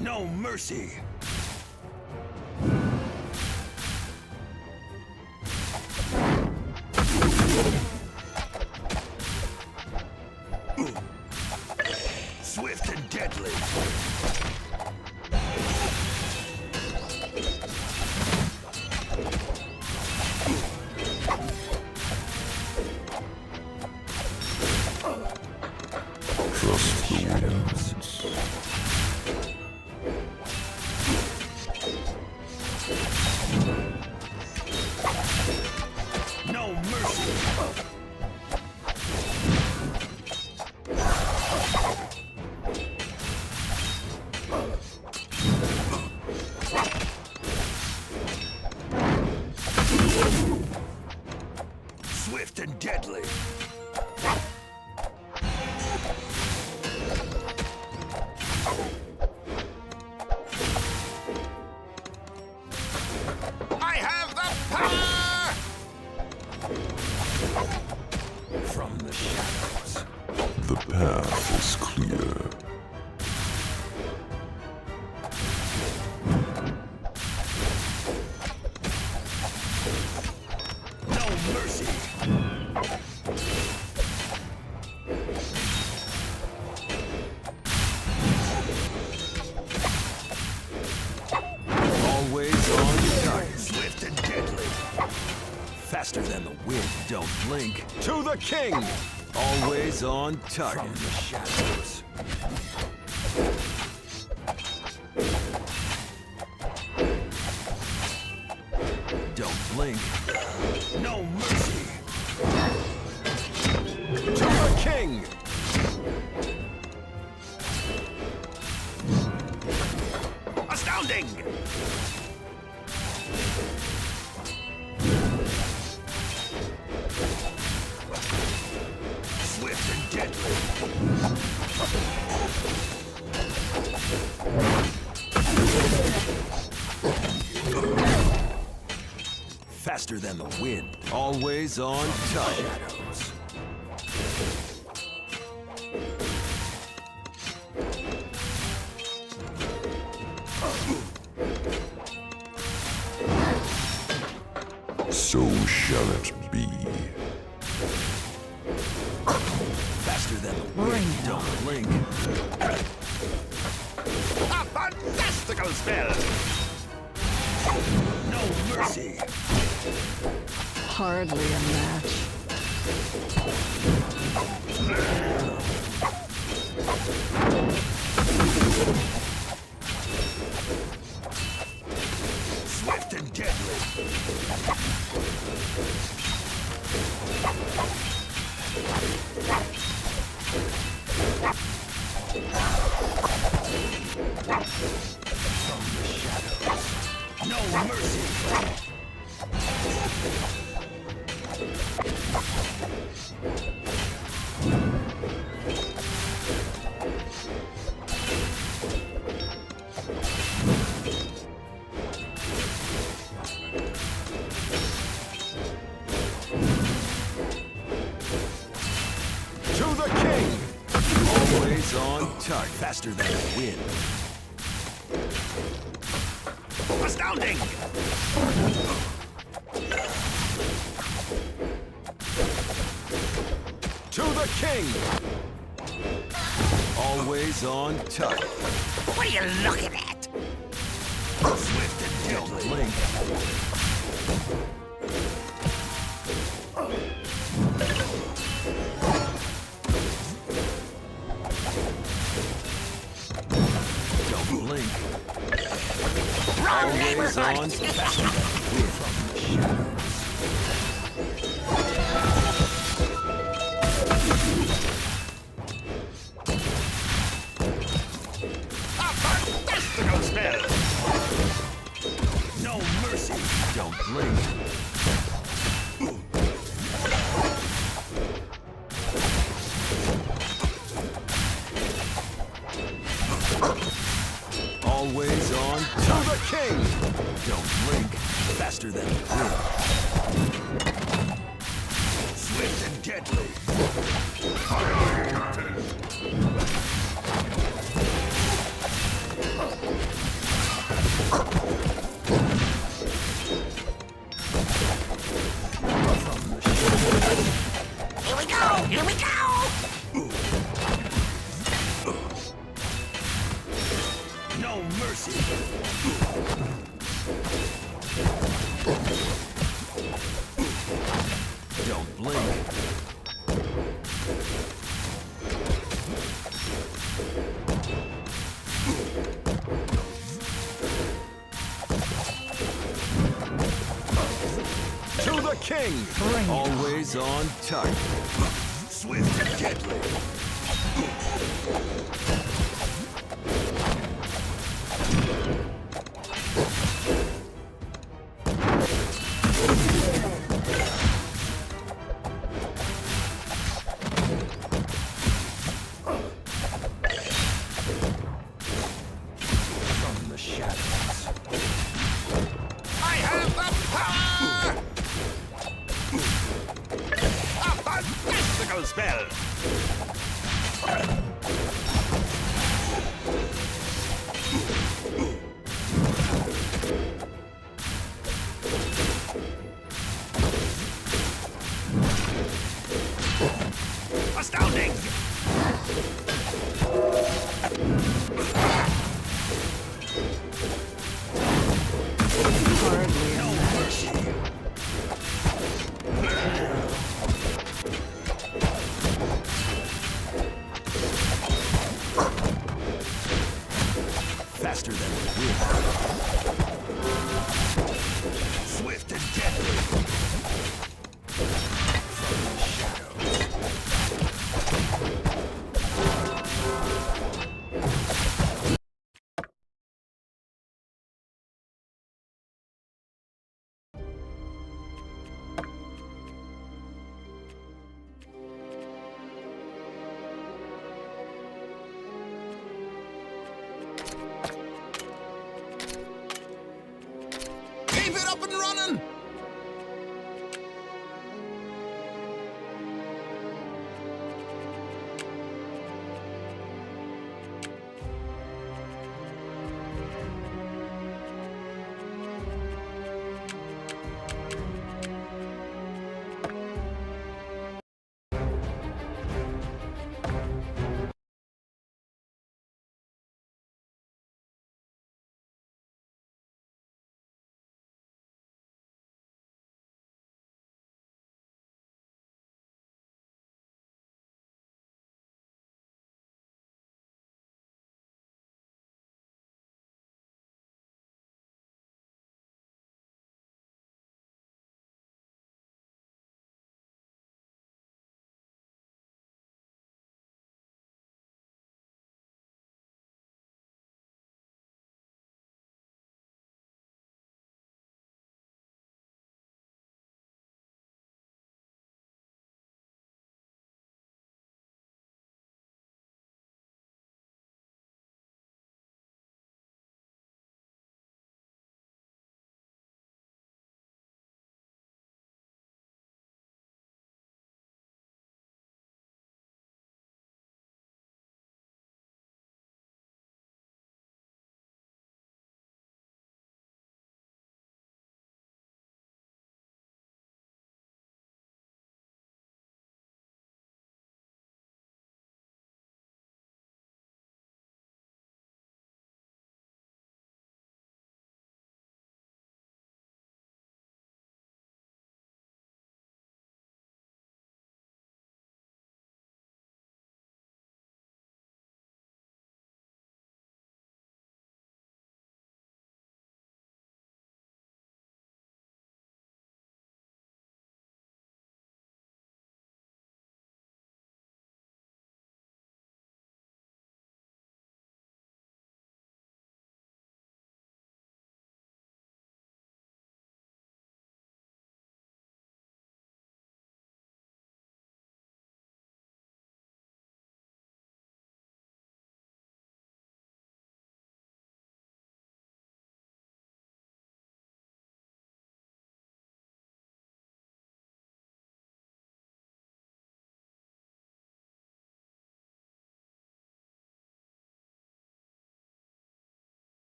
Speaker 1: No mercy.
Speaker 4: Swift and deadly.
Speaker 3: Trust the winds.
Speaker 4: No mercy. Swift and deadly. I have the power!
Speaker 1: From the shadows.
Speaker 3: The path is clear.
Speaker 4: No mercy.
Speaker 1: Always on target.
Speaker 4: Swift and deadly.
Speaker 1: Faster than the wind. Don't blink. To the king. Always on target. From the shadows. Don't blink.
Speaker 4: No mercy.
Speaker 1: To the king.
Speaker 4: Astounding! Swift and deadly.
Speaker 1: Faster than the wind. Always on target. Shadows.
Speaker 3: So shall it be.
Speaker 1: Faster than the
Speaker 2: Bring
Speaker 1: wind.
Speaker 2: it
Speaker 1: Don't
Speaker 2: on.
Speaker 1: blink.
Speaker 4: A fantastical spell! No mercy!
Speaker 2: Hardly a match.
Speaker 4: Swift and deadly! From the shadows, no mercy!
Speaker 1: To the king! Always on target. Faster than the wind.
Speaker 4: Astounding!
Speaker 1: To the king! Always on target.
Speaker 5: What are you looking at?
Speaker 4: Swift and
Speaker 1: Don't
Speaker 4: deadly!
Speaker 1: blink. Don't blink.
Speaker 5: Wrong
Speaker 1: Always
Speaker 5: neighborhood!
Speaker 1: on faster than the wind. From the shadows.
Speaker 4: A fantastical spell! No mercy!
Speaker 1: Don't blink. Always on to the king. Don't blink. Faster than the wind.
Speaker 4: Swift and deadly!
Speaker 5: Here we go! Here we go!
Speaker 4: No mercy!
Speaker 1: Don't blink. To the king.
Speaker 2: Bring it
Speaker 1: Always on target.
Speaker 4: Swift and deadly!
Speaker 1: From the shadows.
Speaker 4: I have the power! A fantastical spell! Astounding!